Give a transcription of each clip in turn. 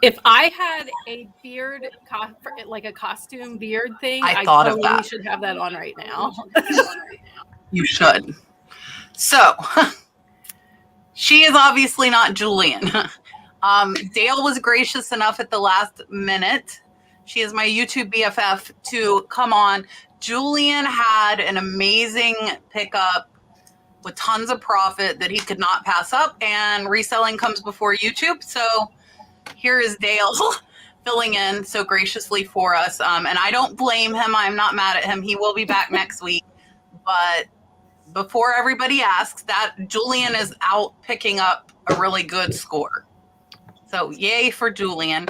If I had a beard, like a costume beard thing, I thought of totally that. should have that on right now. You should. So, she is obviously not Julian. Dale was gracious enough at the last minute. She is my YouTube BFF to come on. Julian had an amazing pickup with tons of profit that he could not pass up, and reselling comes before YouTube. So here is Dale filling in so graciously for us. And I don't blame him. I'm not mad at him. He will be back next week. But before everybody asks, that Julian is out picking up a really good score. So yay for Julian.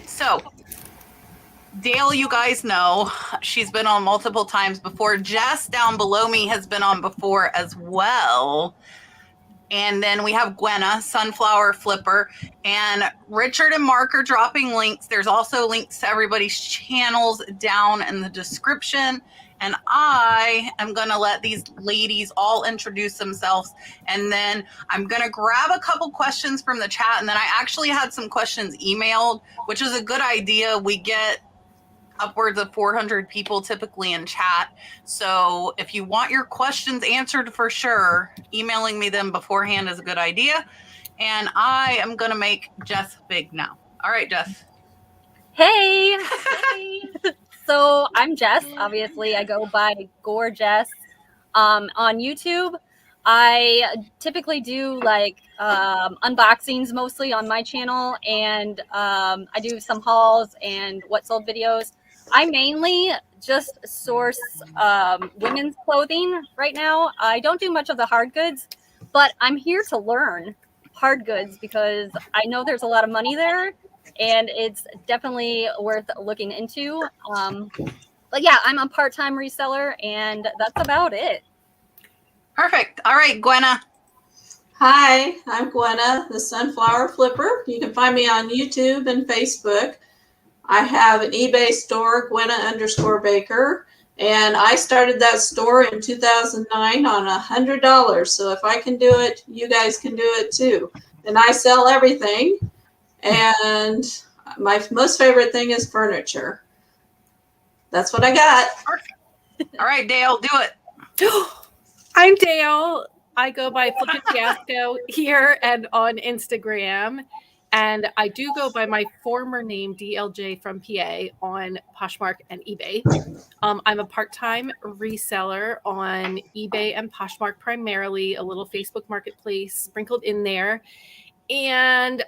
So Dale, you guys know, she's been on multiple times before. Jess down below me has been on before as well. And then we have Gwenna, Sunflower Flipper, and Richard and Mark are dropping links. There's also links to everybody's channels down in the description. And I am going to let these ladies all introduce themselves. And then I'm going to grab a couple questions from the chat. And then I actually had some questions emailed, which is a good idea. We get upwards of 400 people typically in chat. So if you want your questions answered for sure, emailing me them beforehand is a good idea. And I am going to make Jess big now. All right, Jess. Hey. So I'm Jess. Obviously, I go by gorjes. On YouTube, I typically do like unboxings mostly on my channel, and I do some hauls and what sold videos. I mainly just source women's clothing right now. I don't do much of the hard goods, but I'm here to learn hard goods because I know there's a lot of money there, and it's definitely worth looking into. But yeah, I'm a part-time reseller, and that's about it. Perfect. All right, Gwenna. Hi, I'm Gwenna, the Sunflower Flipper. You can find me on YouTube and Facebook. I have an eBay store, Gwenna_Baker, and I started that store in 2009 on $100. So if I can do it, you guys can do it too. And I sell everything. And my most favorite thing is furniture. That's what I got. Perfect. All right, Dale, do it. I'm Dale. I go by flippinfiasco here and on Instagram. And I do go by my former name, DLJ from PA, on Poshmark and eBay. I'm a part-time reseller on eBay and Poshmark primarily, a little Facebook marketplace sprinkled in there. And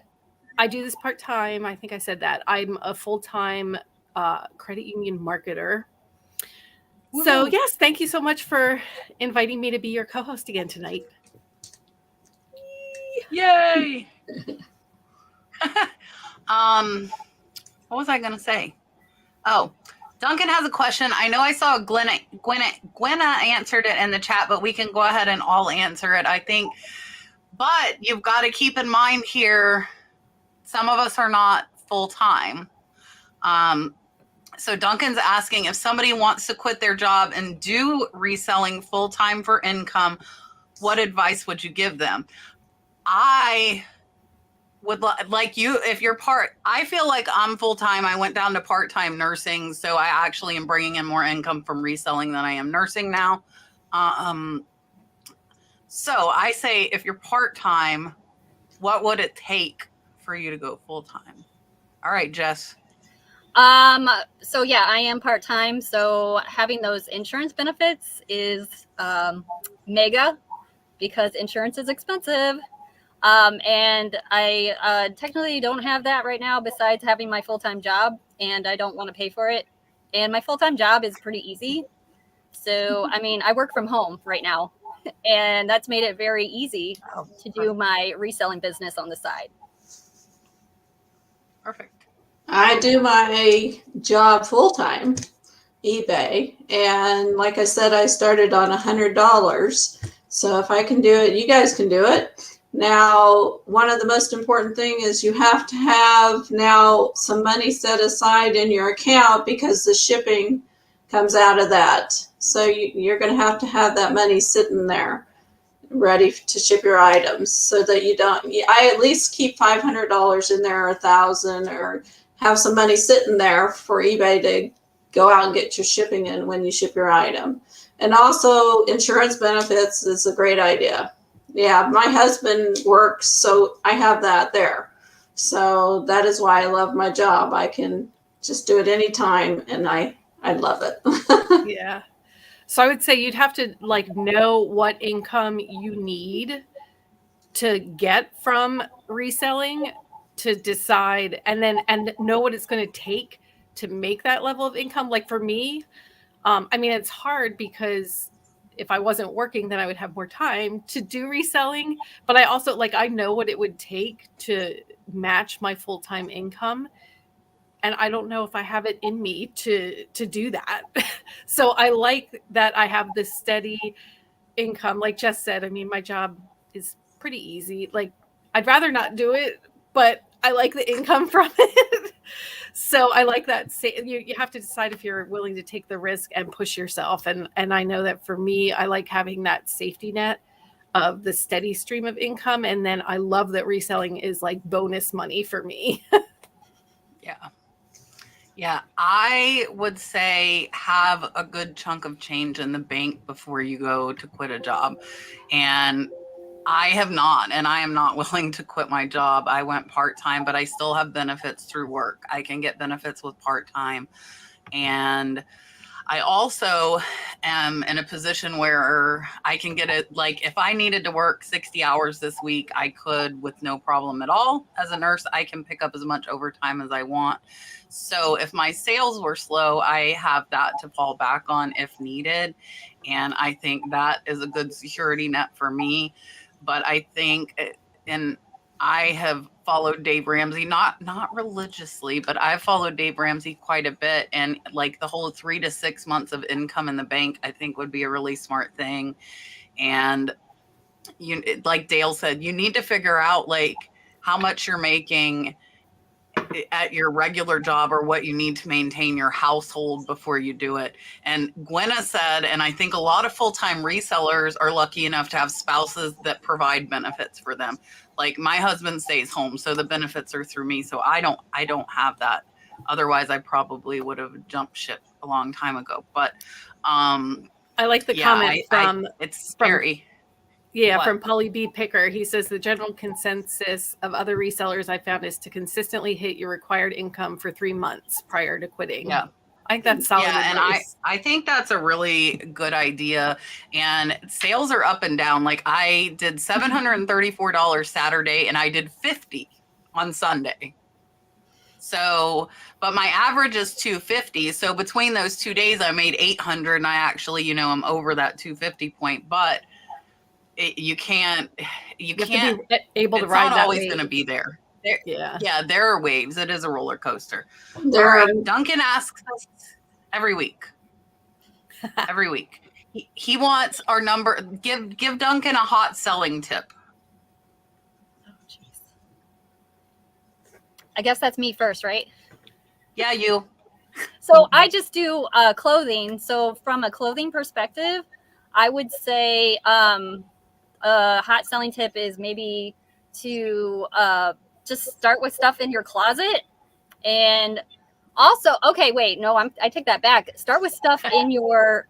I do this part-time. I think I said that. I'm a full-time credit union marketer. Woo-hoo. So yes, thank you so much for inviting me to be your co-host again tonight. Yay! What was I going to say? Oh, Duncan has a question. I know I saw Gwenna answered it in the chat, but we can go ahead and all answer it, I think. But you've got to keep in mind here, some of us are not full-time. So Duncan's asking, if somebody wants to quit their job and do reselling full-time for income, what advice would you give them? I would like you, if you're I feel like I'm full-time. I went down to part-time nursing, so I actually am bringing in more income from reselling than I am nursing now. So I say, if you're part-time, what would it take for you to go full-time? All right, Jess. So yeah, I am part-time. So having those insurance benefits is mega, because insurance is expensive. And I technically don't have that right now besides having my full-time job, and I don't want to pay for it. And my full-time job is pretty easy. So, I mean, I work from home right now, and that's made it very easy to do my reselling business on the side. Perfect. I do my job full-time, eBay. And like I said, I started on $100. So if I can do it, you guys can do it. Now, one of the most important things is you have to have now some money set aside in your account, because the shipping comes out of that. So you're going to have that money sitting there. ready to ship your items, so that you don't. I at least keep $500 in there, or $1,000, or have some money sitting there for eBay to go out and get your shipping in when you ship your item. And also, insurance benefits is a great idea. Yeah, my husband works, so I have that there. So that is why I love my job. I can just do it anytime, and I love it. Yeah. So I would say you'd have to like know what income you need to get from reselling to decide, and know what it's going to take to make that level of income. Like for me, I mean, it's hard because if I wasn't working, then I would have more time to do reselling. But I also I know what it would take to match my full-time income. And I don't know if I have it in me to do that. So I like that I have this steady income. Like Jess said, I mean, my job is pretty easy. Like I'd rather not do it, but I like the income from it. So I like that. You have to decide if you're willing to take the risk and push yourself. And I know that for me, I like having that safety net of the steady stream of income. And then I love that reselling is like bonus money for me. Yeah. Yeah, I would say have a good chunk of change in the bank before you go to quit a job. And I have not, and I am not willing to quit my job. I went part-time, but I still have benefits through work. I can get benefits with part-time. And I also am in a position where I can get it. Like if I needed to work 60 hours this week, I could with no problem at all. As a nurse, I can pick up as much overtime as I want. So if my sales were slow, I have that to fall back on if needed. And I think that is a good security net for me. But I think, and I have followed Dave Ramsey, not religiously, but I've followed Dave Ramsey quite a bit. And like the whole 3 to 6 months of income in the bank, I think would be a really smart thing. And like Dale said, you need to figure out like how much you're making at your regular job or what you need to maintain your household before you do it. And Gwenna said, and I think a lot of full-time resellers are lucky enough to have spouses that provide benefits for them. Like my husband stays home, so the benefits are through me. So I don't have that. Otherwise I probably would have jumped ship a long time ago. But I like the comment from it's scary. From Polly B. Picker. He says the general consensus of other resellers I found is to consistently hit your required income for 3 months prior to quitting. Yeah. I think that's solid. Yeah, advice. And I think that's a really good idea. And sales are up and down. Like I did $734 Saturday and I did $50 on Sunday. So, but my average is $250. So between those 2 days, I made $800, and I actually, I'm over that $250 point. But you can't be able to ride that. It's not always going to be there. There are waves. It is a roller coaster. Duncan asks us every week. He wants our number. Give Duncan a hot selling tip. Oh, jeez. I guess that's me first, right? Yeah, you. So I just do clothing. So from a clothing perspective, I would say a hot selling tip is maybe to just start with stuff in your closet. And also, okay, wait, no, I take that back. Start with stuff in your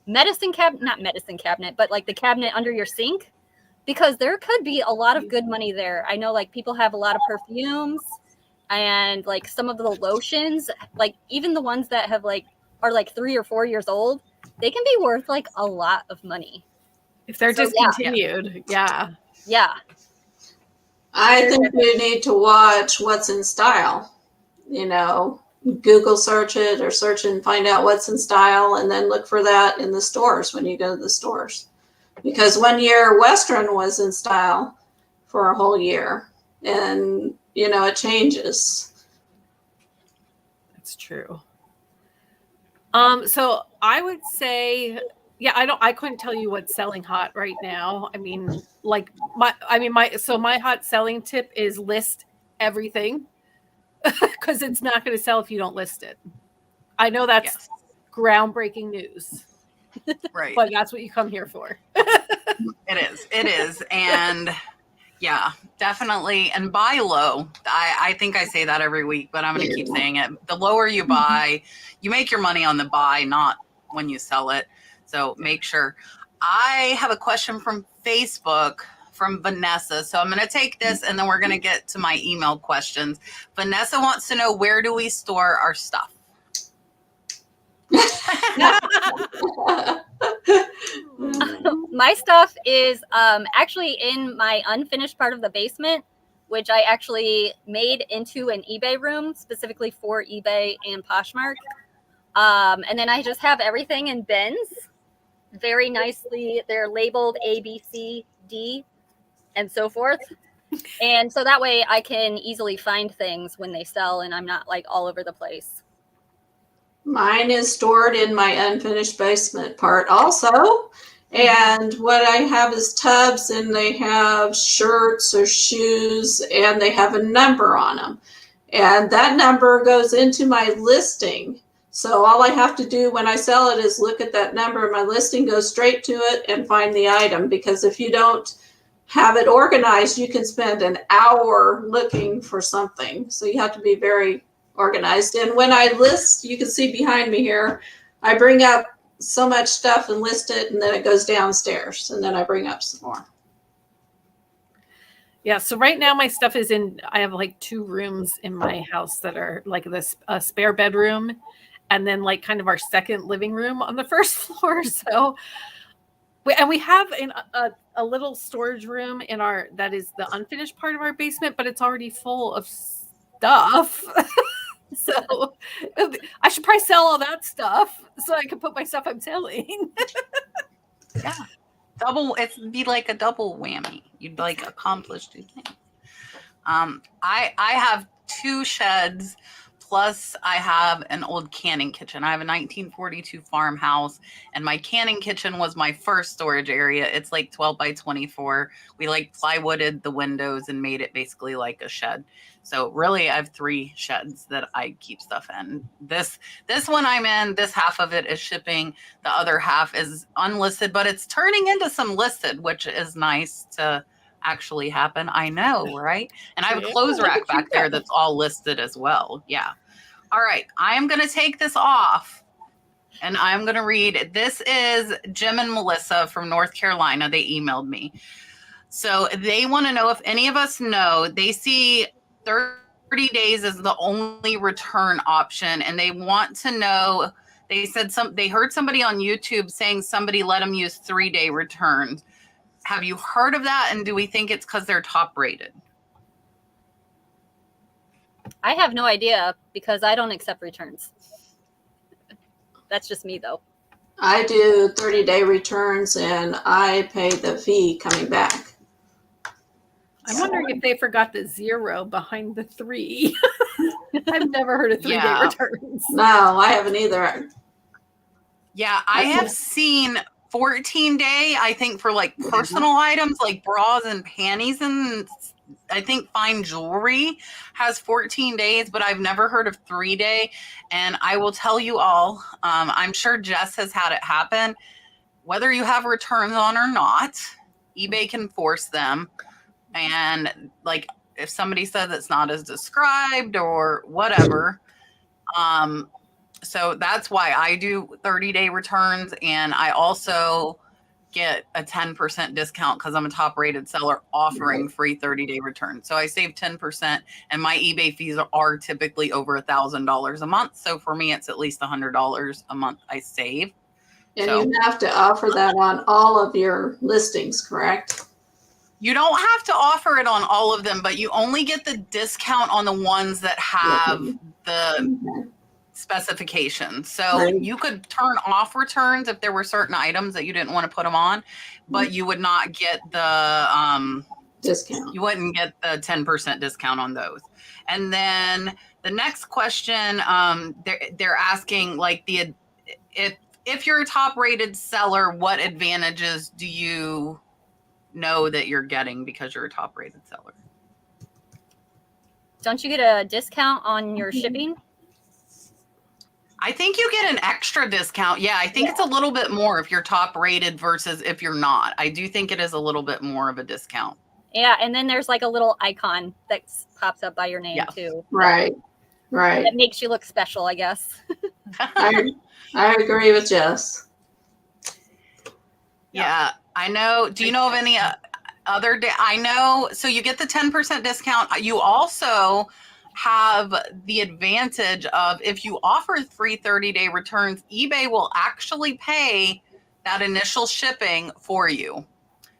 medicine cabinet, not medicine cabinet, but like the cabinet under your sink, because there could be a lot of good money there. I know like people have a lot of perfumes and like some of the lotions, like even the ones that have like are like 3 or 4 years old, they can be worth like a lot of money. If they're discontinued. Yeah. I think you need to watch what's in style. Google search it or search and find out what's in style, and then look for that in the stores when you go to the stores. Because 1 year Western was in style for a whole year, and it changes. That's true. So I would say, I couldn't tell you what's selling hot right now. I mean, my hot selling tip is list everything, because it's not going to sell if you don't list it. I know that's groundbreaking news. Right. But that's what you come here for. It is. And yeah, definitely. And buy low. I think I say that every week, but I'm going to keep saying it. The lower you buy, you make your money on the buy, not when you sell it. So make sure. I have a question from Facebook from Vanessa. So I'm going to take this and then we're going to get to my email questions. Vanessa wants to know, where do we store our stuff? My stuff is actually in my unfinished part of the basement, which I actually made into an eBay room specifically for eBay and Poshmark. And then I just have everything in bins very nicely. They're labeled A, B, C, D, and so forth. And so that way I can easily find things when they sell and I'm not like all over the place. Mine is stored in my unfinished basement part also. And what I have is tubs, and they have shirts or shoes, and they have a number on them. And that number goes into my listing. So all I have to do when I sell it is look at that number, and my listing goes straight to it and find the item. Because if you don't have it organized, you can spend an hour looking for something. So you have to be very organized. And when I list, you can see behind me here, I bring up so much stuff and list it, and then it goes downstairs, and then I bring up some more. Yeah, so right now my stuff is in, I have like 2 rooms in my house that are like this spare bedroom, and then like kind of our second living room on the first floor. So we have a little storage room in our, that is the unfinished part of our basement, but it's already full of stuff. So I should probably sell all that stuff so I can put my stuff I'm selling. Yeah. It'd be like a double whammy. You'd like accomplish 2 things. I have 2 sheds, plus I have an old canning kitchen. I have a 1942 farmhouse, and my canning kitchen was my first storage area. It's like 12 by 24. We like plywooded the windows and made it basically like a shed. So really I have 3 sheds that I keep stuff in. This one I'm in, this half of it is shipping. The other half is unlisted, but it's turning into some listed, which is nice to actually happen. I know, right? And I have a clothes rack back there that's all listed as well. Yeah. All right. I am going to take this off and I'm going to read. This is Jim and Melissa from North Carolina. They emailed me. So they want to know if any of us know, they see 30 days is the only return option, and they want to know, they said they heard somebody on YouTube saying somebody let them use 3-day returns. Have you heard of that? And do we think it's because they're top rated? I have no idea because I don't accept returns. That's just me though. I do 30-day returns, and I pay the fee coming back. I'm wondering if they forgot the 0 behind the 3. I've never heard of 3-day returns. No, I haven't either. Yeah, I have seen 14-day, I think, for like personal items like bras and panties, and I think fine jewelry has 14 days, but I've never heard of 3-day. And I will tell you all, I'm sure Jess has had it happen. Whether you have returns on or not, eBay can force them. And like if somebody says it's not as described or whatever, so that's why I do 30-day returns. And I also get a 10% discount because I'm a top rated seller offering free 30-day returns. So I save 10%, and my eBay fees are typically over $1,000 a month. So for me, it's at least $100 a month I save. And you have to offer that on all of your listings, correct? You don't have to offer it on all of them, but you only get the discount on the ones that have the specifications. So you could turn off returns if there were certain items that you didn't want to put them on, but you would not get the discount. You wouldn't get the 10% discount on those. And then the next question, they're asking like if you're a top rated seller, what advantages do you know that you're getting because you're a top rated seller? Don't you get a discount on your shipping? I think you get an extra discount. Yeah, I think it's a little bit more if you're top rated versus if you're not. I do think it is a little bit more of a discount. Yeah, and then there's like a little icon that pops up by your name too. Right. That makes you look special, I guess. I agree with Jess. Yeah, I know. Do you know of any other day? I know. So you get the 10% discount. You also have the advantage of if you offer free 30-day returns, eBay will actually pay that initial shipping for you.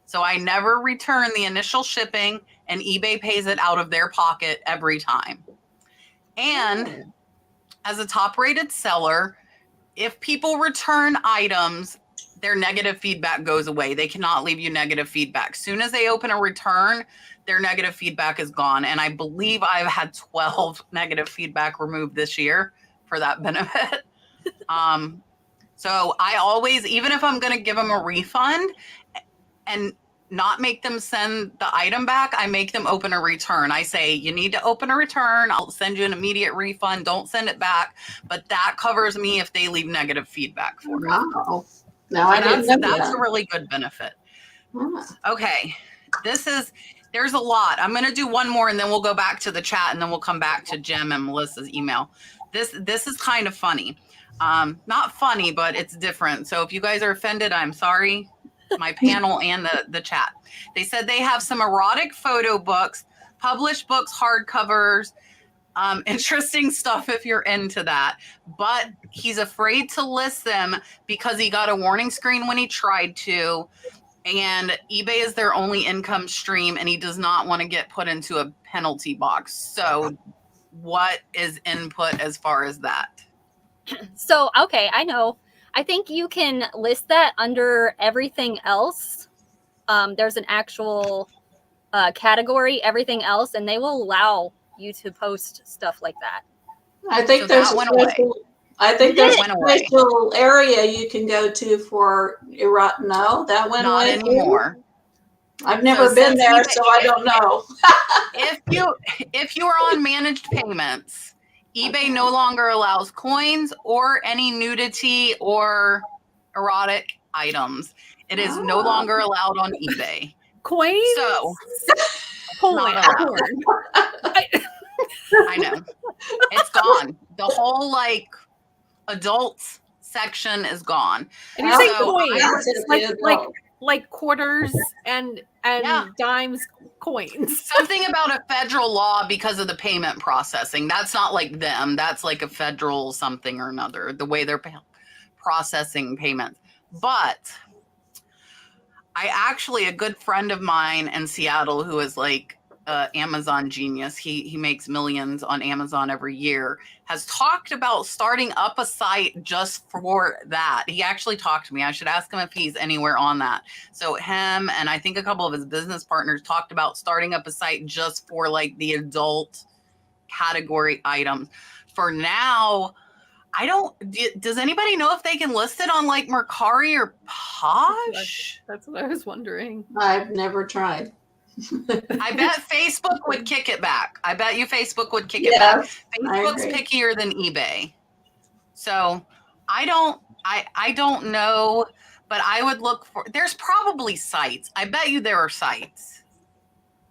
So I never return the initial shipping, and eBay pays it out of their pocket every time. And as a top-rated seller, if people return items, their negative feedback goes away. They cannot leave you negative feedback. Soon as they open a return, their negative feedback is gone. And I believe I've had 12 negative feedback removed this year for that benefit. So I always, even if I'm going to give them a refund and not make them send the item back, I make them open a return. I say, you need to open a return. I'll send you an immediate refund. Don't send it back. But that covers me if they leave negative feedback for it. Wow. No, I didn't know That's that. a really good benefit. Ah. Okay. There's a lot. I'm going to do one more and then we'll go back to the chat and then we'll come back to Jim and Melissa's email. This is kind of funny. Not funny, but it's different. So if you guys are offended, I'm sorry. My panel and the chat. They said they have some erotic photo books, published books, hardcovers, interesting stuff if you're into that. But he's afraid to list them because he got a warning screen when he tried to. And eBay is their only income stream, and he does not want to get put into a penalty box. So what is input as far as that? So, okay, I know. I think you can list that under everything else. There's an actual category, everything else, and they will allow you to post stuff like that. I think So there's that a went away. special, I think there's Went a away. special area you can go to for erotic. No, that went Not away. anymore. I've never So been since there, eBay- so I don't know. If you are on managed payments, eBay no longer allows coins or any nudity or erotic items. It is no longer allowed on eBay. Coins? So Porn. not allowed. I know. It's gone. The whole adults section is gone. And you say So coins, like quarters and Yeah. dimes coins. Something about a federal law because of the payment processing. That's not like them. That's like a federal something or another, the way they're processing payments. But a good friend of mine in Seattle who is like Amazon genius, he makes millions on Amazon every year, has talked about starting up a site just for that. He actually talked to me. I should ask him if he's anywhere on that. So him and I think a couple of his business partners talked about starting up a site just for like the adult category items. For now, does anybody know if they can list it on like Mercari or Posh? That's what I was wondering. I've never tried. I bet Facebook would kick it back. I bet you Facebook would kick it back. Facebook's pickier than eBay. So I don't know, but I would look for, there's probably sites. I bet you there are sites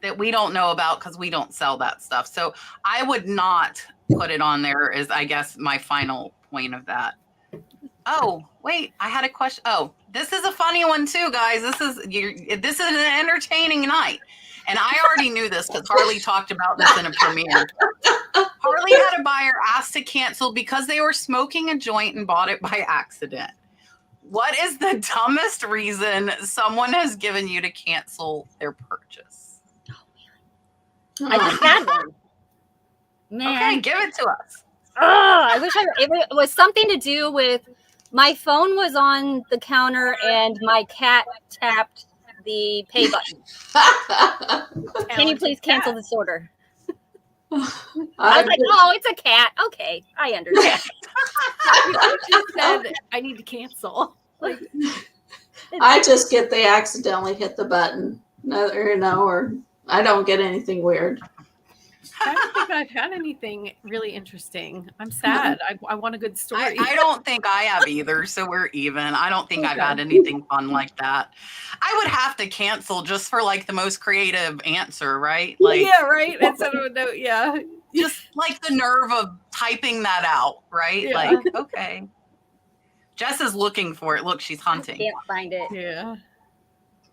that we don't know about because we don't sell that stuff. So I would not put it on there is, I guess, my final point of that. Oh, wait, I had a question. Oh, this is a funny one too, guys. This is an entertaining night. And I already knew this because Harley talked about this in a premiere. Harley had a buyer asked to cancel because they were smoking a joint and bought it by accident. What is the dumbest reason someone has given you to cancel their purchase? I just had one. Man. Okay, give it to us. I wish it was something to do with my phone was on the counter and my cat tapped the pay button. Can you please cancel this order? I was like, oh, it's a cat. Okay, I understand. You just said I need to cancel. Like, I just get they accidentally hit the button, or I don't get anything weird. I don't think I've had anything really interesting. I'm sad. I want a good story. I don't think I have either, so we're even. I don't think I've Okay. had anything fun like that. I would have to cancel just for like the most creative answer, right? Like, yeah, right. Instead of a note, yeah. just like the nerve of typing that out, right? Yeah. Like, okay. Jess is looking for it. Look, she's hunting. Can't find it. Yeah.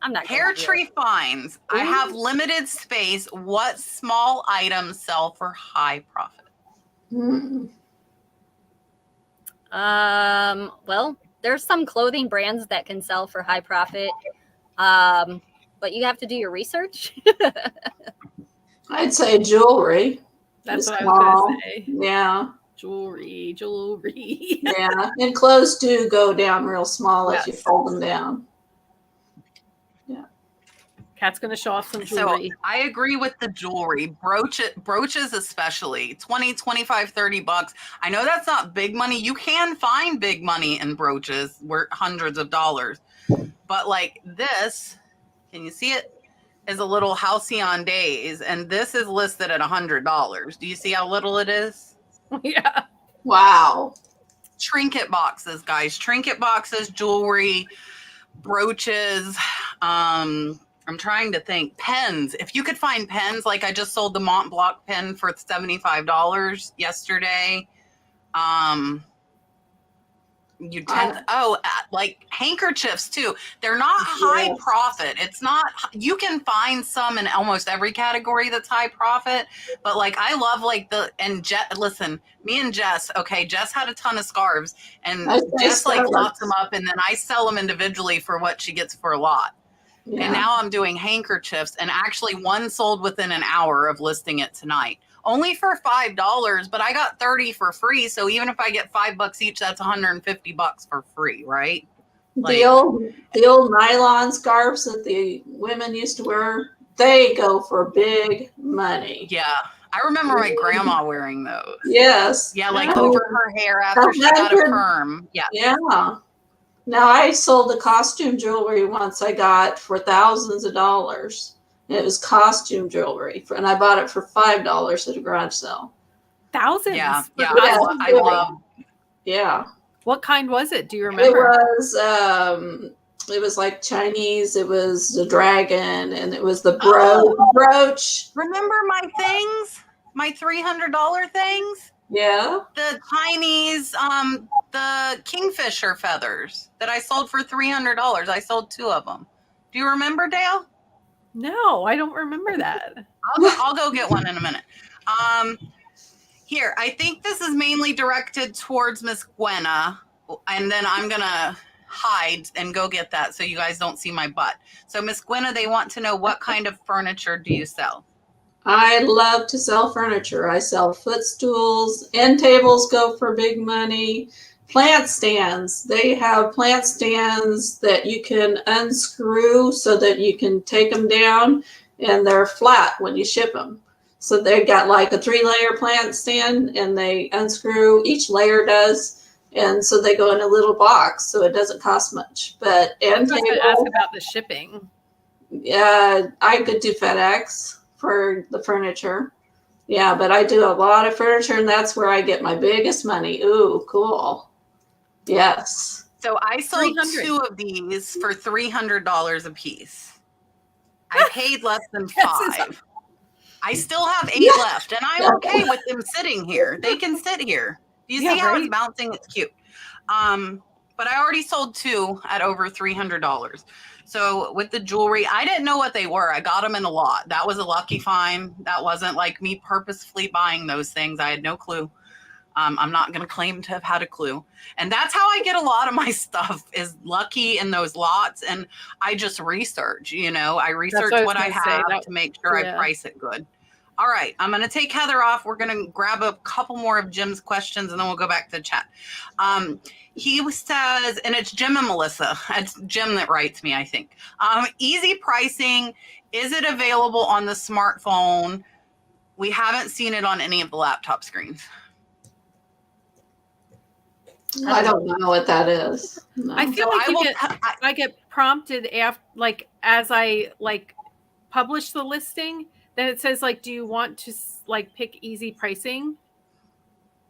I'm not. Hair gonna do tree it. finds. I have limited space. What small items sell for high profit? Well, there's some clothing brands that can sell for high profit. But you have to do your research. I'd say jewelry. That's what I Small. was going to say. Yeah. Jewelry. Yeah. And clothes do go down real small as you Yes. fold them down. Kat's going to show off some So jewelry. I agree with the jewelry. Brooches especially, 20, 25, 30 bucks. I know that's not big money. You can find big money in brooches worth hundreds of dollars. But like this, can you see it? Is a little halcyon days, and this is listed at $100. Do you see how little it is? Yeah. Wow. Trinket boxes, guys. Trinket boxes, jewelry, brooches. I'm trying to think. Pens. If you could find pens, like I just sold the Mont Blanc pen for $75 yesterday. You tend like handkerchiefs too. They're not high profit. It's not, you can find some in almost every category that's high profit, but like I love like listen, me and Jess, okay, Jess had a ton of scarves and Jess like lots them up and then I sell them individually for what she gets for a lot. Yeah. And now I'm doing handkerchiefs and actually one sold within an hour of listing it tonight. Only for $5, but I got 30 for free. So even if I get $5 each, that's $150 for free, right? Like, the old nylon scarves that the women used to wear, they go for big money. Yeah. I remember my grandma wearing those. Yes. Yeah, like over her hair after she got a perm. Yeah. Yeah. Now I sold the costume jewelry once I got for thousands of dollars. It was costume jewelry, and I bought it for $5 at a garage sale. Thousands? Yeah, I love. Yeah. What kind was it? Do you remember? It was like Chinese. It was a dragon, and it was the brooch. Remember my things? My $300 things? Yeah. The Chinese, the kingfisher feathers that I sold for $300. I sold 2 of them. Do you remember, Dale? No, I don't remember that. I'll go get one in a minute. Here, I think this is mainly directed towards Miss Gwenna, and then I'm going to hide and go get that so you guys don't see my butt. So Miss Gwenna, they want to know what kind of furniture do you sell? I love to sell furniture. I sell footstools. End tables go for big money. Plant stands. They have plant stands that you can unscrew so that you can take them down, and they're flat when you ship them. So they've got like a 3-layer plant stand, and they unscrew. Each layer does, and so they go in a little box, so it doesn't cost much. But end table. I was going to ask about the shipping. I could do FedEx for the furniture. Yeah, but I do a lot of furniture, and that's where I get my biggest money. Ooh, cool. Yes. So I sold 2 of these for $300 a piece. I paid less than 5. I still have 8 left, and I'm okay with them sitting here. They can sit here. Do you see how it's bouncing? It's cute. But I already sold 2 at over $300. So with the jewelry, I didn't know what they were. I got them in a lot. That was a lucky find. That wasn't like me purposefully buying those things. I had no clue. I'm not going to claim to have had a clue. And that's how I get a lot of my stuff is lucky in those lots. And I just research, I research what I have to make sure I price it good. All right. I'm going to take Heather off. We're going to grab a couple more of Jim's questions and then we'll go back to the chat. He says, and it's Jim and Melissa. It's Jim that writes me, I think. Easy pricing. Is it available on the smartphone? We haven't seen it on any of the laptop screens. I don't know what that is. No. I feel I get prompted after, as I publish the listing, then it says like, do you want to like pick easy pricing?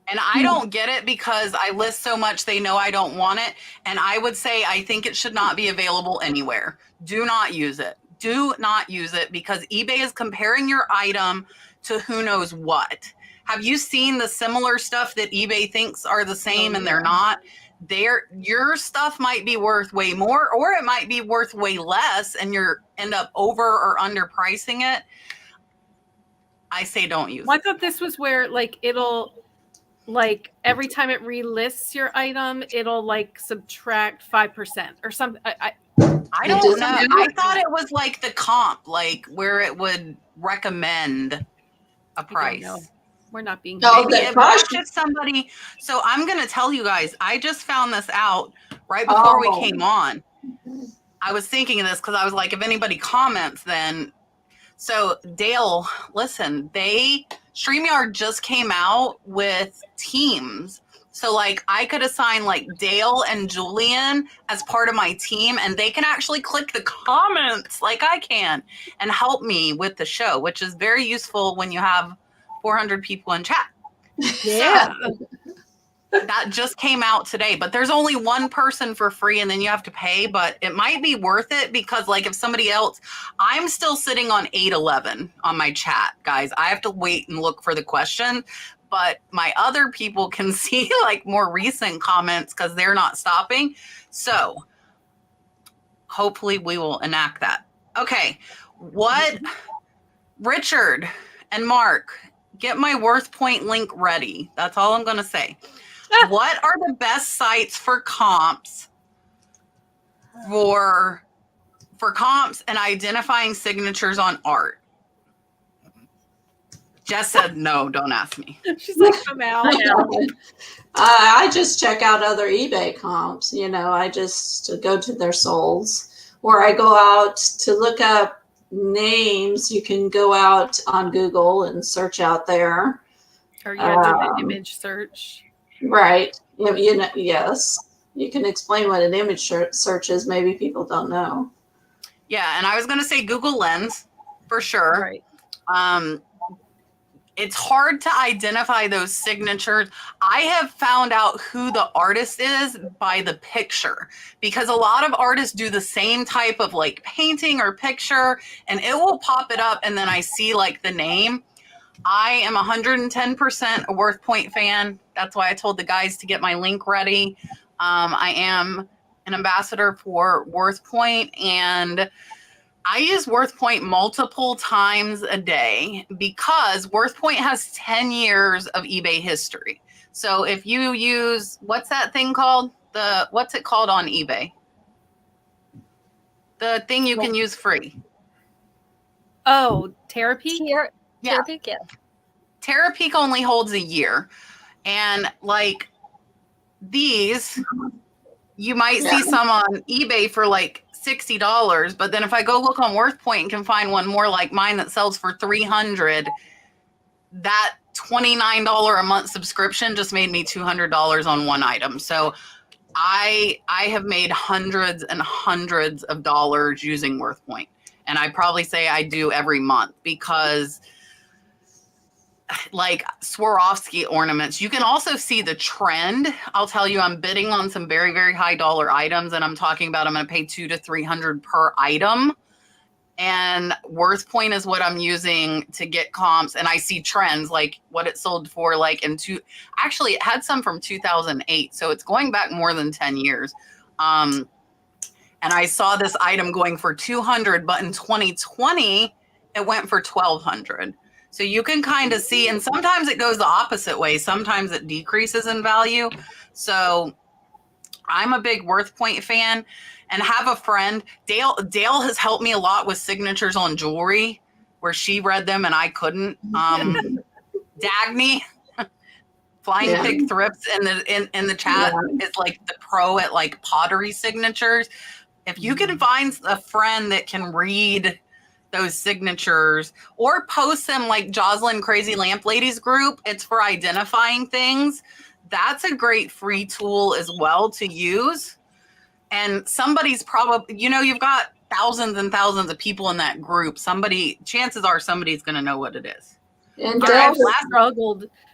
And I don't get it because I list so much they know I don't want it. And I would say I think it should not be available anywhere. Do not use it. Do not use it because eBay is comparing your item to who knows what. Have you seen the similar stuff that eBay thinks are the same and they're not? Your stuff might be worth way more, or it might be worth way less, and you're end up over or underpricing it. I say don't use it. I thought this was where like it'll like every time it relists your item, it'll like subtract 5% or something. I don't know. I thought it was like the comp, like where it would recommend a price. We're not being if somebody. So I'm going to tell you guys, I just found this out right before we came on. I was thinking of this because I was like, if anybody comments, then. So Dale, listen, StreamYard just came out with teams. So like I could assign like Dale and Julian as part of my team, and they can actually click the comments like I can and help me with the show, which is very useful when you have 400 people in chat. Yeah. So, that just came out today, but there's only one person for free and then you have to pay, but it might be worth it because like if somebody else, I'm still sitting on 811 on my chat, guys. I have to wait and look for the question, but my other people can see like more recent comments because they're not stopping. So hopefully we will enact that. Okay. Richard and Mark, get my worth point link ready. That's all I'm going to say. What are the best sites for comps for comps and identifying signatures on art? Jess said, no, don't ask me. She's like, come out. I just check out other eBay comps. I just go to their solds, or I go out to look up names. You can go out on Google and search out there. Or do an image search. Right. Yes. You can explain what an image search is. Maybe people don't know. Yeah, and I was going to say Google Lens for sure. Right. It's hard to identify those signatures. I have found out who the artist is by the picture because a lot of artists do the same type of like painting or picture, and it will pop it up and then I see like the name. I am 110% a Worth Point fan. That's why I told the guys to get my link ready. I am an ambassador for Worth Point, and I use Worth Point multiple times a day because Worth Point has 10 years of eBay history. So if you use, what's that thing called? What's it called on eBay? The thing you can use free. Oh, Therapy? Yeah. Terapeak only holds a year. And like these, you might see some on eBay for like $60, but then if I go look on Worth Point and can find one more like mine that sells for $300, that $29 a month subscription just made me $200 on one item. So I have made hundreds and hundreds of dollars using Worth Point. And I probably say I do every month because like Swarovski ornaments, you can also see the trend. I'll tell you, I'm bidding on some very, very high dollar items, and I'm talking about I'm going to pay $200 to $300 per item. And Worth Point is what I'm using to get comps, and I see trends like what it sold for, like actually it had some from 2008, so it's going back more than 10 years. And I saw this item going for $200, but in 2020 it went for $1,200. So you can kind of see, and sometimes it goes the opposite way. Sometimes it decreases in value. So I'm a big Worth Point fan and have a friend. Dale has helped me a lot with signatures on jewelry where she read them and I couldn't. Dagny, Flying Pig Thrifts in the chat is like the pro at like pottery signatures. If you can find a friend that can read those signatures or post them like Jocelyn Crazy Lamp Ladies group, it's for identifying things. That's a great free tool as well to use. And somebody's probably, you've got thousands and thousands of people in that group, chances are somebody's going to know what it is. And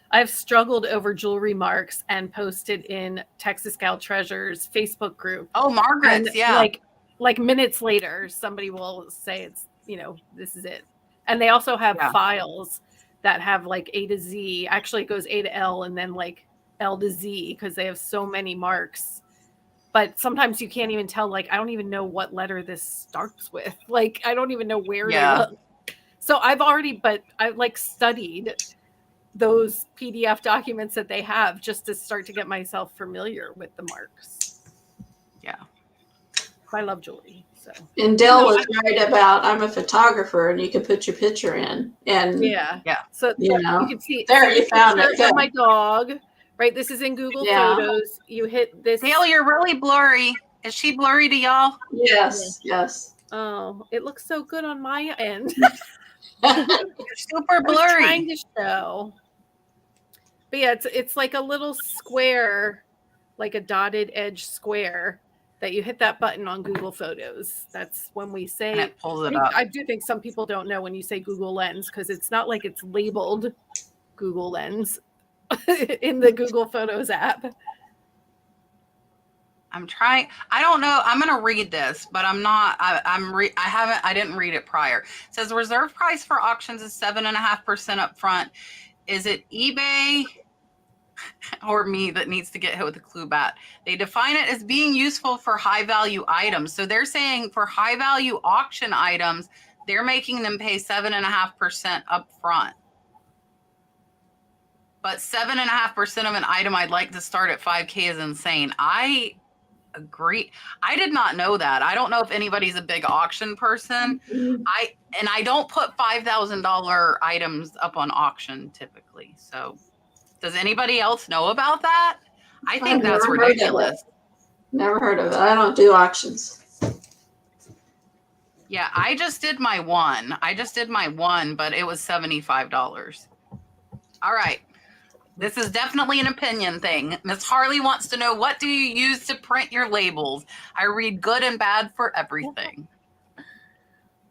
I've struggled over jewelry marks and posted in Texas Gal Treasures Facebook group. Oh, Margaret's, and yeah. Like minutes later, somebody will say it's, this is it. And they also have files that have like A to Z. Actually, it goes A to L and then like L to Z because they have so many marks. But sometimes you can't even tell, like, I don't even know what letter this starts with. Like, I don't even know where to look. So I've like studied those PDF documents that they have just to start to get myself familiar with the marks. Yeah. I love jewelry. So. And Dell was right about, I'm a photographer and you can put your picture in. And yeah. So you can see there you found it. Of my dog. Right, this is in Google Photos. You hit this. Dale, you're really blurry. Is she blurry to y'all? Yes. Oh, it looks so good on my end. You're super blurry. I'm trying to show. But yeah, it's like a little square, like a dotted edge square that you hit that button on Google Photos. That's when we say, and it pulls it up. I do think some people don't know when you say Google Lens because it's not like it's labeled Google Lens in the Google Photos app. I'm trying. I don't know. I'm going to read this, but I'm not. I didn't read it prior. It says reserve price for auctions is 7.5% up front. Is it eBay or me that needs to get hit with a clue bat? They define it as being useful for high value items. So they're saying for high value auction items, they're making them pay 7.5% up front. But 7.5% of an item I'd like to start at $5,000 is insane. I agree. I did not know that. I don't know if anybody's a big auction person. I don't put $5,000 items up on auction typically. So does anybody else know about that? I think that's ridiculous. Never heard of it. I don't do auctions. Yeah, I just did my one, but it was $75. All right. This is definitely an opinion thing. Miss Harley wants to know, what do you use to print your labels? I read good and bad for everything.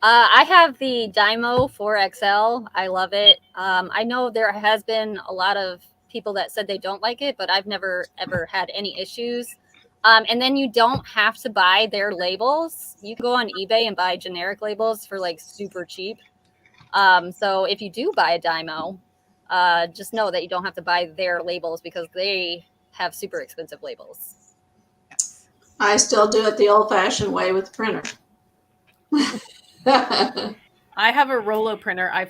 I have the Dymo 4XL. I love it. I know there has been a lot of people that said they don't like it, but I've never, ever had any issues. And then you don't have to buy their labels. You can go on eBay and buy generic labels for like super cheap. So if you do buy a Dymo, just know that you don't have to buy their labels because they have super expensive labels. I still do it the old-fashioned way with the printer. I have a Rollo printer. I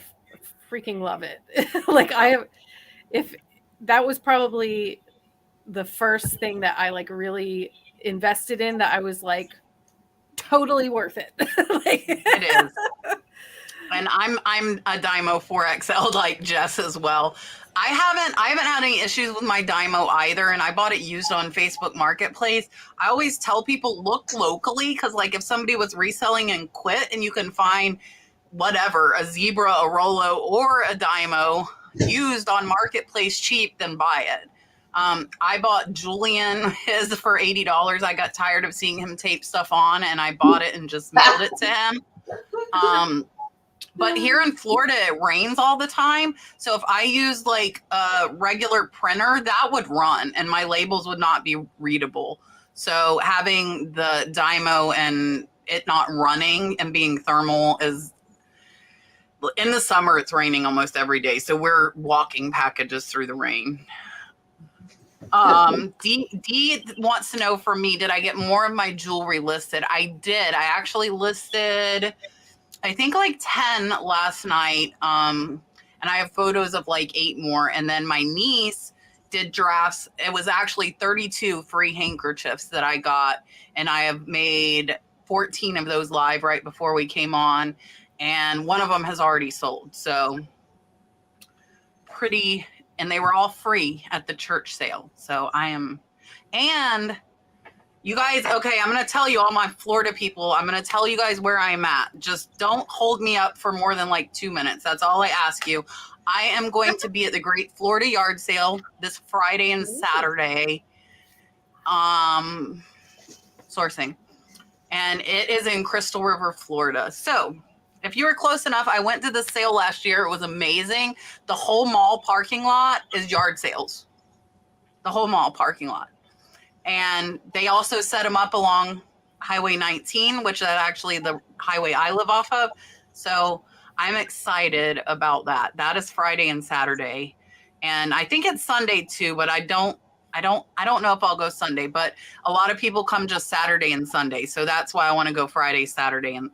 freaking love it. Like if that was probably the first thing that I like really invested in that I was like totally worth it. It is. And I'm a Dymo 4XL like Jess as well. I haven't had any issues with my Dymo either, and I bought it used on Facebook Marketplace. I always tell people look locally because, like, if somebody was reselling and quit, and you can find whatever, a Zebra, a Rollo, or a Dymo used on Marketplace cheap, then buy it. I bought Julian his for $80. I got tired of seeing him tape stuff on, and I bought it and just mailed it to him. But here in Florida, it rains all the time. So if I use like a regular printer, that would run and my labels would not be readable. So having the Dymo and it not running and being thermal is, in the summer, it's raining almost every day. So we're walking packages through the rain. Dee wants to know from me, did I get more of my jewelry listed? I did. I actually listed, I think like 10 last night. And I have photos of like 8 more. And then my niece did drafts. It was actually 32 free handkerchiefs that I got. And I have made 14 of those live right before we came on. And one of them has already sold. So pretty, and they were all free at the church sale. So I am, and you guys, okay, I'm going to tell you, all my Florida people, I'm going to tell you guys where I'm at. Just don't hold me up for more than like 2 minutes. That's all I ask you. I am going to be at the Great Florida Yard Sale this Friday and Saturday. Sourcing. and it is in Crystal River, Florida. So if you were close enough, I went to the sale last year. It was amazing. The whole mall parking lot is yard sales. The whole mall parking lot. And they also set them up along Highway 19, which is actually the highway I live off of. So I'm excited about that. That is Friday and Saturday. And I think it's Sunday too, but I don't know if I'll go Sunday, but a lot of people come just Saturday and Sunday. So that's why I want to go Friday, Saturday, and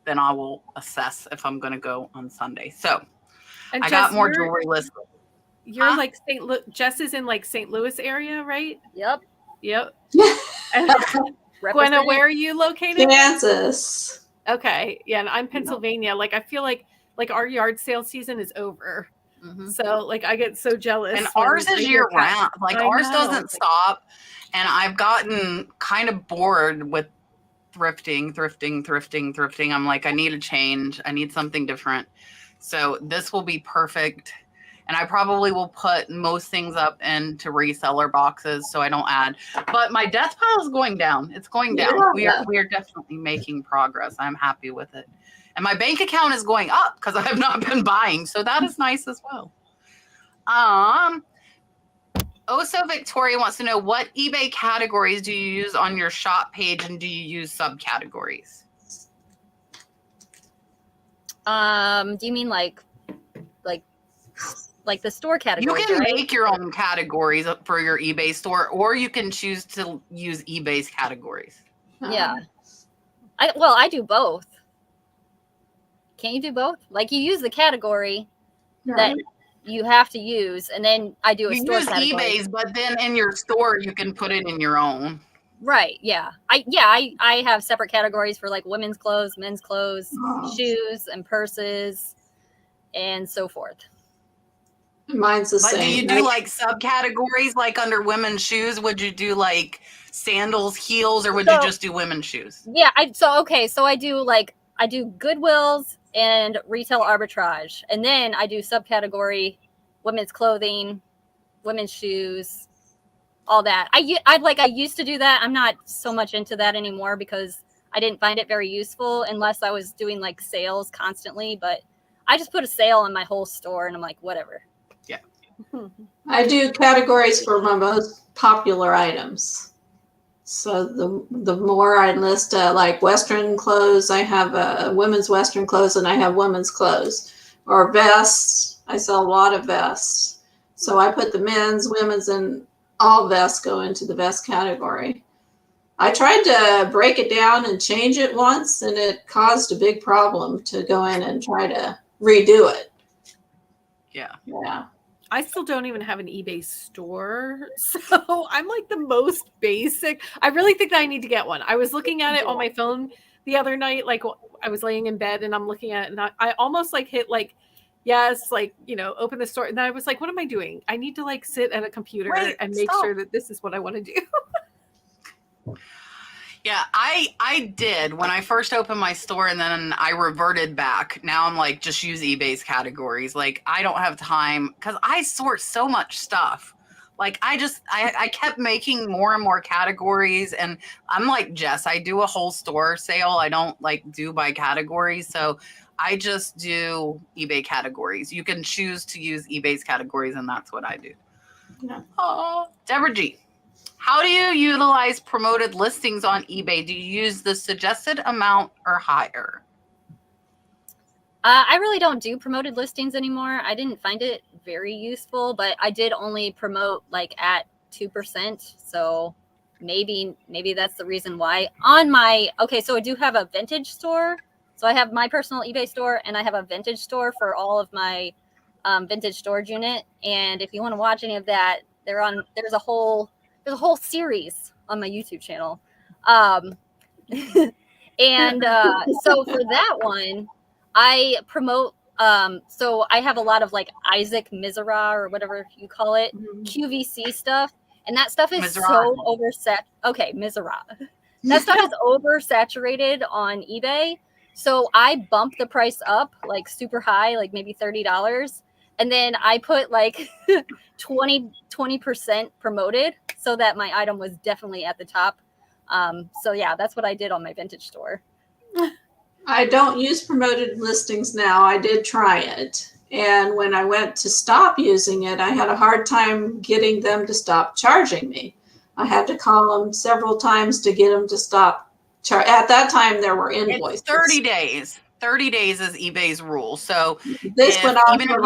then I will assess if I'm going to go on Sunday. So And I Jess, got more jewelry listed. You're like Jess is in like St. Louis area, right? Yep. And Gwenna, where are you located? Kansas. Okay. Yeah, and I'm Pennsylvania. Like I feel like our yard sale season is over. Mm-hmm. So like I get so jealous. And ours is year round. Like ours doesn't stop. And I've gotten kind of bored with thrifting. I'm like, I need a change. I need something different. So this will be perfect. And I probably will put most things up into reseller boxes so I don't add. But my death pile is going down. It's going down. Yeah. We are definitely making progress. I'm happy with it. And my bank account is going up because I have not been buying. So that is nice as well. Also, Victoria wants to know, what eBay categories do you use on your shop page, and do you use subcategories? Do you mean like the store category? You can make your own categories for your eBay store, or you can choose to use eBay's categories. Yeah. I do both. Can't you do both? Like you use the category that you have to use, and then I do a store category. You use eBay's, but then in your store you can put it in your own. Right. Yeah. I have separate categories for like women's clothes, men's clothes, shoes, and purses, and so forth. Mine's the same. Do you do like subcategories, like under women's shoes? Would you do like sandals, heels, or would you just do women's shoes? Yeah. I do Goodwills and retail arbitrage, and then I do subcategory women's clothing, women's shoes, all that. I used to do that. I'm not so much into that anymore because I didn't find it very useful unless I was doing like sales constantly. But I just put a sale on my whole store, and I'm like, whatever. Yeah. I do categories for my most popular items. So the more I list like Western clothes, I have women's Western clothes, and I have women's clothes. Or vests, I sell a lot of vests. So I put the men's, women's, and all vests go into the vest category. I tried to break it down and change it once, and it caused a big problem to go in and try to redo it. Yeah. I still don't even have an eBay store. So I'm like the most basic. I really think that I need to get one. I was looking at it on my phone the other night. Like I was laying in bed and I'm looking at it, and I almost like hit like, yes, like, open the store. And then I was like, what am I doing? I need to like sit at a computer and make sure that this is what I want to do. Yeah, I did when I first opened my store, and then I reverted back. Now I'm like, just use eBay's categories. Like I don't have time because I sort so much stuff. Like I kept making more and more categories, and I'm like Jess, I do a whole store sale. I don't like do by categories. So I just do eBay categories. You can choose to use eBay's categories, and that's what I do. Yeah. Oh, Deborah G. How do you utilize promoted listings on eBay? Do you use the suggested amount or higher? I really don't do promoted listings anymore. I didn't find it very useful, but I did only promote like at 2%. So maybe that's the reason why. So I do have a vintage store. So I have my personal eBay store, and I have a vintage store for all of my vintage storage unit. And if you want to watch any of that, there's a whole series on my YouTube channel. So for that one, I promote, so I have a lot of like Isaac Mizrahi or whatever you call it, QVC stuff. And that stuff is so Mizrahi. That stuff is oversaturated on eBay. So I bump the price up like super high, like maybe $30. And then I put like 20% promoted so that my item was definitely at the top. So yeah, that's what I did on my vintage store. I don't use promoted listings now. I did try it. And when I went to stop using it, I had a hard time getting them to stop charging me. I had to call them several times to get them to stop. At that time, there were invoices. It's 30 days. 30 days is eBay's rule. So this went on even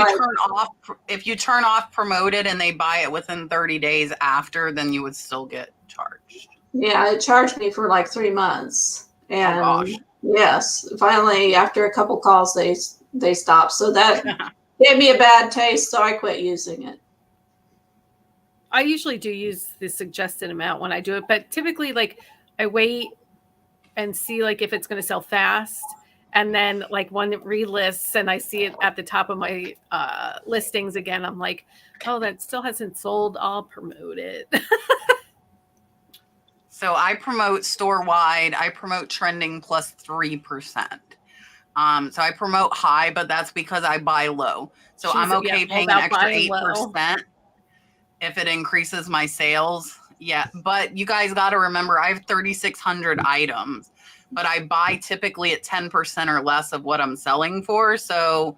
for if you turn off promoted and they buy it within 30 days after, then you would still get charged. Yeah, it charged me for like 3 months. And oh, gosh. Yes, finally, after a couple calls, they stopped. So that gave me a bad taste, so I quit using it. I usually do use the suggested amount when I do it, but typically, like, I wait and see like if it's going to sell fast, and then like when it relists and I see it at the top of my listings again, I'm like, oh, that still hasn't sold. I'll promote it. So I promote store wide. I promote trending plus 3%. So I promote high, but that's because I buy low. So I'm okay paying an extra 8% if it increases my sales. Yeah, but you guys got to remember, I have 3,600 items, but I buy typically at 10% or less of what I'm selling for. So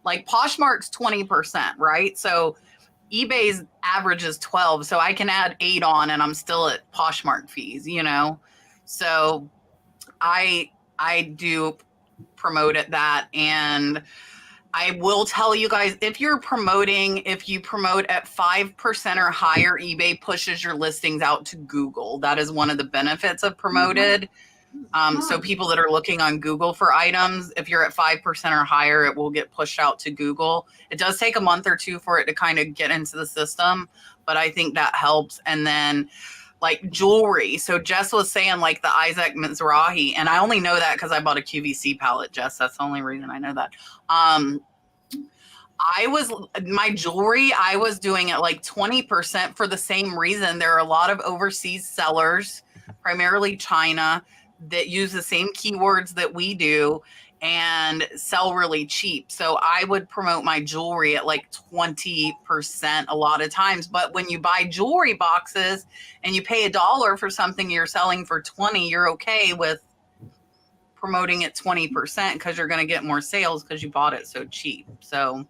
like Poshmark's 20%, right? So eBay's average is 12. So I can add 8 on and I'm still at Poshmark fees, you know? So I do promote at that. And I will tell you guys, if you promote at 5% or higher, eBay pushes your listings out to Google. That is one of the benefits of promoted. So people that are looking on Google for items, if you're at 5% or higher, it will get pushed out to Google. It does take a month or two for it to kind of get into the system, but I think that helps. And then like jewelry. So Jess was saying like the Isaac Mizrahi, and I only know that because I bought a QVC palette, Jess. That's the only reason I know that. My jewelry, I was doing it like 20% for the same reason. There are a lot of overseas sellers, primarily China, that use the same keywords that we do and sell really cheap. So I would promote my jewelry at like 20% a lot of times. But when you buy jewelry boxes and you pay $1 for something you're selling for 20, you're okay with promoting at 20% because you're going to get more sales because you bought it so cheap. So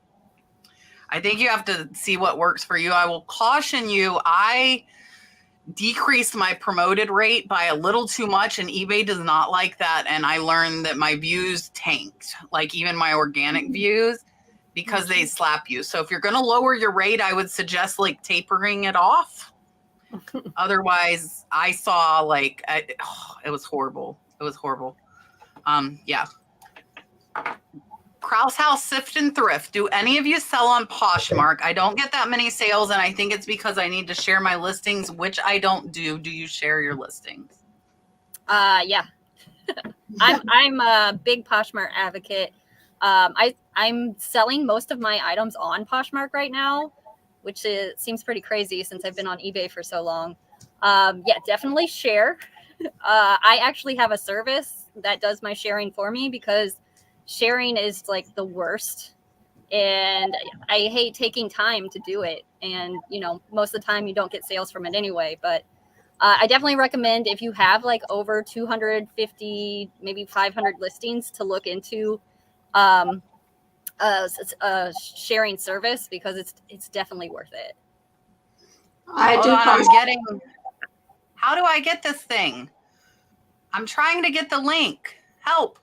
I think you have to see what works for you. I will caution you, I decreased my promoted rate by a little too much, and eBay does not like that. And I learned that my views tanked, like even my organic views, because they slap you. So if you're going to lower your rate, I would suggest like tapering it off. Otherwise, I saw like, it was horrible. It was horrible. Yeah. Krause House, Sift, and Thrift. Do any of you sell on Poshmark? I don't get that many sales, and I think it's because I need to share my listings, which I don't do. Do you share your listings? Yeah. I'm a big Poshmark advocate. I'm selling most of my items on Poshmark right now, which seems pretty crazy since I've been on eBay for so long. Yeah, definitely share. I actually have a service that does my sharing for me because sharing is like the worst, and I hate taking time to do it. And, you know, most of the time you don't get sales from it anyway, but I definitely recommend if you have like over 250, maybe 500 listings to look into a sharing service because it's definitely worth it. How do I get this thing? I'm trying to get the link. Help.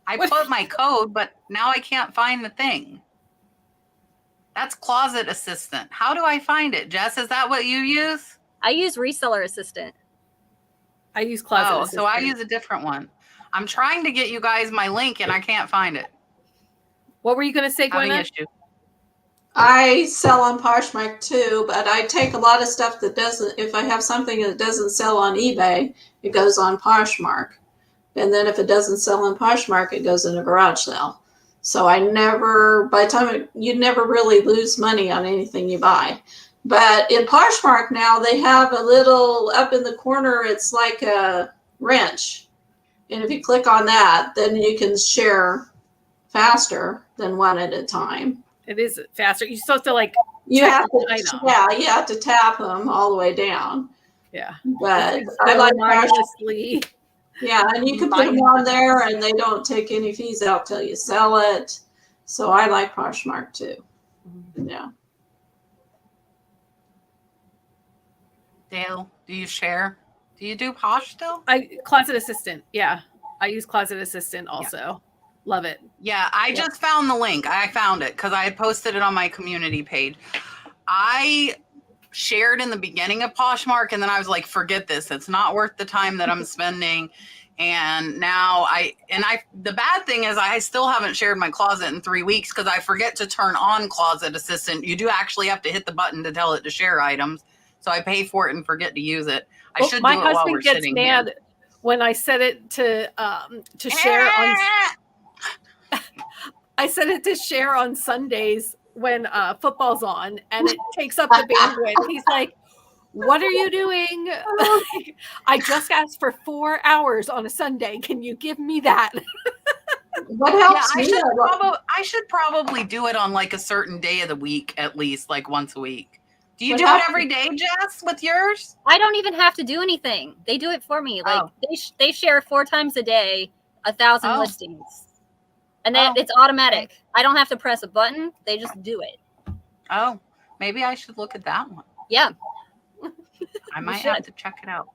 I put my code, but now I can't find the thing. That's Closet Assistant. How do I find it? Jess, is that what you use? I use Reseller Assistant. I use Closet Assistant. So I use a different one. I'm trying to get you guys my link and I can't find it. What were you going to say, Gwen? I sell on Poshmark too, but I take a lot of stuff that doesn't, if I have something that doesn't sell on eBay, it goes on Poshmark. And then if it doesn't sell on Poshmark, it goes in a garage sale. So by the time you never really lose money on anything you buy. But in Poshmark now, they have a little up in the corner, it's like a wrench. And if you click on that, then you can share faster than one at a time. It is faster. You're supposed to like, you have to tap them all the way down. Yeah. But It's I like mindlessly. Yeah, and you can put them on there, and they don't take any fees out till you sell it. So I like Poshmark too. Yeah. Dale, do you share? Do you do Posh still? Closet Assistant. Yeah. I use Closet Assistant also. Yeah. Love it. Yeah, I just found the link. I found it because I had posted it on my community page. I shared in the beginning of Poshmark, and then I was like, forget this. It's not worth the time that I'm spending. And now the bad thing is I still haven't shared my closet in 3 weeks because I forget to turn on Closet Assistant. You do actually have to hit the button to tell it to share items. So I pay for it and forget to use it. I should do it while we're sitting here. My husband gets mad when I set it to share on. I set it to share on Sundays when football's on, and it takes up the bandwidth. He's like, "What are you doing? I just asked for 4 hours on a Sunday. Can you give me that?" What helps me? I should probably do it on like a certain day of the week, at least like once a week. Do you do it every day, Jess, with yours? I don't even have to do anything. They do it for me. Like they share 4 times a day, 1,000 listings. And then it's automatic. Okay. I don't have to press a button. They just do it. Oh, maybe I should look at that one. Yeah. I might have to check it out.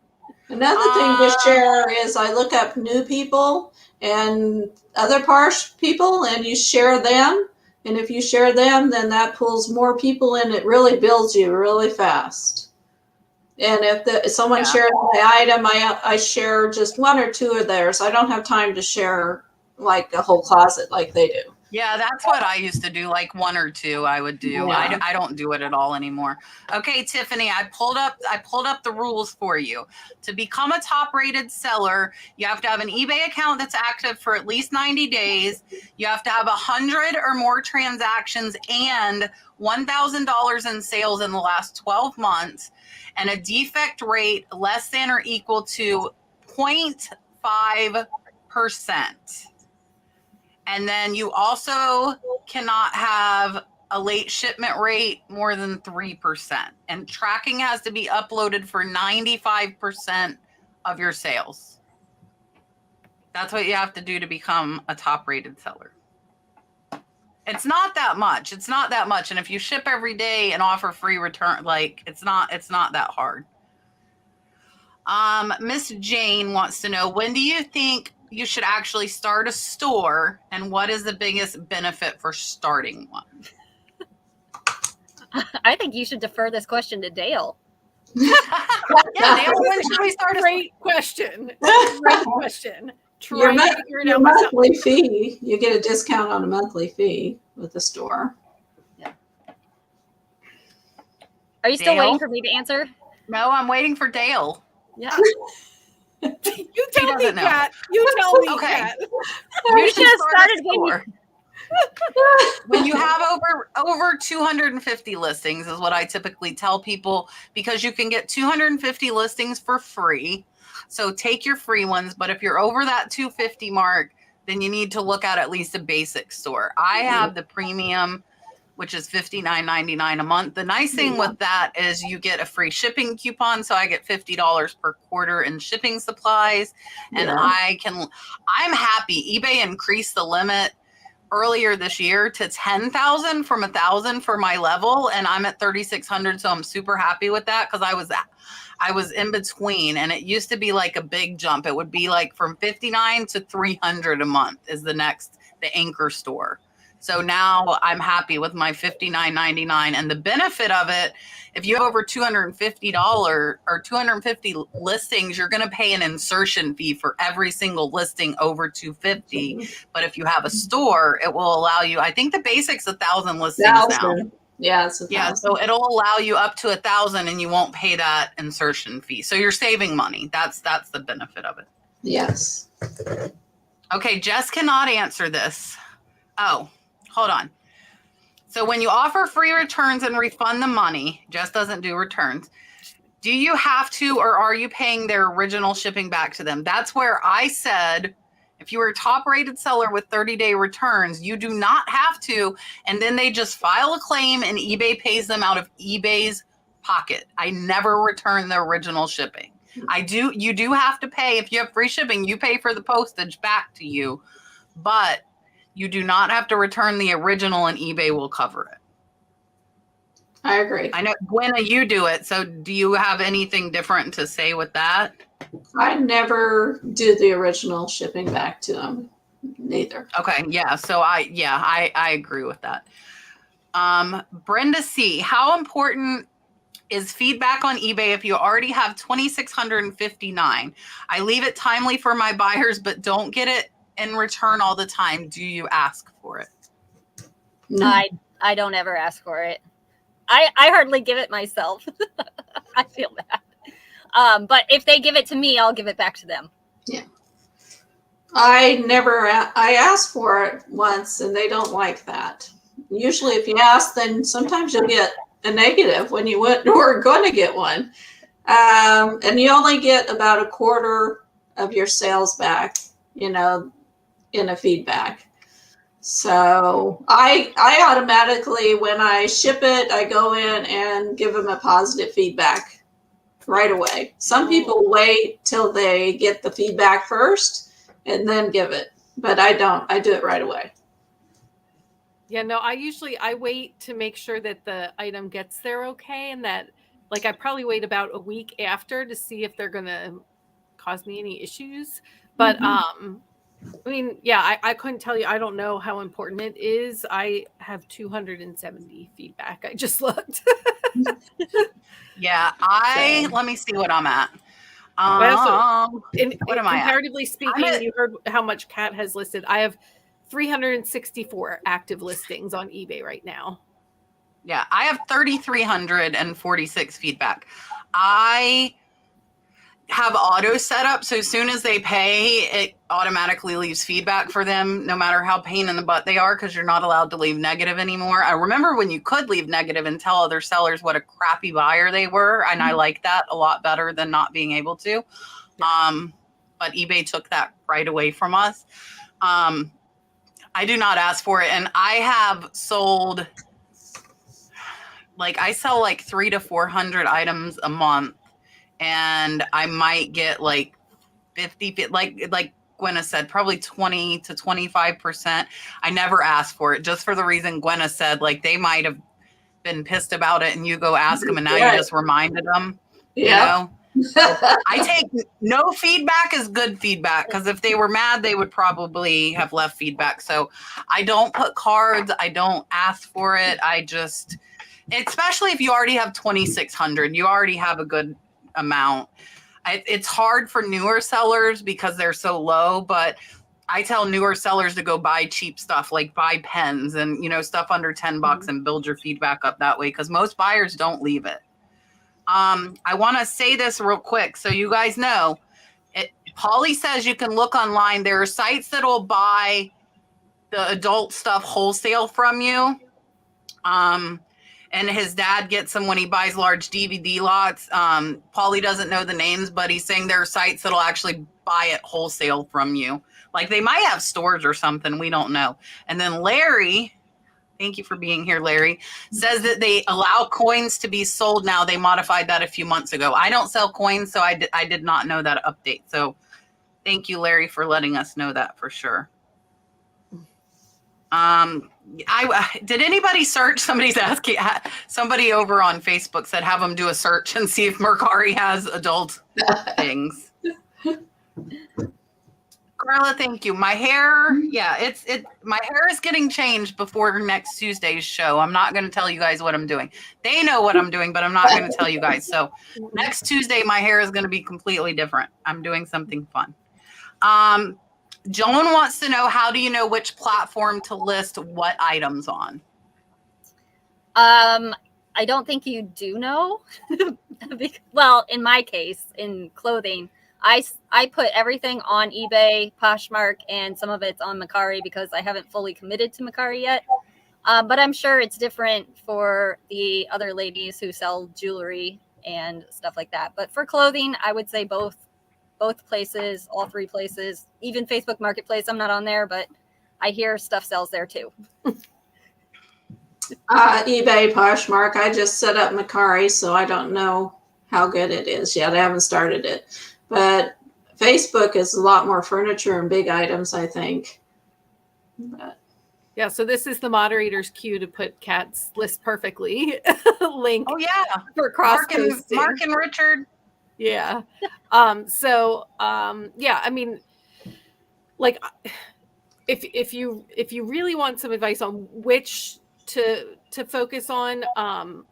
Another thing to share is I look up new people and other Posh people, and you share them. And if you share them, then that pulls more people in. It really builds you really fast. And if someone shares my item, I share just 1 or 2 of theirs. I don't have time to share like a whole closet like they do. Yeah, that's what I used to do, like 1 or 2 I would do. Yeah. I don't do it at all anymore. Okay, Tiffany, I pulled up the rules for you. To become a top-rated seller, you have to have an eBay account that's active for at least 90 days. You have to have 100 or more transactions and $1,000 in sales in the last 12 months, and a defect rate less than or equal to 0.5%. And then you also cannot have a late shipment rate more than 3%. And tracking has to be uploaded for 95% of your sales. That's what you have to do to become a top-rated seller. It's not that much. It's not that much. And if you ship every day and offer free return, like it's not that hard. Miss Jane wants to know, when do you think you should actually start a store, and what is the biggest benefit for starting one? I think you should defer this question to Dale. Yeah, Dale, when should we start? Great question. Great question. Your monthly fee, you get a discount on a monthly fee with the store. Yeah. Are you still waiting for me to answer? No, I'm waiting for Dale. Yeah. You tell me, Kat. You tell me, Kat. You should have started when you have over 250 listings is what I typically tell people, because you can get 250 listings for free. So take your free ones. But if you're over that 250 mark, then you need to look at least a basic store. I have the premium, which is $59.99 a month. The nice thing with that is you get a free shipping coupon. So I get $50 per quarter in shipping supplies. And I'm happy. eBay increased the limit earlier this year to 10,000 from 1,000 for my level. And I'm at 3,600. So I'm super happy with that, because I was in between, and it used to be like a big jump. It would be like from 59 to 300 a month is the anchor store. So now I'm happy with my $59.99. And the benefit of it, if you have over $250 or 250 listings, you're going to pay an insertion fee for every single listing over $250. But if you have a store, it will allow you, I think the basic's 1,000 listings now. Yeah, it's 1,000. Yeah, so it'll allow you up to 1,000, and you won't pay that insertion fee. So you're saving money. That's the benefit of it. Yes. Okay, Jess cannot answer this. Oh, hold on. So when you offer free returns and refund the money, Jess doesn't do returns. Do you have to, or are you paying their original shipping back to them? That's where I said, if you were a top-rated seller with 30-day returns, you do not have to, and then they just file a claim, and eBay pays them out of eBay's pocket. I never return the original shipping. You do have to pay. If you have free shipping, you pay for the postage back to you, but you do not have to return the original, and eBay will cover it. I agree. I know, Gwenna, you do it. So do you have anything different to say with that? I never do the original shipping back to them, neither. Okay, yeah. So I agree with that. Brenda C, how important is feedback on eBay if you already have 2,659? I leave it timely for my buyers, but don't get it in return all the time. Do you ask for it? No. I don't ever ask for it. I hardly give it myself. I feel bad. But if they give it to me, I'll give it back to them. Yeah. I asked for it once and they don't like that. Usually if you ask, then sometimes you'll get a negative when you were going to get one. And you only get about a quarter of your sales back, in a feedback. So I automatically, when I ship it, I go in and give them a positive feedback right away. Some people wait till they get the feedback first and then give it, but I don't. I do it right away. Yeah, no, I wait to make sure that the item gets there okay, and that, like, I probably wait about a week after to see if they're gonna cause me any issues. But I mean, yeah, I couldn't tell you. I don't know how important it is. I have 270 feedback. I just looked. Yeah, let me see what I'm at. What am I at? Comparatively speaking, you heard how much Kat has listed. I have 364 active listings on eBay right now. Yeah, I have 3,346 feedback. I have auto set up, so as soon as they pay, it automatically leaves feedback for them, no matter how pain in the butt they are, because you're not allowed to leave negative anymore. I remember when you could leave negative and tell other sellers what a crappy buyer they were, and I like that a lot better than not being able to. But eBay took that right away from us. I do not ask for it, and I have sold, I sell 300 to 400 items a month, and I might get 50, like Gwenna said, probably 20 to 25%. I never ask for it, just for the reason Gwenna said, they might have been pissed about it, and you go ask them, and now you just reminded them. Yeah. I take no feedback as good feedback, because if they were mad, they would probably have left feedback. So I don't put cards. I don't ask for it. I just, especially if you already have 2,600, you already have a good amount. It's hard for newer sellers because they're so low, but I tell newer sellers to go buy cheap stuff, like buy pens and, stuff under $10 and build your feedback up that way, because most buyers don't leave it. I want to say this real quick so you guys know. Polly says you can look online. There are sites that will buy the adult stuff wholesale from you. And his dad gets them when he buys large DVD lots. Paulie doesn't know the names, but he's saying there are sites that'll actually buy it wholesale from you. They might have stores or something. We don't know. And then Larry, thank you for being here, Larry, says that they allow coins to be sold now. They modified that a few months ago. I don't sell coins, so I did not know that update. So thank you, Larry, for letting us know that for sure. Did anybody search? Somebody's asking. Somebody over on Facebook said have them do a search and see if Mercari has adult things. Carla, thank you. My hair, my hair is getting changed before next Tuesday's show. I'm not going to tell you guys what I'm doing. They know what I'm doing, but I'm not going to tell you guys. So next Tuesday, my hair is going to be completely different. I'm doing something fun. Joan wants to know, how do you know which platform to list what items on? I don't think you do know. Well, in my case, in clothing, I put everything on eBay, Poshmark, and some of it's on Mercari because I haven't fully committed to Mercari yet. But I'm sure it's different for the other ladies who sell jewelry and stuff like that. But for clothing, I would say both places, all three places, even Facebook Marketplace. I'm not on there, but I hear stuff sells there too. eBay, Poshmark. I just set up Mercari, so I don't know how good it is yet. I haven't started it. But Facebook is a lot more furniture and big items, I think. But Yeah, so this is the moderator's cue to put Kat's list perfectly link Oh yeah, for cross posting. Mark and Richard. Yeah. Yeah, I mean, like, if you really want some advice on which to focus on,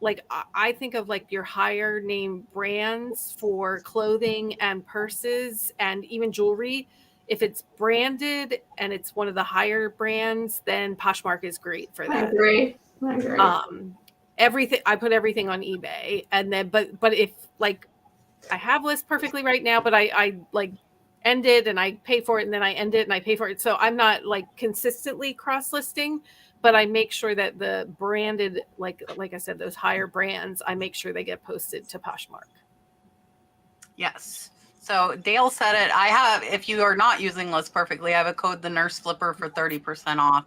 like I think of like your higher name brands for clothing and purses and even jewelry. If it's branded and it's one of the higher brands, then Poshmark is great for that. I agree. Everything, I put everything on eBay, and then but if like I have lists perfectly right now, but I like end it and I pay for it, and then I end it and I pay for it. So I'm not like consistently cross listing, but I make sure that the branded, like I said, those higher brands, I make sure they get posted to Poshmark. Yes. So Dale said it. I have, if you are not using List Perfectly, I have a code, the Nurse Flipper, for 30% off.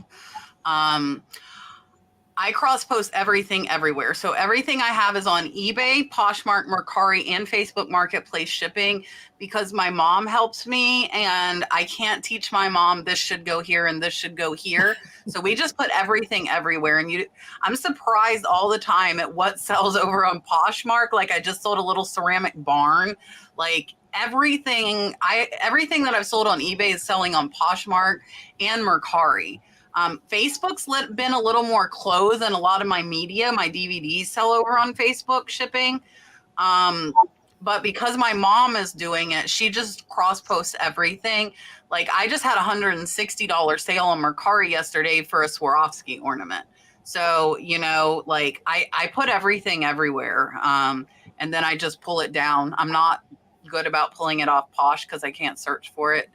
I cross post everything everywhere. So everything I have is on eBay, Poshmark, Mercari, and Facebook Marketplace shipping, because my mom helps me and I can't teach my mom this should go here and this should go here. So we just put everything everywhere. And I'm surprised all the time at what sells over on Poshmark. Like I just sold a little ceramic barn. Like everything that I've sold on eBay is selling on Poshmark and Mercari. Facebook's been a little more closed, and a lot of my media, my DVDs sell over on Facebook shipping. But because my mom is doing it, she just cross posts everything. Like I just had a $160 sale on Mercari yesterday for a Swarovski ornament. So, you know, like I put everything everywhere. And then I just pull it down. I'm not good about pulling it off Posh because I can't search for it.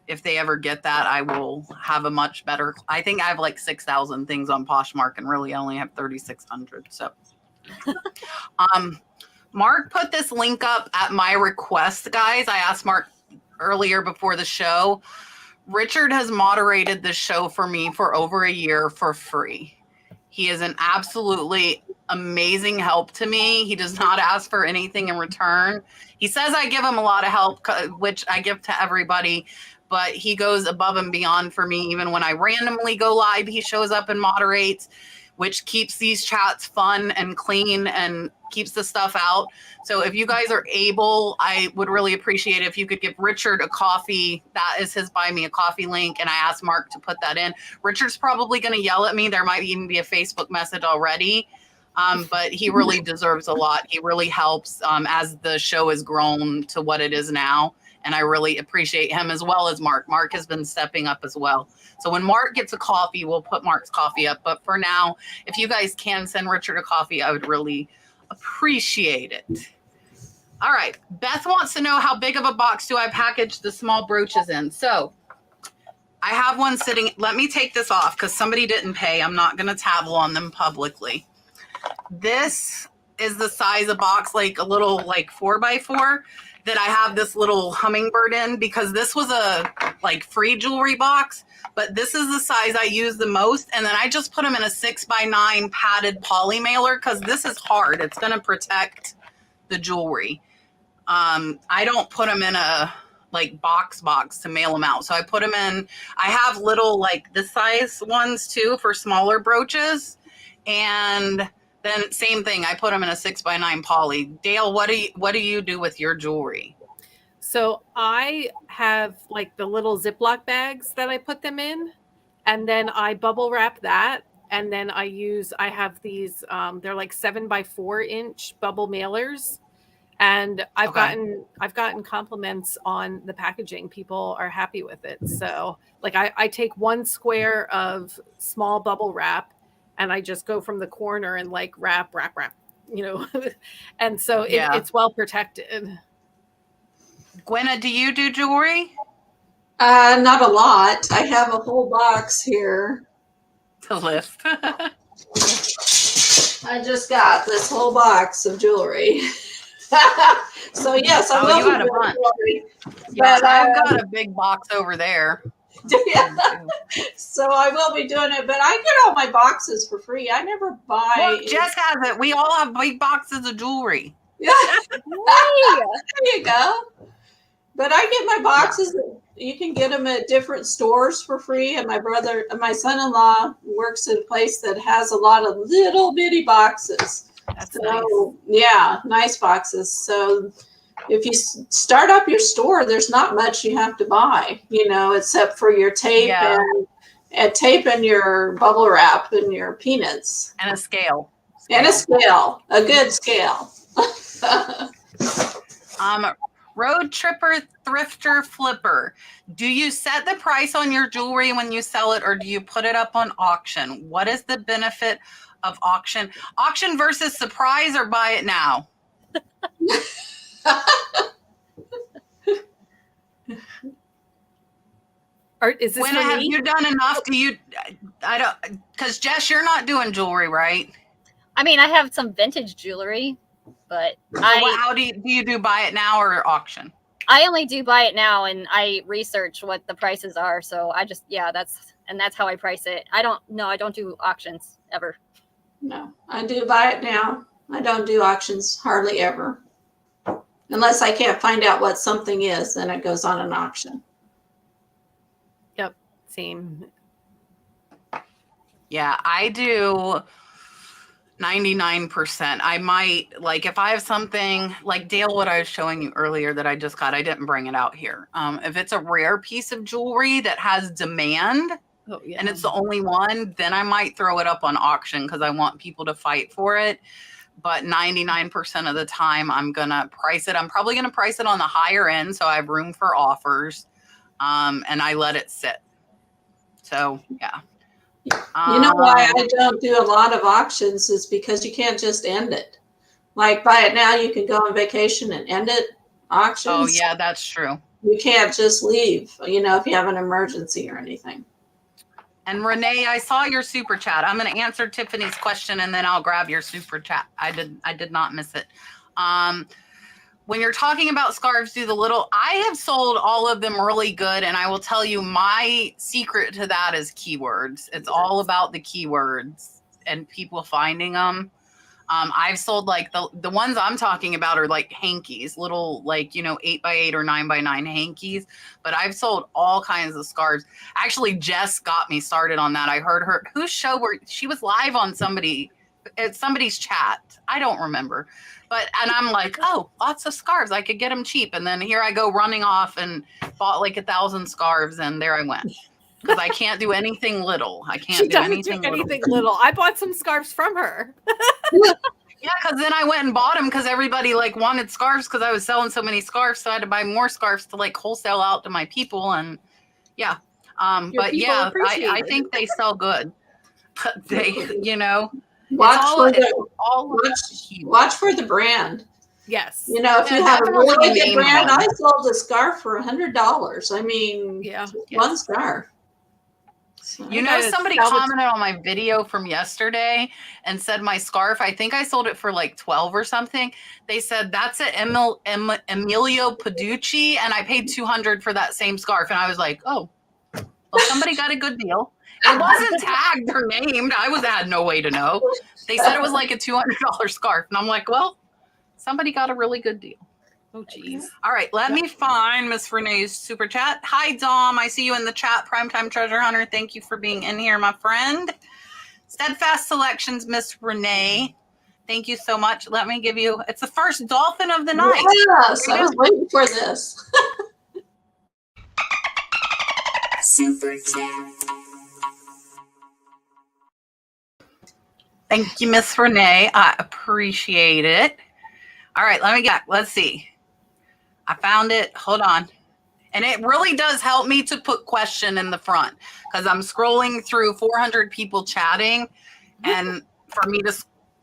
If they ever get that, I will have a much better. I think I have like 6,000 things on Poshmark, and really I only have 3,600. So, Mark put this link up at my request, guys. I asked Mark earlier before the show. Richard has moderated this show for me for over a year for free. He is an absolutely amazing help to me. He does not ask for anything in return. He says I give him a lot of help, which I give to everybody. But he goes above and beyond for me. Even when I randomly go live, he shows up and moderates, which keeps these chats fun and clean and keeps the stuff out. So if you guys are able, I would really appreciate it if you could give Richard a coffee. That is his Buy Me a Coffee link. And I asked Mark to put that in. Richard's probably going to yell at me. There might even be a Facebook message already. But he really deserves a lot. He really helps as the show has grown to what it is now. And I really appreciate him, as well as Mark. Mark has been stepping up as well. So when Mark gets a coffee, we'll put Mark's coffee up. But for now, if you guys can send Richard a coffee, I would really appreciate it. All right. Beth wants to know, how big of a box do I package the small brooches in? So I have one sitting. Let me take this off because somebody didn't pay. I'm not going to tabble on them publicly. This is the size of box, like a little like 4x4. That I have this little hummingbird in, because this was a like free jewelry box, but this is the size I use the most. And then I just put them in a 6x9 padded poly mailer because this is hard. It's going to protect the jewelry. I don't put them in a like box to mail them out. So I put them in, I have little like this size ones too for smaller brooches. And then same thing, I put them in a 6x9 poly. Dale, what do you do with your jewelry? So I have like the little Ziploc bags that I put them in, and then I bubble wrap that. And then I have these, they're like 7x4 inch bubble mailers. And I've gotten compliments on the packaging. People are happy with it. So like I take one square of small bubble wrap, and I just go from the corner and like wrap, you know, and so it's well protected. Gwenna, do you do jewelry? Not a lot. I have a whole box here. To lift. I just got this whole box of jewelry. So yes, I will. You had a bunch. Jewelry, but I've got a big box over there. So I will be doing it, but I get all my boxes for free. I never buy. Look, Jess has it. We all have big boxes of jewelry. Yeah. There you go. But I get my boxes. You can get them at different stores for free. And my son-in-law works at a place that has a lot of little bitty boxes. That's nice. Yeah, nice boxes. So if you start up your store, there's not much you have to buy, except for your tape and tape and your bubble wrap and your peanuts. And a scale. And a scale. A good scale. Road tripper, thrifter, flipper. Do you set the price on your jewelry when you sell it, or do you put it up on auction? What is the benefit of auction? Auction versus surprise or buy it now? Is this Gwenna, have you done enough? Because Jess, you're not doing jewelry, right? I mean, I have some vintage jewelry, but how do you do buy it now or auction? I only do buy it now, and I research what the prices are. So I just, that's how I price it. I don't do auctions ever. No, I do buy it now. I don't do auctions hardly ever. Unless I can't find out what something is, then it goes on an auction. Yep, same. Yeah, I do 99%. I might, like, if I have something like Dale, what I was showing you earlier that I just got, I didn't bring it out here. If it's a rare piece of jewelry that has demand, and it's the only one, then I might throw it up on auction because I want people to fight for it. But 99% of the time, I'm going to price it. I'm probably going to price it on the higher end, so I have room for offers, and I let it sit. So, yeah. You know why I don't do a lot of auctions is because you can't just end it. Like, buy it now, you can go on vacation and end it. Auctions. Oh, yeah, that's true. You can't just leave, if you have an emergency or anything. And Renee, I saw your super chat. I'm going to answer Tiffany's question and then I'll grab your super chat. I did not miss it. When you're talking about scarves, I have sold all of them really good. And I will tell you, my secret to that is keywords. It's all about the keywords and people finding them. I've sold like the ones I'm talking about are like hankies, little 8x8 or 9x9 hankies. But I've sold all kinds of scarves. Actually, Jess got me started on that. I heard her, whose show where she was live on somebody's chat. I don't remember. And I'm like, oh, lots of scarves. I could get them cheap. And then here I go running off and bought like 1,000 scarves. And there I went. Because I can't do anything little. I can't do anything little. I bought some scarves from her. Yeah, because then I went and bought them because everybody wanted scarves because I was selling so many scarves. So I had to buy more scarves to wholesale out to my people. And yeah. But yeah, I think they sell good. But they, watch for the brand. Yes. If you have a really good brand, I sold a scarf for $100. I mean, one scarf. Somebody commented on my video from yesterday and said my scarf, I think I sold it for like 12 or something. They said that's an Emilio Paducci, and I paid $200 for that same scarf. And I was like, oh, well, somebody got a good deal. It wasn't tagged or named. I had no way to know. They said it was like a $200 scarf. And I'm like, well, somebody got a really good deal. Oh, geez. All right. Let me find Miss Renee's super chat. Hi, Dom. I see you in the chat. Primetime Treasure Hunter. Thank you for being in here, my friend. Steadfast Selections, Miss Renee. Thank you so much. Let me give you, it's the first dolphin of the night. Yes, I was waiting for this. Super chat. Thank you, Miss Renee. I appreciate it. All right, let's see. I found it. Hold on. And it really does help me to put question in the front because I'm scrolling through 400 people chatting. And for me to,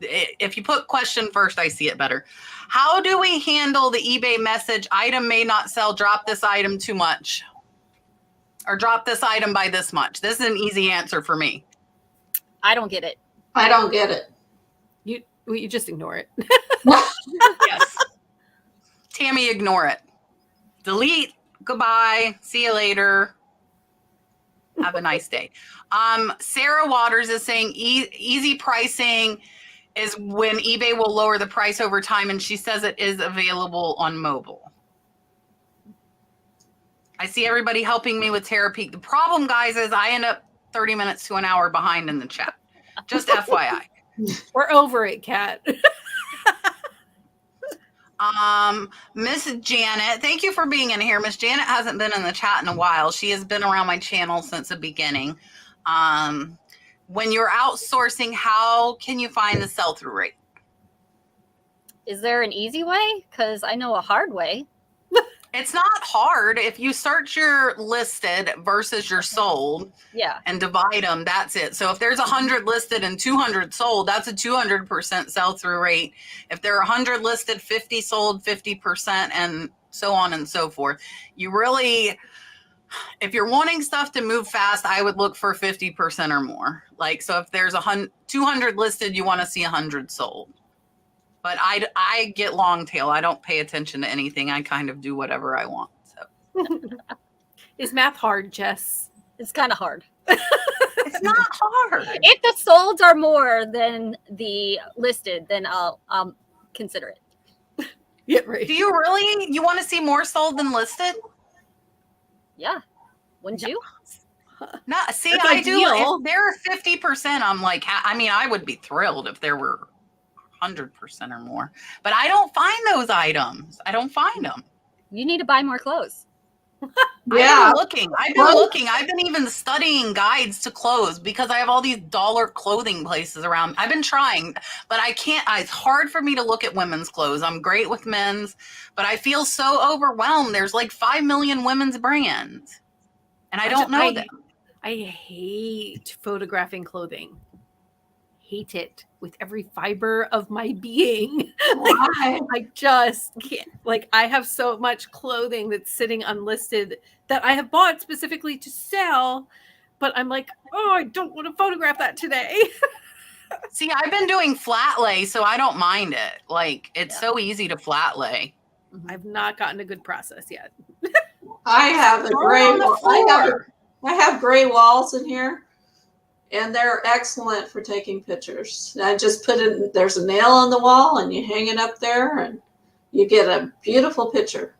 if you put question first, I see it better. How do we handle the eBay message? Item may not sell. Drop this item too much. Or drop this item by this much. This is an easy answer for me. I don't get it. I don't get it. You just ignore it. Yes. Tammy, ignore it. Delete. Goodbye. See you later. Have a nice day. Sarah Waters is saying easy pricing is when eBay will lower the price over time, and she says it is available on mobile. I see everybody helping me with Terapeak. The problem, guys, is I end up 30 minutes to an hour behind in the chat. Just FYI. We're over it, Kat. Miss Janet, thank you for being in here. Miss Janet hasn't been in the chat in a while. She has been around my channel since the beginning. When you're outsourcing, how can you find the sell-through rate? Is there an easy way? Because I know a hard way. It's not hard. If you search your listed versus your sold Yeah. and divide them, that's it. So if there's 100 listed and 200 sold, that's a 200% sell-through rate. If there are 100 listed, 50 sold, 50%, and so on and so forth. You really, if you're wanting stuff to move fast, I would look for 50% or more. Like, so if there's 200 listed, you want to see 100 sold. But I get long tail. I don't pay attention to anything. I kind of do whatever I want. So Is math hard, Jess? It's kind of hard. it's not hard. If the solds are more than the listed, then I'll consider it. Yeah, right. Do you really? You want to see more sold than listed? Yeah. Wouldn't you? No. See, That's I do. ideal. If they're 50%, I'm like, I mean, I would be thrilled if there were 100% or more. But I don't find those items. I don't find them. You need to buy more clothes. Yeah. I've been looking. I've been even studying guides to clothes because I have all these dollar clothing places around. I've been trying, but I can't. It's hard for me to look at women's clothes. I'm great with men's, but I feel so overwhelmed. There's like 5 million women's brands, and I don't know them. I hate photographing clothing. Hate it with every fiber of my being. Why? I just can't. Like, I have so much clothing that's sitting unlisted that I have bought specifically to sell, but I'm like, oh, I don't want to photograph that today. See, I've been doing flat lay, so I don't mind it. Like, it's so easy to flat lay. I've not gotten a good process yet. I have a Throw it gray on the wall. floor. I have gray walls in here, and they're excellent for taking pictures. I just put it, there's a nail on the wall, and you hang it up there, and you get a beautiful picture.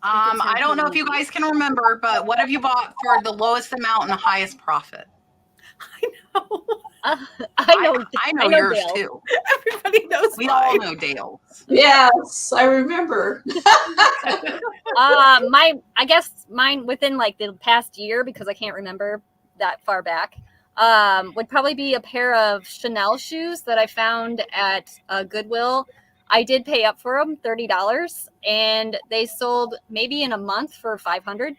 I don't know if you guys can remember, but what have you bought for the lowest amount and the highest profit? I know. I know yours Dale. too. Everybody knows We mine. all know Dale's. Yes, I remember. I guess mine within like the past year, because I can't remember that far back, would probably be a pair of Chanel shoes that I found at Goodwill. I did pay up for them, $30, and they sold maybe in a month for $500.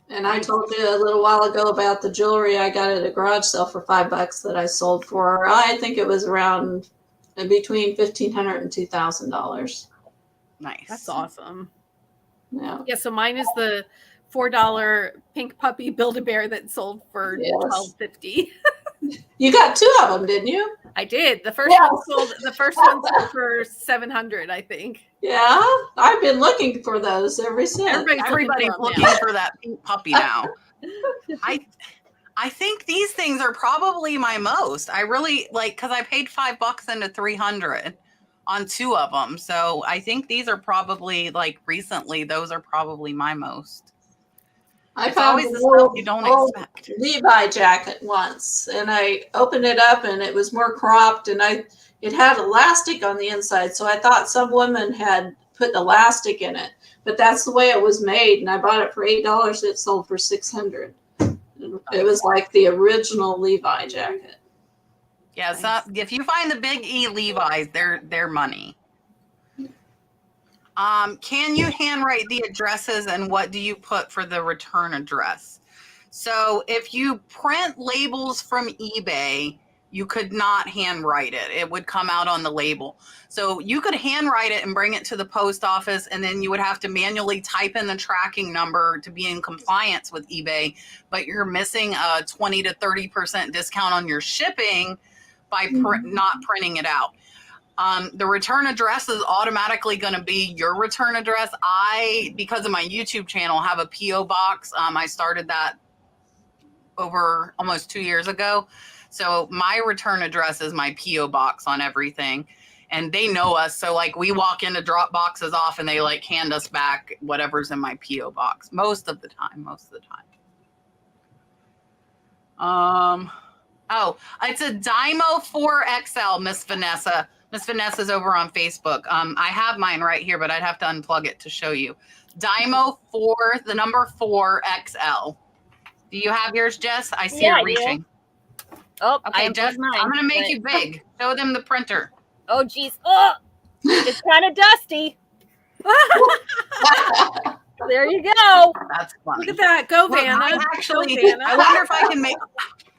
And I told you a little while ago about the jewelry I got at a garage sale for $5 that I sold for. I think it was around between $1,500 and $2,000. Nice. That's awesome. Yeah. Yeah, so mine is the $4 pink puppy Build-A-Bear that sold for $12.50. You got 2 of them, didn't you? I did. The first one sold for $700, I think. Yeah, I've been looking for those ever since. Everybody's looking for that pink puppy now. I think these things are probably my most. I really like, because I paid $5 into 300 on 2 of them. So I think these are probably, like, recently, those are probably my most. I It's found always the stuff you don't expect. Levi jacket once, and I opened it up, and it was more cropped, and it had elastic on the inside, so I thought some woman had put elastic in it, but that's the way it was made, and I bought it for $8. It sold for $600. It was like the original Levi jacket. Yeah, so if you find the big E Levi's, they're money. Can you handwrite the addresses, and what do you put for the return address? So if you print labels from eBay, you could not handwrite it. It would come out on the label. So you could handwrite it and bring it to the post office, and then you would have to manually type in the tracking number to be in compliance with eBay, but you're missing a 20 to 30% discount on your shipping by not printing it out. The return address is automatically going to be your return address. Because of my YouTube channel, have a P.O. box. I started that over almost 2 years ago. So my return address is my P.O. box on everything. And they know us. So like we walk in to drop boxes off and they like hand us back whatever's in my P.O. box most of the time. It's a Dymo 4XL, Miss Vanessa. Miss Vanessa's over on Facebook. I have mine right here, but I'd have to unplug it to show you. Dymo 4, the number 4XL. Do you have yours, Jess? I see her reaching. Oh, okay, Jess, mine, I'm going to make you big. Show them the printer. Oh, geez. Oh, it's kind of dusty. There you go. That's funny. Look at that. Go, Vanna. I wonder if I can make...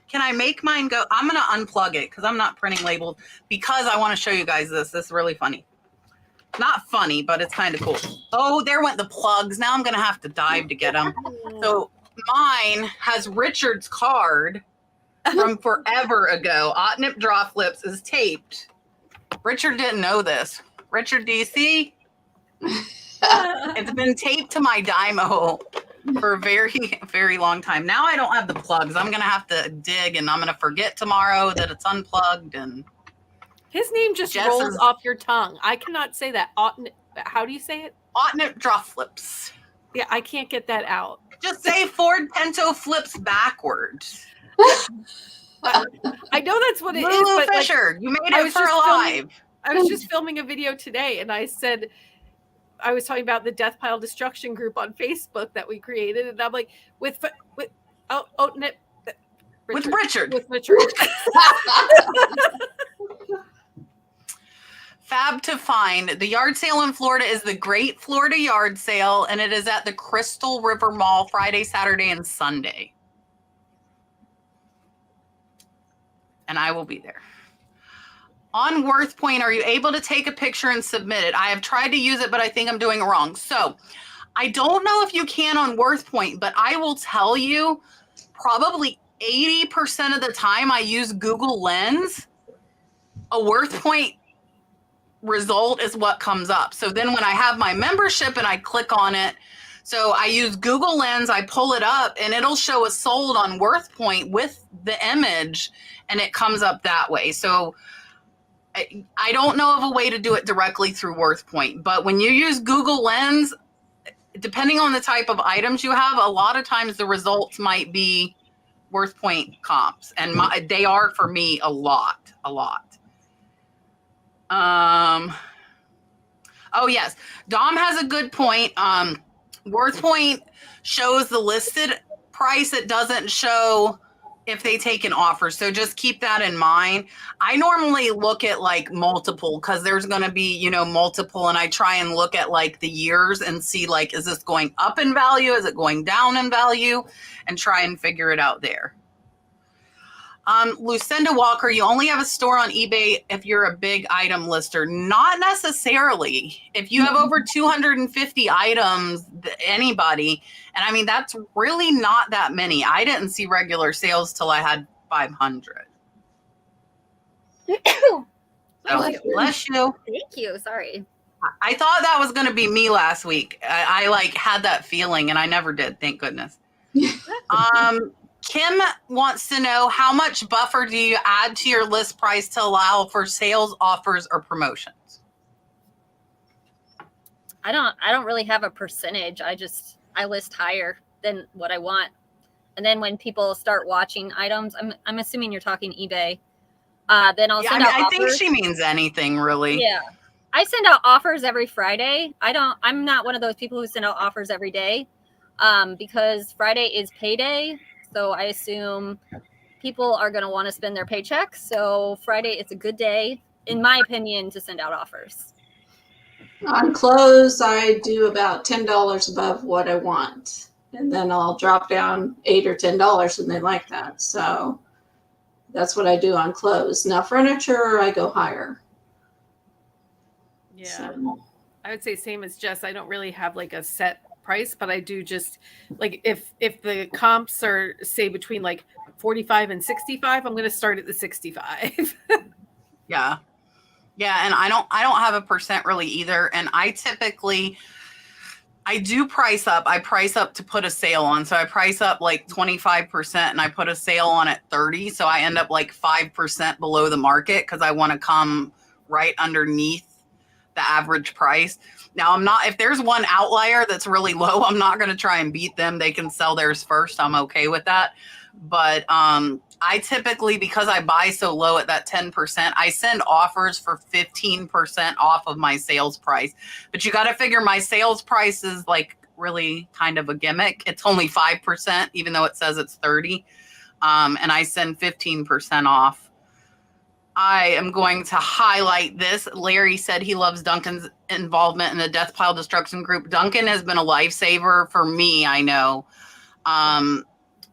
Can I make mine go? I'm going to unplug it because I'm not printing labels because I want to show you guys this. This is really funny. Not funny, but it's kind of cool. Oh, there went the plugs. Now I'm going to have to dive to get them. So mine has Richard's card from forever ago. Otnip Draw Flips is taped. Richard didn't know this. Richard, do you see? It's been taped to my Dymo for a very, very long time. Now I don't have the plugs. I'm going to have to dig, and I'm going to forget tomorrow that it's unplugged. And his name just rolls off your tongue. I cannot say that. How do you say it? Otnip Draw Flips. Yeah, I can't get that out. Just say Ford Pinto Flips backwards. I know that's what it is. Lulu But Fisher, you made it for alive. I was just filming a video today, and I said, I was talking about the Death Pile Destruction group on Facebook that we created, and I'm like, with Richard. Fab to find. The yard sale in Florida is the Great Florida Yard Sale, and it is at the Crystal River Mall Friday, Saturday, and Sunday. And I will be there. On WorthPoint, are you able to take a picture and submit it? I have tried to use it, but I think I'm doing it wrong. So I don't know if you can on WorthPoint, but I will tell you probably 80% of the time I use Google Lens. A WorthPoint result is what comes up. So then when I have my membership and I click on it, so I use Google Lens, I pull it up, and it'll show a sold on WorthPoint with the image, and it comes up that way. So I don't know of a way to do it directly through WorthPoint, but when you use Google Lens, depending on the type of items you have, a lot of times the results might be WorthPoint comps, and they are for me a lot. Oh yes, Dom has a good point. WorthPoint shows the listed price. It doesn't show if they take an offer. So just keep that in mind. I normally look at like multiple because there's going to be, multiple. And I try and look at like the years and see like, is this going up in value? Is it going down in value? And try and figure it out there. Lucinda Walker, you only have a store on eBay if you're a big item lister. Not necessarily. If you have over 250 items, anybody, and I mean, that's really not that many. I didn't see regular sales till I had 500. So, bless you. Thank you. Sorry. I thought that was going to be me last week. I like had that feeling and I never did. Thank goodness. Kim wants to know, how much buffer do you add to your list price to allow for sales, offers, or promotions? I don't really have a percentage. I list higher than what I want. And then when people start watching items, I'm assuming you're talking eBay. Then I'll send out offers. I think she means anything really. Yeah. I send out offers every Friday. I'm not one of those people who send out offers every day. Because Friday is payday. So I assume people are going to want to spend their paychecks. So Friday, it's a good day, in my opinion, to send out offers. On clothes, I do about $10 above what I want. And then I'll drop down $8 or $10 and they like that. So that's what I do on clothes. Now, furniture, I go higher. Yeah. So. I would say same as Jess. I don't really have like a set price, but I do just like if the comps are say between like 45 and 65, I'm going to start at the 65. Yeah. Yeah, and I don't have a percent really either. And I do price up. I price up to put a sale on. So I price up like 25% and I put a sale on at 30. So I end up like 5% below the market because I want to come right underneath the average price. Now if there's one outlier that's really low, I'm not going to try and beat them. They can sell theirs first. I'm okay with that. But I typically, because I buy so low at that 10%, I send offers for 15% off of my sales price. But you got to figure my sales price is like really kind of a gimmick. It's only 5%, even though it says it's 30. And I send 15% off. I am going to highlight this. Larry said he loves Duncan's involvement in the Death Pile Destruction group. Duncan has been a lifesaver for me, I know.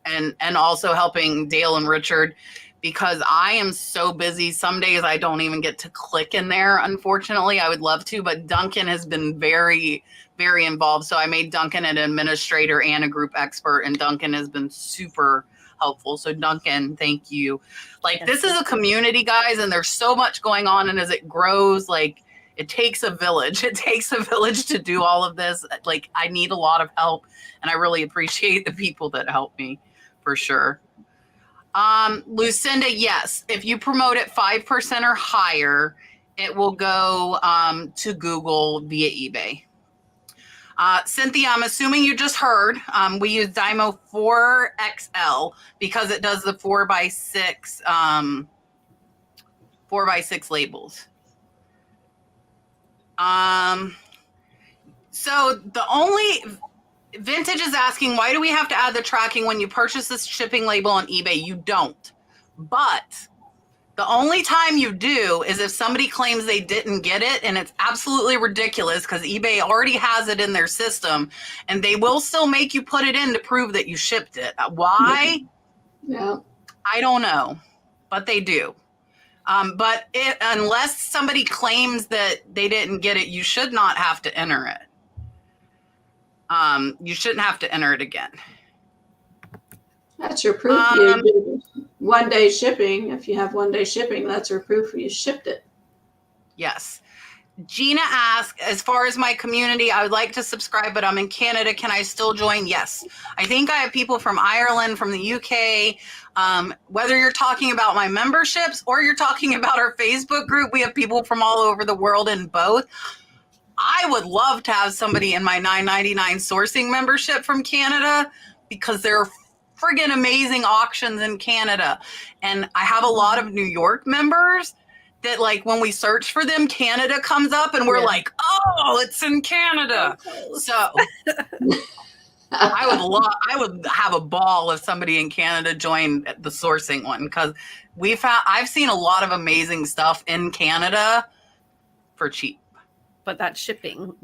And also helping Dale and Richard, because I am so busy. Some days I don't even get to click in there, unfortunately. I would love to, but Duncan has been very, very involved. So I made Duncan an administrator and a group expert, and Duncan has been super helpful. So Duncan, thank you. Like, this is a community, guys, and there's so much going on. And as it grows, like, it takes a village. It takes a village to do all of this. Like, I need a lot of help, and I really appreciate the people that help me. For sure. Lucinda, yes. If you promote it 5% or higher, it will go to Google via eBay. Cynthia, I'm assuming you just heard. We use Dymo 4XL because it does the 4x6 labels. So the only... Vintage is asking, why do we have to add the tracking when you purchase this shipping label on eBay? You don't. But the only time you do is if somebody claims they didn't get it, and it's absolutely ridiculous because eBay already has it in their system, and they will still make you put it in to prove that you shipped it. Why? Yeah. I don't know, but they do. But unless somebody claims that they didn't get it, you should not have to enter it. You shouldn't have to enter it again. That's your proof you did 1 day shipping. If you have 1 day shipping, that's your proof you shipped it. Yes. Gina asked, as far as my community, I would like to subscribe, but I'm in Canada. Can I still join? Yes. I think I have people from Ireland, from the UK. Whether you're talking about my memberships or you're talking about our Facebook group, we have people from all over the world in both. I would love to have somebody in my $9.99 sourcing membership from Canada because there are friggin' amazing auctions in Canada. And I have a lot of New York members that, like, when we search for them, Canada comes up and we're like, oh, it's in Canada. So I would have a ball if somebody in Canada joined the sourcing one, because I've seen a lot of amazing stuff in Canada for cheap. But that shipping.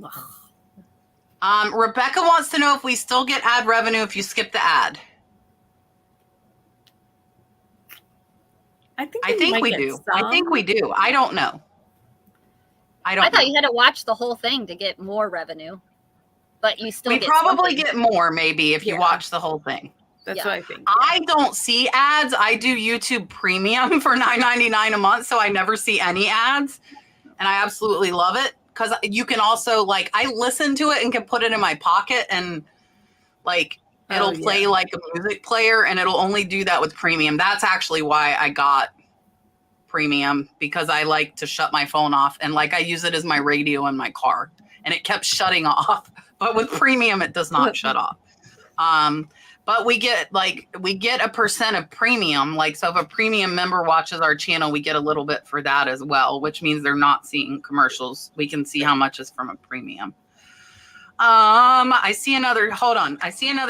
Rebecca wants to know if we still get ad revenue if you skip the ad. I think we do. I think we do. I don't know. I thought you had to watch the whole thing to get more revenue, but you still get probably something. get more maybe if you watch the whole thing. That's what I think. I don't see ads. I do YouTube Premium for $9.99 a month, so I never see any ads, and I absolutely love it. Because you can also, like, I listen to it and can put it in my pocket and, like, it'll play like a music player, and it'll only do that with Premium. That's actually why I got Premium, because I like to shut my phone off. And, like, I use it as my radio in my car. And it kept shutting off. But with Premium, it does not shut off. But we get a percent of Premium. Like, so if a Premium member watches our channel, we get a little bit for that as well, which means they're not seeing commercials. We can see how much is from a Premium. I see another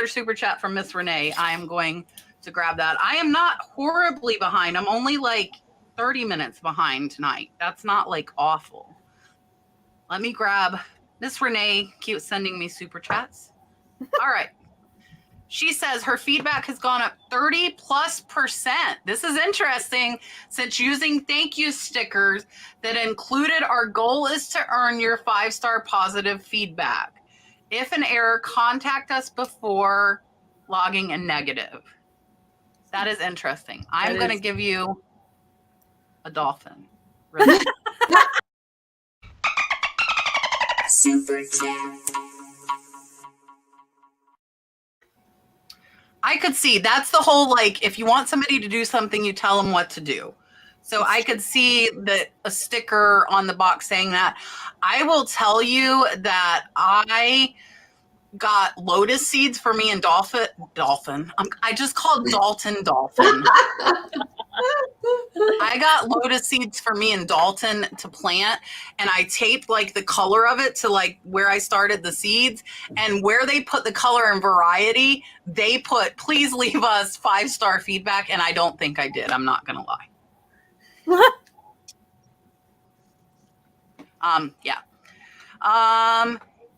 super chat from Miss Renee. I am going to grab that. I am not horribly behind. I'm only like 30 minutes behind tonight. That's not like awful. Let me grab Miss Renee. Keep sending me super chats. All right. She says her feedback has gone up 30+%. This is interesting, since using thank you stickers that included our goal is to earn your 5-star positive feedback. If an error, contact us before logging a negative. That is interesting. I'm going to give you a dolphin. Really. Super chat. I could see that's the whole, like, if you want somebody to do something, you tell them what to do. So I could see that a sticker on the box saying that. I will tell you that I got lotus seeds for me and Dolphin. I just called Dalton Dolphin. I got lotus seeds for me and Dalton to plant, and I taped like the color of it to like where I started the seeds, and where they put the color and variety, they put, please leave us 5-star feedback, and I don't think I did. I'm not gonna lie. Yeah.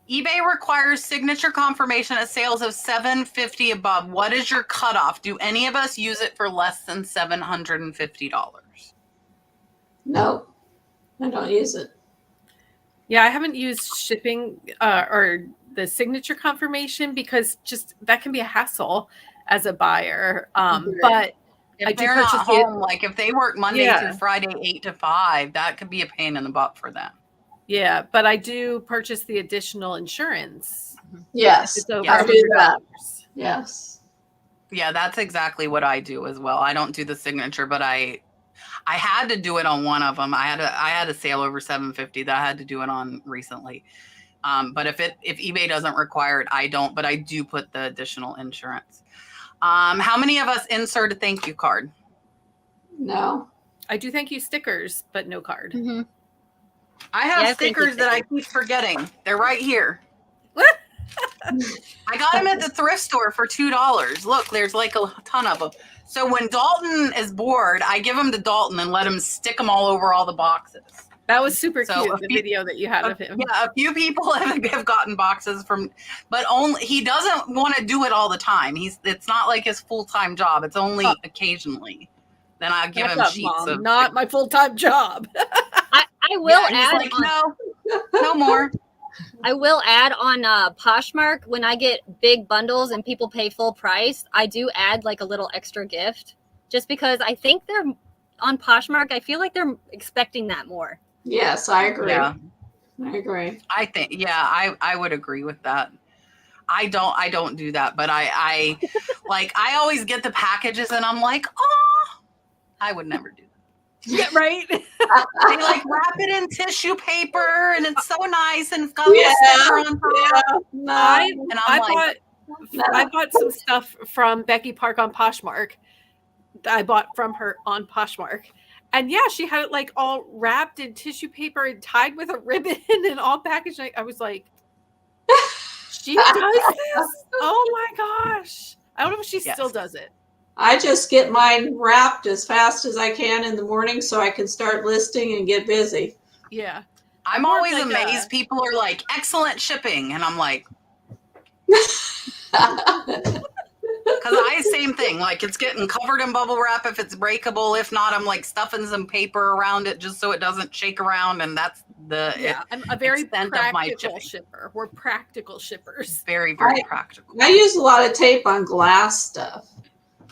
eBay requires signature confirmation at sales of $750 above. What is your cutoff? Do any of us use it for less than $750? No, I don't use it. Yeah, I haven't used shipping or the signature confirmation because just that can be a hassle as a buyer. But If I do they're not purchase home, like if they work Monday Yeah. through Friday, 8 to 5, that could be a pain in the butt for them. Yeah, but I do purchase the additional insurance. Yes, It's over Yeah, I do that. $100. Yes. Yeah, that's exactly what I do as well. I don't do the signature, but I had to do it on one of them. I had a sale over $750 that I had to do it on recently. But if eBay doesn't require it, I don't. But I do put the additional insurance. How many of us insert a thank you card? No. I do thank you stickers, but no card. Mm-hmm. I have Yeah, thank you stickers that I keep forgetting. They're right here. I got them at the thrift store for $2. Look, there's like a ton of them. So when Dalton is bored, I give them to Dalton and let him stick them all over all the boxes. That was super So cute, a the few- video that you had of him. Yeah, a few people have gotten boxes from, but only he doesn't want to do it all the time. It's not like his full-time job. It's only occasionally. Then I give him Back up, sheets Mom. of Not my full-time job. I will yeah, and he's add like, on, no more. I will add on Poshmark, when I get big bundles and people pay full price, I do add like a little extra gift, just because I think they're on Poshmark. I feel like they're expecting that more. Yes, I agree. Yeah. I agree. I think, yeah, I would agree with that. I don't do that, but I like, I always get the packages and I'm like, oh, I would never do that. Yeah, right? They like wrap it in tissue paper and it's so nice and it's got a Yeah, sticker on top. No. And I'm like, I bought some stuff from Becky Park on Poshmark. I bought from her on Poshmark. And yeah, she had it like all wrapped in tissue paper and tied with a ribbon and all packaged. I was like, she does this? Oh my gosh. I don't know if she still does it. I just get mine wrapped as fast as I can in the morning so I can start listing and get busy. Yeah. I'm more always like amazed. People are like, excellent shipping. And I'm like, because same thing, like it's getting covered in bubble wrap if it's breakable. If not, I'm like stuffing some paper around it just so it doesn't shake around. And that's I'm a very extent of my practical shipping. shipper. We're practical shippers. Very, very practical. I use a lot of tape on glass stuff.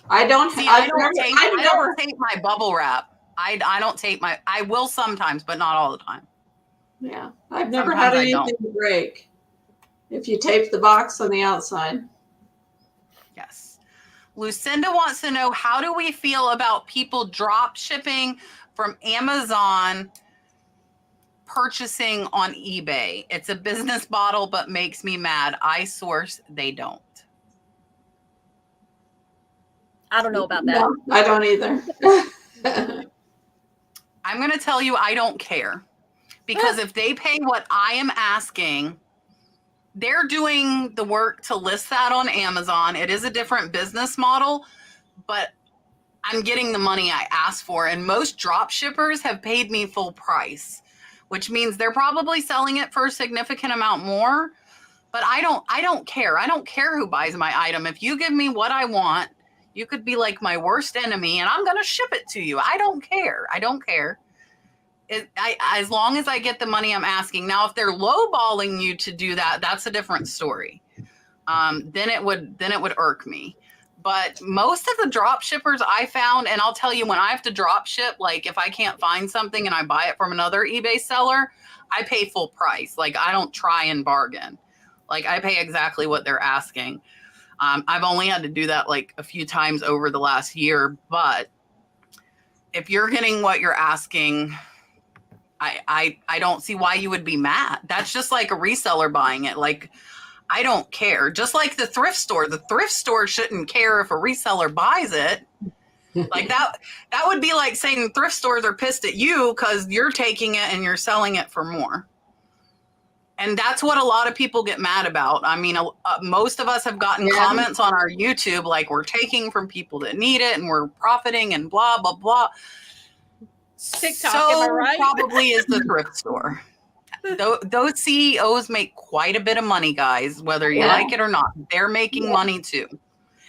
I don't See, I've I don't never tape my bubble wrap. I don't tape I will sometimes, but not all the time. Yeah, I've never had Sometimes I anything break if you tape the box on the outside. Yes. Lucinda wants to know, how do we feel about people drop shipping from Amazon purchasing on eBay? It's a business model, but makes me mad. I source, they don't. I don't know about that. No, I don't either. I'm going to tell you, I don't care. Because if they pay what I am asking, they're doing the work to list that on Amazon. It is a different business model, but I'm getting the money I asked for. And most drop shippers have paid me full price, which means they're probably selling it for a significant amount more. But I don't care. I don't care who buys my item. If you give me what I want, you could be like my worst enemy and I'm going to ship it to you. I don't care. I don't care. As long as I get the money I'm asking. Now, if they're lowballing you to do that, that's a different story. Then it would irk me. But most of the drop shippers I found, and I'll tell you, when I have to drop ship, like if I can't find something and I buy it from another eBay seller, I pay full price. Like I don't try and bargain. Like I pay exactly what they're asking. I've only had to do that like a few times over the last year, but if you're getting what you're asking, I don't see why you would be mad. That's just like a reseller buying it. Like, I don't care. Just like the thrift store shouldn't care if a reseller buys it. Like that would be like saying thrift stores are pissed at you because you're taking it and you're selling it for more. And that's what a lot of people get mad about. I mean, most of us have gotten comments on our YouTube like we're taking from people that need it and we're profiting and blah, blah, blah. TikTok, so am I right? Probably is the thrift store. Those CEOs make quite a bit of money, guys, whether you like it or not. They're making money too.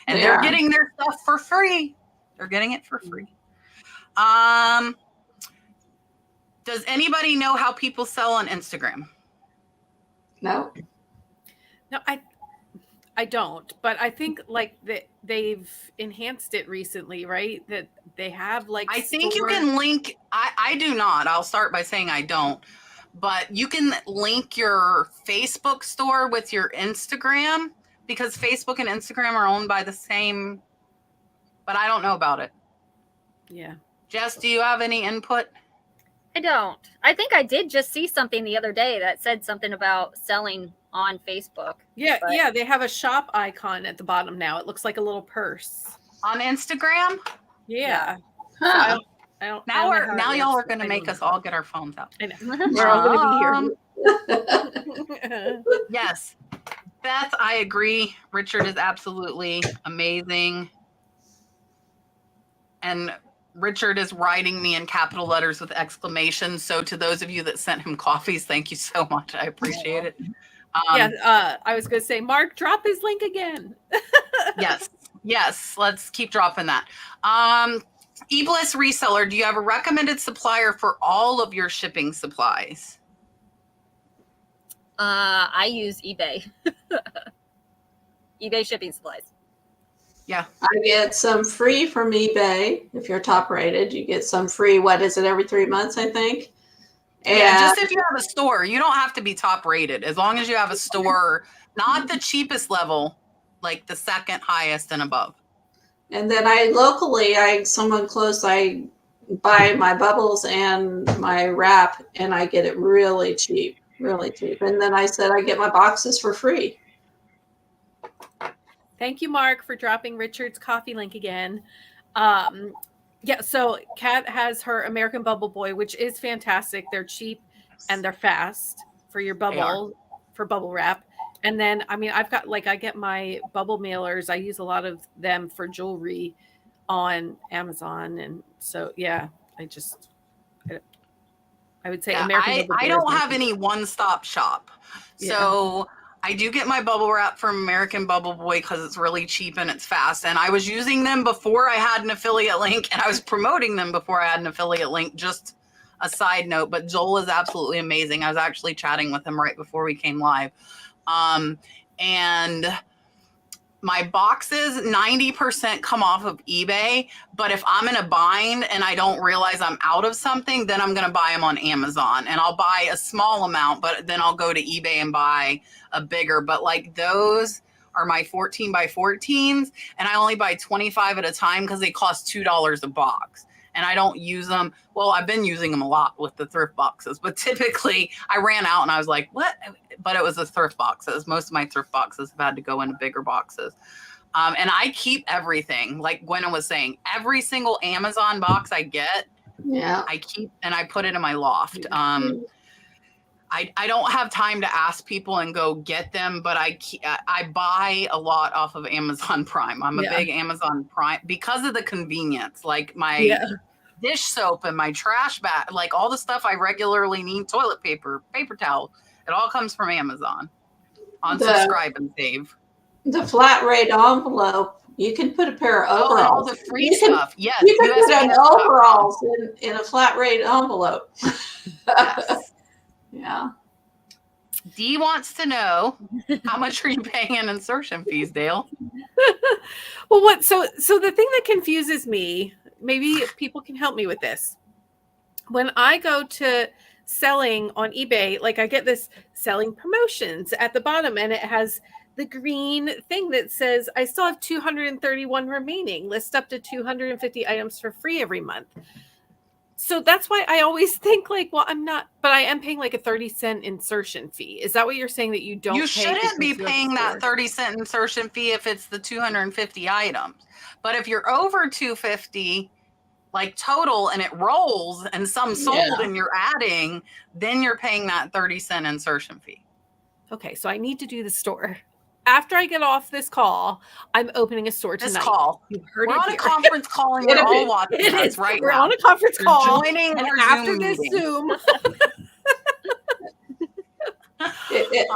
And they're getting their stuff for free. They're getting it for free. Does anybody know how people sell on Instagram? No. No, I don't, but I think like they've enhanced it recently, right? That they have like I think you can link. I do not. I'll start by saying I don't. But you can link your Facebook store with your Instagram because Facebook and Instagram are owned by the same, but I don't know about it. Yeah. Jess, do you have any input? I don't. I think I did just see something the other day that said something about selling on Facebook. Yeah, but... yeah, they have a shop icon at the bottom now. It looks like a little purse. On Instagram? Yeah. Huh. Now y'all are going to make us all get our phones out. I know. We're all going to be here. Yes. Beth, I agree. Richard is absolutely amazing. And Richard is writing me in capital letters with exclamations. So to those of you that sent him coffees, thank you so much. I appreciate it. I was going to say, Mark, drop his link again. Yes. Let's keep dropping that. eBliss Reseller, do you have a recommended supplier for all of your shipping supplies? I use eBay. eBay shipping supplies. Yeah. I get some free from eBay. If you're top rated, you get some free. What is it? Every 3 months, I think. And just if you have a store, you don't have to be top rated. As long as you have a store, not the cheapest level, like the second highest and above. And then someone close, I buy my bubbles and my wrap and I get it really cheap. And then I said I get my boxes for free. Thank you, Mark, for dropping Richard's coffee link again. So Kat has her American Bubble Boy, which is fantastic. They're cheap and they're fast for your bubble wrap. And then, I mean, I get my bubble mailers. I use a lot of them for jewelry on Amazon. And so, yeah, I would say American Bubble Boy. I don't have any one-stop shop. Yeah. So I do get my bubble wrap from American Bubble Boy because it's really cheap and it's fast. And I was using them before I had an affiliate link, and I was promoting them before I had an affiliate link. Just a side note, but Joel is absolutely amazing. I was actually chatting with him right before we came live. And my boxes, 90% come off of eBay. But if I'm in a bind and I don't realize I'm out of something, then I'm going to buy them on Amazon. And I'll buy a small amount, but then I'll go to eBay and buy a bigger. But like those are my 14 by 14s. And I only buy 25 at a time because they cost $2 a box. And I don't use them. Well, I've been using them a lot with the thrift boxes, but typically I ran out and I was like, what? But it was the thrift boxes. Most of my thrift boxes have had to go into bigger boxes. And I keep everything. Like Gwenna was saying, every single Amazon box I get, I keep and I put it in my loft. I don't have time to ask people and go get them, but I buy a lot off of Amazon Prime. I'm a big Amazon Prime because of the convenience, like my dish soap and my trash bag, like all the stuff I regularly need, toilet paper, paper towel. It all comes from Amazon on Subscribe and Save. The flat rate envelope, you can put a pair of overalls. All the free stuff. Yes. You can put an overalls in a flat rate envelope. Yes. Yeah. Dee wants to know how much are you paying in insertion fees, Dale? Well, what? So the thing that confuses me, maybe people can help me with this. When I go to selling on eBay, like I get this selling promotions at the bottom, and it has the green thing that says I still have 231 remaining. List up to 250 items for free every month. So that's why I always think like, well, I'm not, but I am paying like a 30-cent insertion fee. Is that what you're saying, that you don't? You shouldn't be paying that 30-cent insertion fee if it's the 250 items. But if you're over 250, like total, and it rolls and some sold and you're adding, then you're paying that 30-cent insertion fee. Okay, so I need to do the store. After I get off this call, I'm opening a store tonight. This call. You heard We're it on here. a conference call and you're all watching us right We're now. on a conference You're call. joining And our after Zoom this meeting.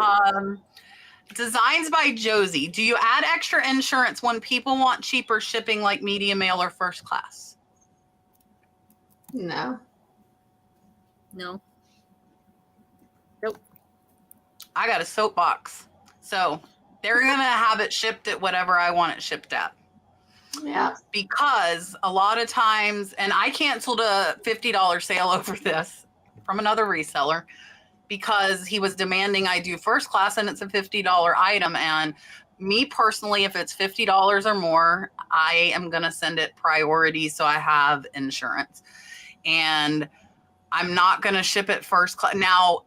Zoom. Designs by Josie. Do you add extra insurance when people want cheaper shipping like media mail or first class? No. No. Nope. I got a soapbox. So they're going to have it shipped at whatever I want it shipped at. Yeah. Because a lot of times, and I canceled a $50 sale over this from another reseller because he was demanding I do first class and it's a $50 item. And me personally, if it's $50 or more, I am going to send it priority so I have insurance. And I'm not going to ship it first class. Now,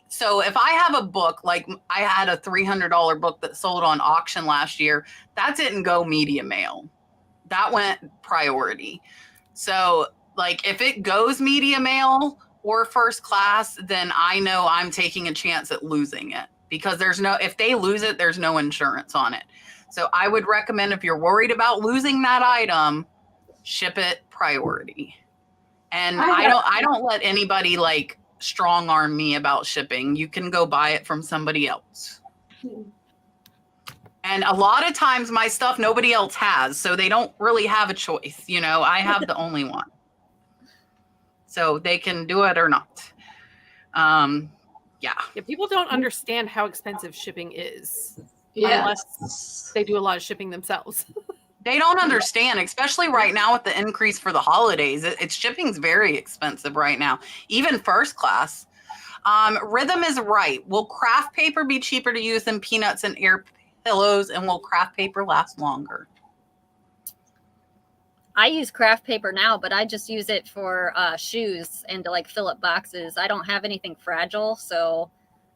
so if I have a book, like I had a $300 book that sold on auction last year, that didn't go media mail. That went priority. So like if it goes media mail or first class, then I know I'm taking a chance at losing it because if they lose it, there's no insurance on it. So I would recommend if you're worried about losing that item, ship it priority. And I don't let anybody like strong arm me about shipping. You can go buy it from somebody else. And a lot of times my stuff nobody else has, so they don't really have a choice. You know, I have the only one. So they can do it or not. Yeah, people don't Understand how expensive shipping is. Yeah. Unless they do a lot of shipping themselves. They don't understand, especially right now with the increase for the holidays. It's shipping's very expensive right now, even first class. Rhythm is right. Will craft paper be cheaper to use than peanuts and air pillows, and will craft paper last longer? I use craft paper now, but I just use it for shoes and to like fill up boxes. I don't have anything fragile, so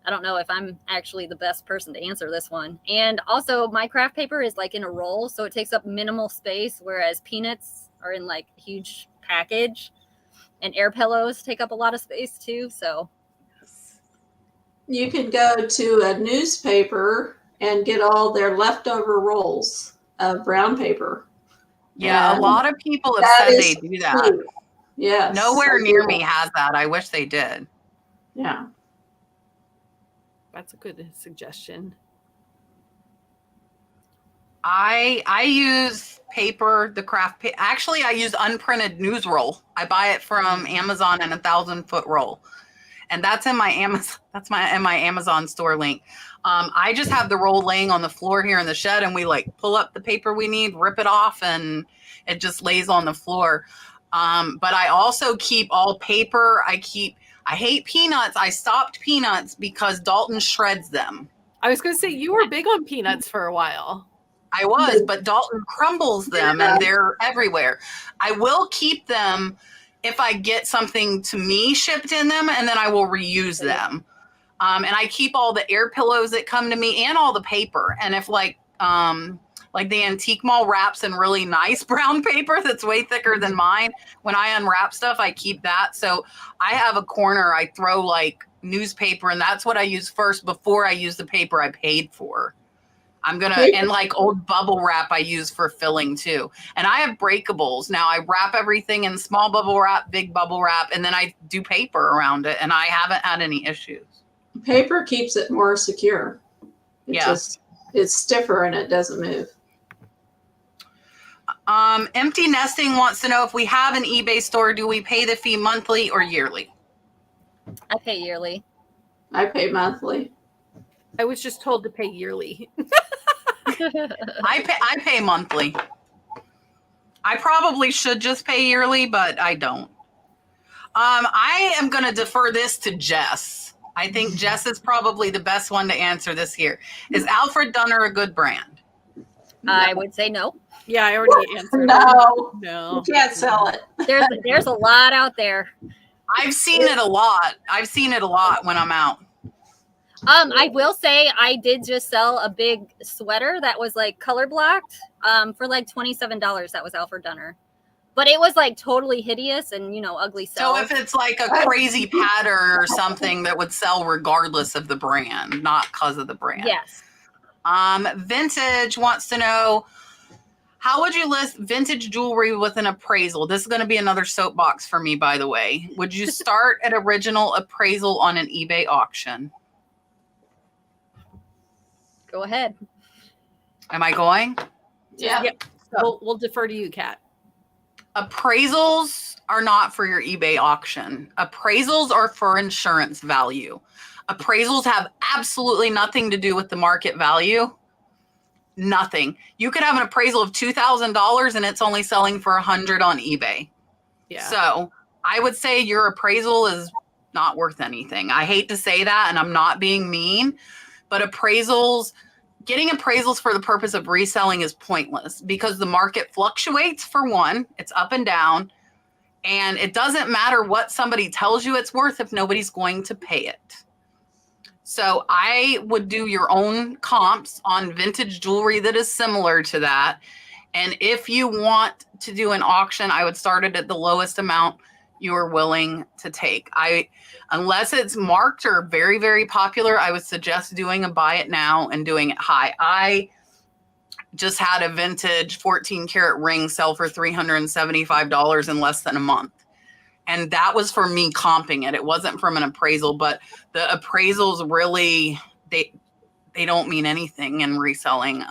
I don't know if I'm actually the best person to answer this one. And also my craft paper is like in a roll, so it takes up minimal space, whereas peanuts are in like a huge package, and air pillows take up a lot of space too. So You can go to a newspaper and get all their leftover rolls of brown paper. Yeah, And a lot of people have said they do that. cheap. Yes. Nowhere near me has that. I wish they did. Yeah. That's a good suggestion. I use paper, the craft paper. Actually, I use unprinted news roll. I buy it from Amazon in 1,000-foot roll. And that's in my Amazon store link. I just have the roll laying on the floor here in the shed, and we like pull up the paper we need, rip it off, and it just lays on the floor. But I also keep all paper. I hate peanuts. I stopped peanuts because Dalton shreds them. I was going to say, you were big on peanuts for a while. I was, but Dalton crumbles them and they're everywhere. I will keep them if I get something to me shipped in them, and then I will reuse them. And I keep all the air pillows that come to me and all the paper. And if like the Antique Mall wraps in really nice brown paper that's way thicker than mine, when I unwrap stuff, I keep that. So I have a corner, I throw like newspaper, and that's what I use first before I use the paper I paid for. And like old bubble wrap I use for filling too. And I have breakables. Now I wrap everything in small bubble wrap, big bubble wrap, and then I do paper around it, and I haven't had any issues. Paper keeps it more secure. It's stiffer and it doesn't move. Empty Nesting wants to know, if we have an eBay store, do we pay the fee monthly or yearly? I pay yearly. I pay monthly. I was just told to pay yearly. I pay monthly. I probably should just pay yearly, but I don't. I am going to defer this to Jess. I think Jess is probably the best one to answer this here. Is Alfred Dunner a good brand? I would say no. Yeah, I already answered. No, No. you can't sell it. There's a lot out there. I've seen it a lot. I've seen it a lot when I'm out. I will say I did just sell a big sweater that was like color blocked for like $27. That was Alfred Dunner. But it was like totally hideous and, ugly So cells. if it's like a crazy pattern or something that would sell regardless of the brand, not because of the brand. Yes. Vintage wants to know, how would you list vintage jewelry with an appraisal? This is going to be another soapbox for me, by the way. Would you start at original appraisal on an eBay auction? Go ahead. Am I going? Yeah. Yep. We'll defer to you, Kat. Appraisals are not for your eBay auction. Appraisals are for insurance value. Appraisals have absolutely nothing to do with the market value. Nothing. You could have an appraisal of $2,000 and it's only selling for $100 on eBay. Yeah. So I would say your appraisal is not worth anything. I hate to say that, and I'm not being mean, but getting appraisals for the purpose of reselling is pointless because the market fluctuates, for one. It's up and down, and it doesn't matter what somebody tells you it's worth if nobody's going to pay it. So I would do your own comps on vintage jewelry that is similar to that. And if you want to do an auction, I would start it at the lowest amount you are willing to take. Unless it's marked or very, very popular, I would suggest doing a buy it now and doing it high. I just had a vintage 14 karat ring sell for $375 in less than a month. And that was for me comping it. It wasn't from an appraisal, but the appraisals really, they don't mean anything in reselling.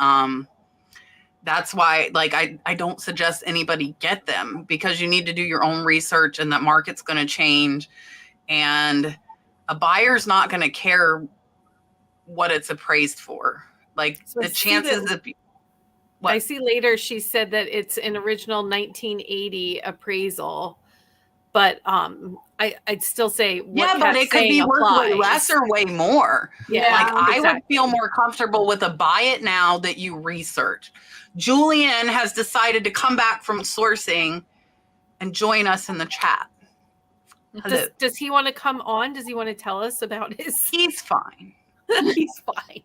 That's why, I don't suggest anybody get them, because you need to do your own research, and that market's going to change. And a buyer's not going to care what it's appraised for. So the chances that what? I see later she said that it's an original 1980 appraisal, but I'd still say but it could be worth way less or way more. Yeah, I would feel more comfortable with a buy it now that you research. Julian has decided to come back from sourcing and join us in the chat. Does he want to come on? Does he want to tell us about his? He's fine. He's fine.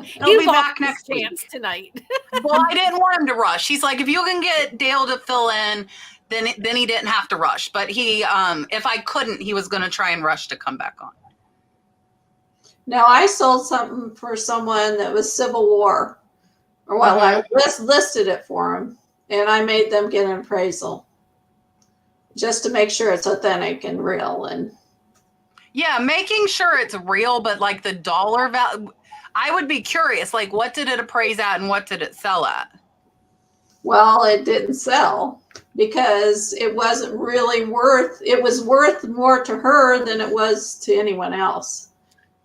He'll be back next chance tonight. Well, I didn't want him to rush. He's like, if you can get Dale to fill in, then he didn't have to rush. But he, if I couldn't, he was going to try and rush to come back on. Now, I sold something for someone that was Civil War. Well, I listed it for them, and I made them get an appraisal just to make sure it's authentic and real. And yeah, making sure it's real, but the dollar value, I would be curious, what did it appraise at and what did it sell at? Well, it didn't sell because it wasn't really it was worth more to her than it was to anyone else.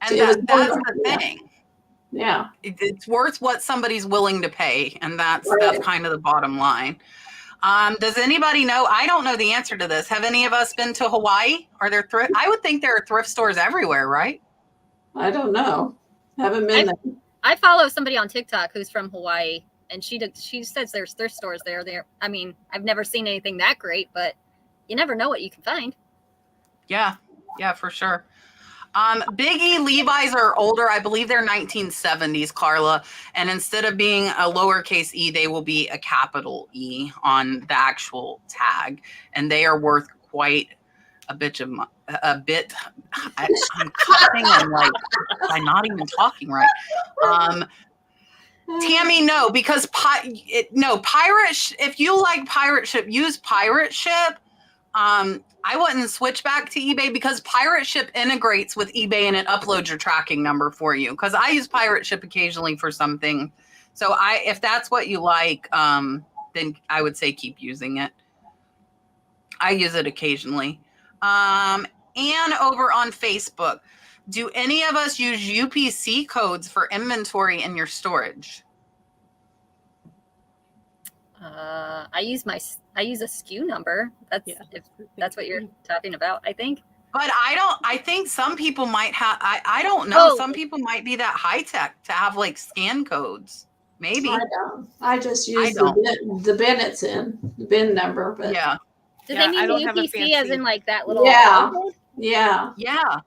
And that's the thing. Yeah. It's worth what somebody's willing to pay. And that's kind of the bottom line. Does anybody know? I don't know the answer to this. Have any of us been to Hawaii? Are there thrift? I would think there are thrift stores everywhere, right? I don't know. Haven't been there. I follow somebody on TikTok who's from Hawaii, and she says there's thrift stores there. I mean, I've never seen anything that great, but you never know what you can find. Yeah, for sure. Big E Levi's are older. I believe they're 1970s, Carla. And instead of being a lowercase e, they will be a capital E on the actual tag. And they are worth quite a bit. I'm coughing and I'm not even talking right. Tammy, no, because if you like pirate ship, use pirate ship. I wouldn't switch back to eBay because pirate ship integrates with eBay and it uploads your tracking number for you. Because I use pirate ship occasionally for something. So if that's what you like, then I would say keep using it. I use it occasionally. And over on Facebook, Do any of us use UPC codes for inventory in your storage? I use a SKU number. That's what you're talking about, I think. But I think some people might have, I don't know. Oh. Some people might be that high tech to have like scan codes. Maybe. I don't. I just use the bin it's in, the bin number. But yeah. Do they mean the UPC as in like that little? Yeah. code? Yeah. Yeah.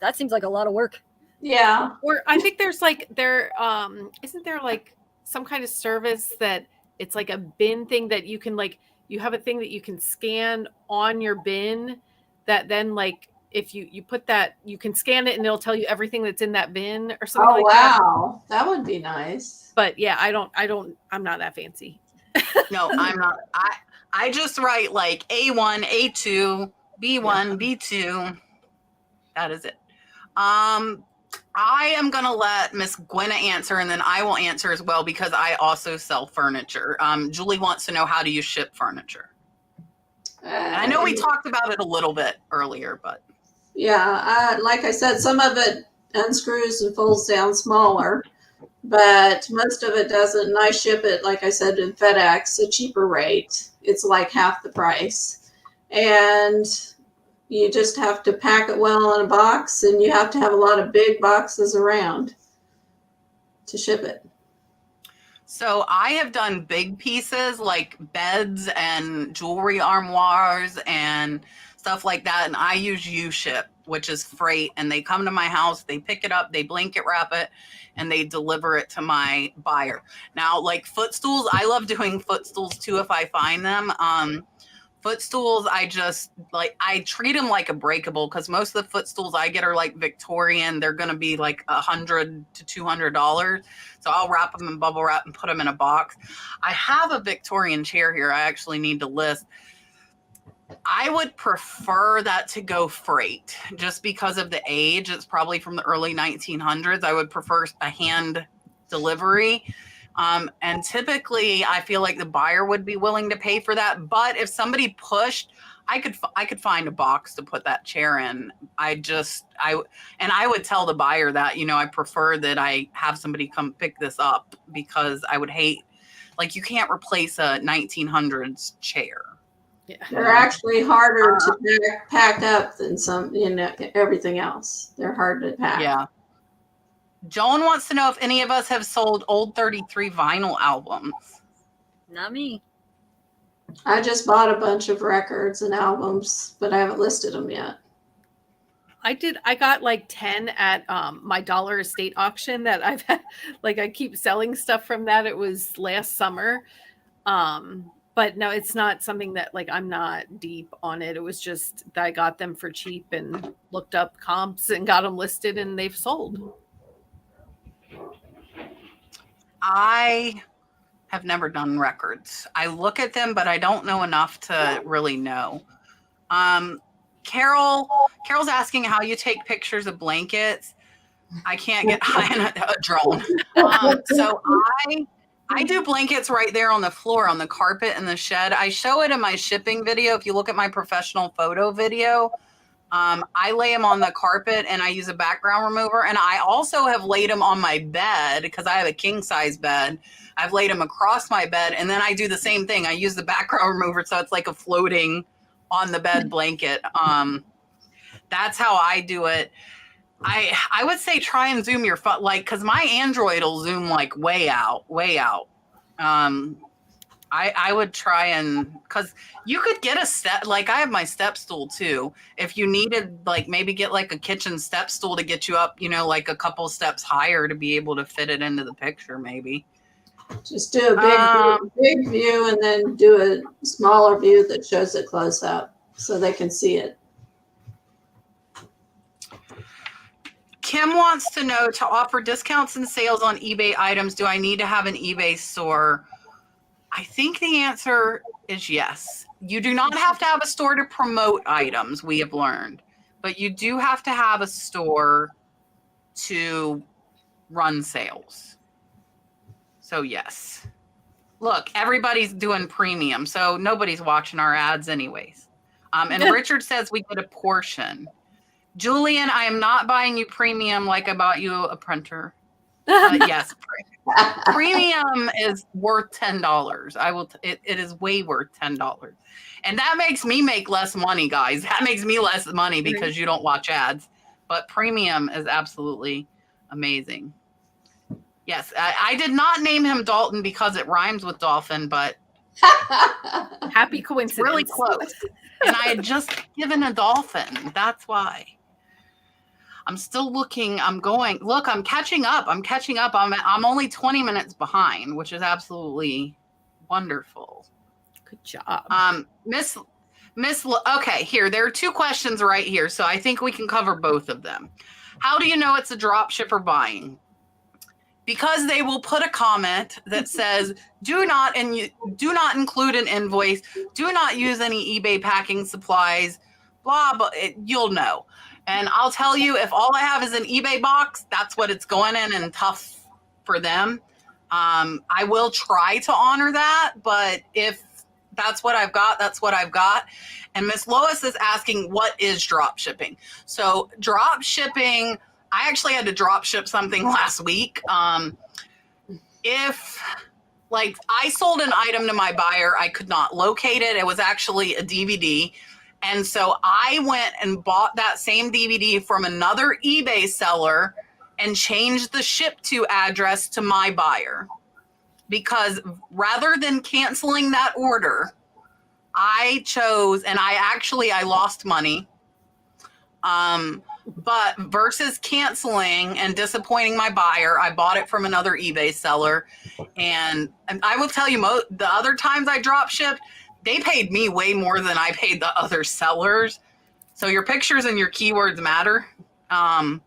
That seems like a lot of work. Yeah. Or I think there's like isn't there like some kind of service that it's like a bin thing that you can like, you have a thing that you can scan on your bin that then like if you put that, you can scan it and it'll tell you everything that's in that bin or something like that. Wow. That would be nice. But yeah, I'm not that fancy. No, I'm not. I just write like A1, A2, B1, B2. That is it. I am going to let Miss Gwenna answer, and then I will answer as well because I also sell furniture. Julie wants to know, how do you ship furniture? And I know we talked about it a little bit earlier, but. Yeah, like I said, some of it unscrews and folds down smaller, but most of it doesn't. And I ship it, like I said, in FedEx, a cheaper rate. It's like half the price. And you just have to pack it well in a box, and you have to have a lot of big boxes around to ship it. So I have done big pieces like beds and jewelry armoires and stuff like that. And I use U-Ship, which is freight. And they come to my house, they pick it up, they blanket wrap it, and they deliver it to my buyer. Now, like footstools, I love doing footstools too if I find them. Footstools, I treat them like a breakable because most of the footstools I get are like Victorian. They're going to be like $100 to $200. So I'll wrap them in bubble wrap and put them in a box. I have a Victorian chair here I actually need to list. I would prefer that to go freight just because of the age. It's probably from the early 1900s. I would prefer a hand delivery. And typically I feel like the buyer would be willing to pay for that. But if somebody pushed, I could find a box to put that chair in. I would tell the buyer that, I prefer that I have somebody come pick this up because I would hate, like, you can't replace a 1900s chair. Yeah. They're actually harder to pack up than everything else. They're hard to pack. Yeah. Joan wants to know if any of us have sold old 33 vinyl albums. Not me. I just bought a bunch of records and albums, but I haven't listed them yet. I got like 10 at my Dollar Estate auction that I've had. Like I keep selling stuff from that. It was last summer. But no, it's not something that like I'm not deep on it. It was just that I got them for cheap and looked up comps and got them listed and they've sold. I have never done records. I look at them, but I don't know enough to really know. Carol's asking how you take pictures of blankets. I can't get high on a drone. So I do blankets right there on the floor, on the carpet in the shed. I show it in my shipping video. If you look at my professional photo video, I lay them on the carpet and I use a background remover. And I also have laid them on my bed because I have a king size bed. I've laid them across my bed and then I do the same thing. I use the background remover so it's like a floating on the bed blanket. That's how I do it. I would say try and zoom your phone, like, because my Android will zoom like way out. I would try and, because you could get a step, like I have my step stool too. If you needed, like, maybe get like a kitchen step stool to get you up, like a couple steps higher to be able to fit it into the picture, maybe. Just do a big view and then do a smaller view that shows it close up so they can see it. Kim wants to know, to offer discounts and sales on eBay items, do I need to have an eBay store? I think the answer is yes. You do not have to have a store to promote items, we have learned, but you do have to have a store to run sales. So yes. Look, everybody's doing premium, so nobody's watching our ads anyways. And Richard says we get a portion. Julian, I am not buying you premium like I bought you a printer. But yes, premium is worth $10. It is way worth $10. And that makes me make less money, guys. That makes me less money because you don't watch ads. But premium is absolutely amazing. Yes, I did not name him Dalton because it rhymes with dolphin, but Happy coincidence. really close. And I had just given a dolphin. That's why. I'm still looking. Look, I'm catching up. I'm only 20 minutes behind, which is absolutely wonderful. Good job. Okay, here. There are 2 questions right here, so I think we can cover both of them. How do you know it's a drop shipper buying? Because they will put a comment that says, do not include an invoice, do not use any eBay packing supplies, blah, blah, you'll know. And I'll tell you, if all I have is an eBay box, that's what it's going in, and tough for them. I will try to honor that, but if that's what I've got, that's what I've got. And Miss Lois is asking, what is drop shipping? So drop shipping, I actually had to drop ship something last week. If like I sold an item to my buyer, I could not locate it. It was actually a DVD. And so I went and bought that same DVD from another eBay seller and changed the ship to address to my buyer. Because rather than canceling that order, I chose, and I lost money. But versus canceling and disappointing my buyer, I bought it from another eBay seller. And I will tell you, the other times I drop shipped, they paid me way more than I paid the other sellers. So your pictures and your keywords matter. And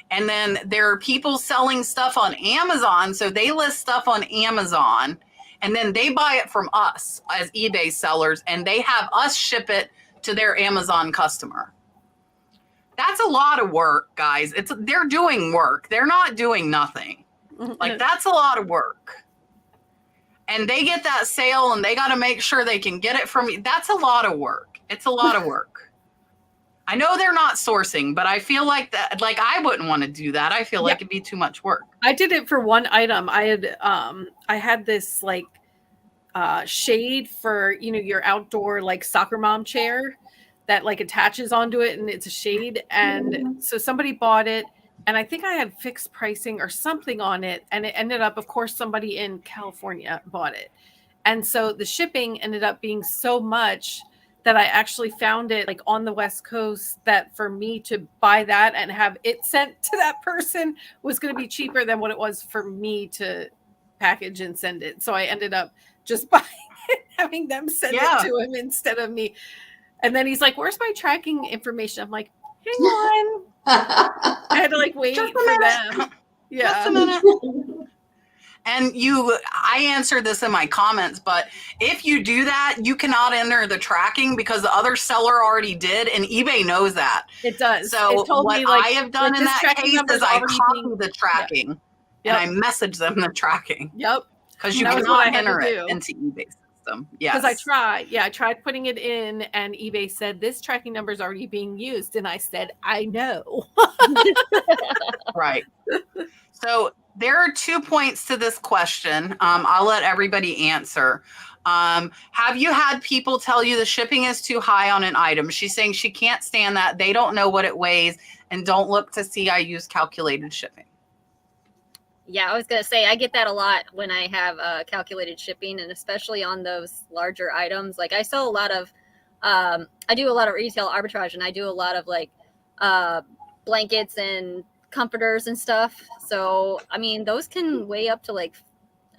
then there are people selling stuff on Amazon. So they list stuff on Amazon and then they buy it from us as eBay sellers and they have us ship it to their Amazon customer. That's a lot of work, guys. They're doing work. They're not doing nothing. Like that's a lot of work. And they get that sale and they got to make sure they can get it from you. That's a lot of work. It's a lot of work. I know they're not sourcing, but I feel like that, like I wouldn't want to do that. I feel like it'd be too much work. I did it for one item. I had this like shade for, your outdoor like soccer mom chair that like attaches onto it and it's a shade. And so somebody bought it. And I think I had fixed pricing or something on it. And it ended up, of course, somebody in California bought it. And so the shipping ended up being so much that I actually found it like on the West Coast that for me to buy that and have it sent to that person was going to be cheaper than what it was for me to package and send it. So I ended up just buying it, having them send it to him instead of me. And then he's like, where's my tracking information? I'm like, hang on. I had to like wait for them. Yeah. Just a minute. And I answered this in my comments, but if you do that, you cannot enter the tracking because the other seller already did, and eBay knows that. It does. So it told what me, like, I have done in that case is I copy the tracking and I message them the tracking. Yep. Because you cannot enter it into eBay system. Yes. Because I tried putting it in and eBay said this tracking number is already being used. And I said, I know. Right. So there are 2 points to this question. I'll let everybody answer. Have you had people tell you the shipping is too high on an item? She's saying she can't stand that. They don't know what it weighs and don't look to see I use calculated shipping. Yeah, I was going to say, I get that a lot when I have calculated shipping, and especially on those larger items. Like I sell a lot of, I do a lot of retail arbitrage, and I do a lot of like blankets and comforters and stuff. So, I mean, those can weigh up to like,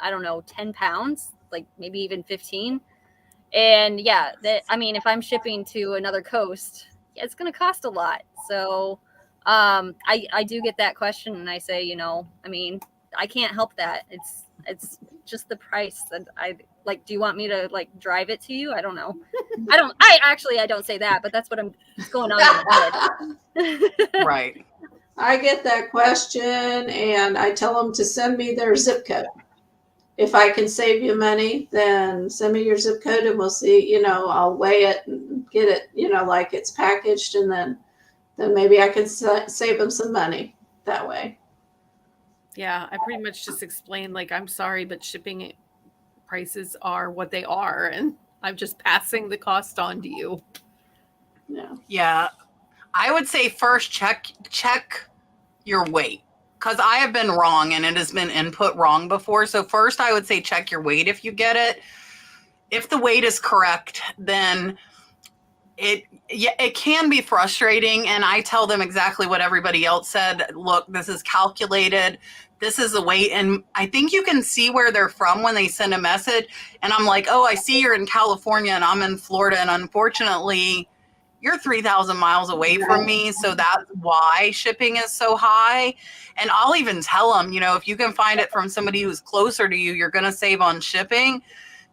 I don't know, 10 pounds, like maybe even 15. And yeah, if I'm shipping to another coast, it's going to cost a lot. So I do get that question, and I say, I can't help that. It's just the price that I like. Do you want me to like drive it to you? I don't know. I don't say that, but that's what I'm going on in my head. Right. I get that question and I tell them to send me their zip code. If I can save you money, then send me your zip code and we'll see, I'll weigh it and get it, like it's packaged, and then then maybe I could save them some money that way. Yeah, I pretty much just explained, like, I'm sorry, but shipping prices are what they are, and I'm just passing the cost on to you. Yeah. Yeah. I would say first check your weight, because I have been wrong and it has been input wrong before. So first I would say check your weight if you get it. If the weight is correct, then it can be frustrating, and I tell them exactly what everybody else said. Look, this is calculated. This is the weight, and I think you can see where they're from when they send a message. And I'm like, oh, I see you're in California and I'm in Florida, and unfortunately, you're 3,000 miles away from me, so that's why shipping is so high. And I'll even tell them, if you can find it from somebody who's closer to you, you're going to save on shipping,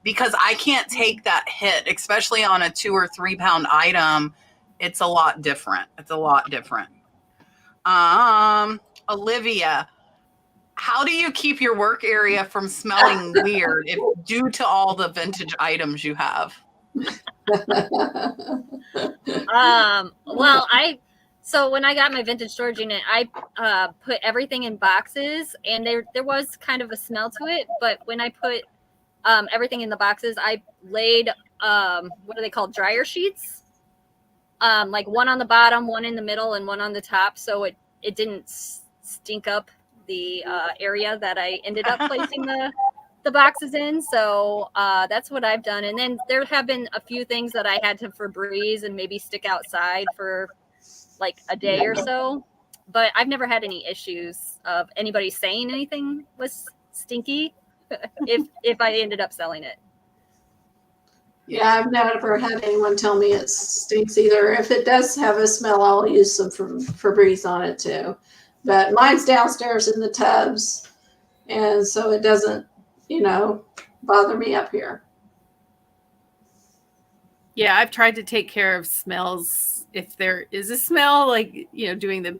because I can't take that hit, especially on a 2 or 3 pound item. It's a lot different. Olivia, how do you keep your work area from smelling weird due to all the vintage items you have? Well, so when I got my vintage storage unit, I put everything in boxes, and there was kind of a smell to it. But when I put everything in the boxes, I laid what are they called, dryer sheets, like one on the bottom, one in the middle, and one on the top, so it didn't stink up the area that I ended up placing the boxes in. So that's what I've done. And then there have been a few things that I had to Febreze and maybe stick outside for like a day or so, but I've never had any issues of anybody saying anything was stinky if I ended up selling it. Yeah, I've never had anyone tell me it stinks either. If it does have a smell, I'll use some Febreze on it too. But mine's downstairs in the tubs, and so it doesn't, bother me up here. Yeah, I've tried to take care of smells if there is a smell, like, doing the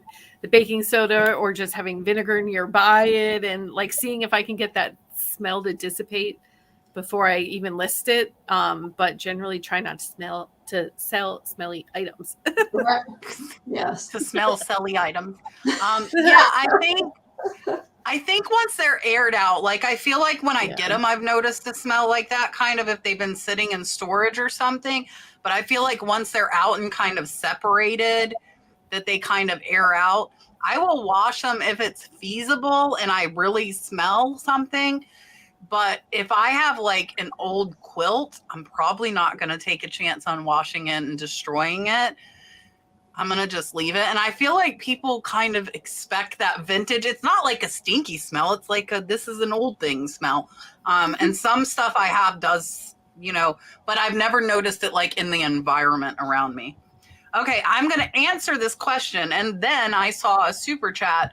baking soda or just having vinegar nearby it, and like seeing if I can get that smell to dissipate before I even list it. But generally try not to sell smelly items. Right. Yes. To smell silly items. Yeah, I think once they're aired out, like I feel like when I get them, I've noticed a smell like that, kind of if they've been sitting in storage or something. But I feel like once they're out and kind of separated, that they kind of air out. I will wash them if it's feasible and I really smell something. But if I have like an old quilt, I'm probably not going to take a chance on washing it and destroying it. I'm going to just leave it. And I feel like people kind of expect that vintage. It's not like a stinky smell. It's like this is an old thing smell. And some stuff I have does, but I've never noticed it like in the environment around me. Okay, I'm going to answer this question. And then I saw a super chat.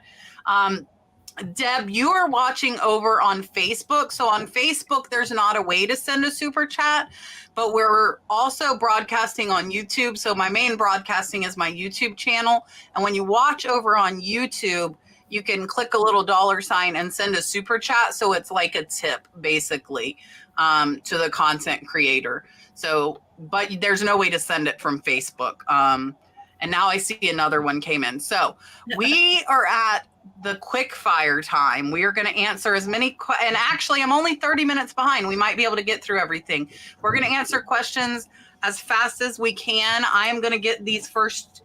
Deb, you are watching over on Facebook. So on Facebook, there's not a way to send a super chat, but we're also broadcasting on YouTube. So my main broadcasting is my YouTube channel. And when you watch over on YouTube, you can click a little $sign and send a super chat. So it's like a tip, basically, to the content creator. So, but there's no way to send it from Facebook. And now I see another one came in. So we are at the quick fire time. We are going to answer as many, and actually I'm only 30 minutes behind. We might be able to get through everything. We're going to answer questions as fast as we can. I am going to get these first,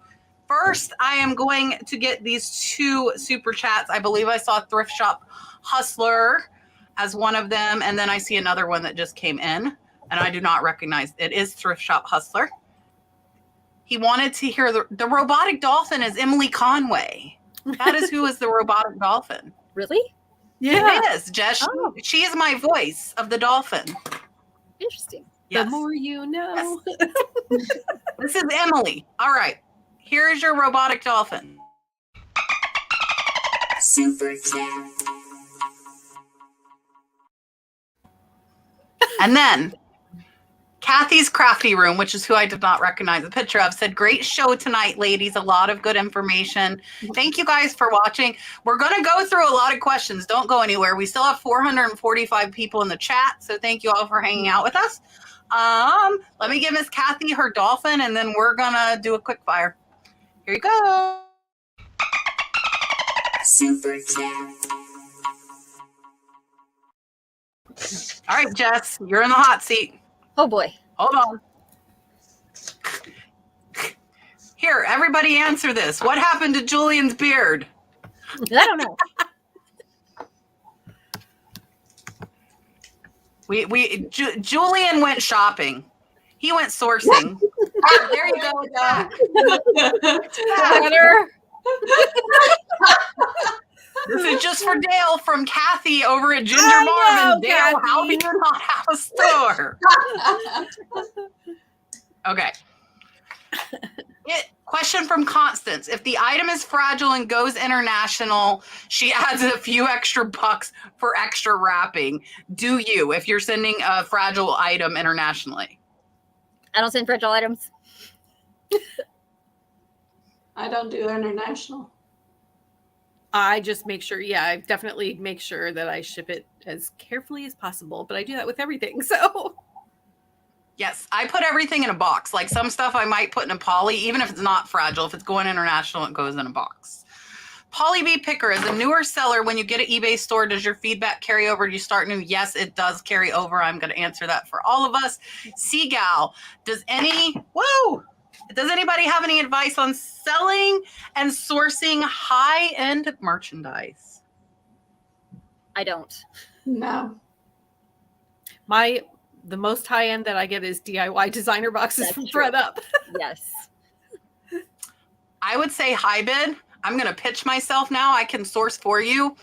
I am going to get these 2 super chats. I believe I saw Thrift Shop Hustler as one of them. And then I see another one that just came in and I do not recognize. It is Thrift Shop Hustler. He wanted to hear the robotic dolphin is Emily Conway. That is who is the robotic dolphin. Really? Yeah. It is, Jess. Oh. She is my voice of the dolphin. Interesting. Yes. The more you know. Yes. This is Emily. All right. Here is your robotic dolphin. Super chat. And then Kathy's Crafty Room, which is who I did not recognize the picture of, said, great show tonight, ladies. A lot of good information. Thank you guys for watching. We're going to go through a lot of questions. Don't go anywhere. We still have 445 people in the chat, so thank you all for hanging out with us. Let me give Miss Kathy her dolphin, and then we're going to do a quick fire. Here you go. Super chat. All right, Jess, you're in the hot seat. Oh boy. Hold on. Here, everybody answer this. What happened to Julian's beard? I don't know. Julian went shopping. He went sourcing. There you go with that. Better. This is just for Dale from Kathy over at Ginger I Marvin. know, Dale, how do Kathy. you not have a store? Okay. Question from Constance. If the item is fragile and goes international, she adds a few extra bucks for extra wrapping. Do you, if you're sending a fragile item internationally? I don't send fragile items. I don't do international. I just make sure, I definitely make sure that I ship it as carefully as possible, but I do that with everything. So Yes, I put everything in a box. Like some stuff I might put in a poly, even if it's not fragile. If it's going international, it goes in a box. Poly B Picker, as a newer seller, when you get an eBay store, does your feedback carry over? Do you start new? Yes, it does carry over. I'm going to answer that for all of us. Seagal, does anybody have any advice on selling and sourcing high-end merchandise? I don't. No. the most high end that I get is DIY designer boxes That's from true. ThreadUp. Yes. I would say high bid. I'm going to pitch myself now. I can source for you.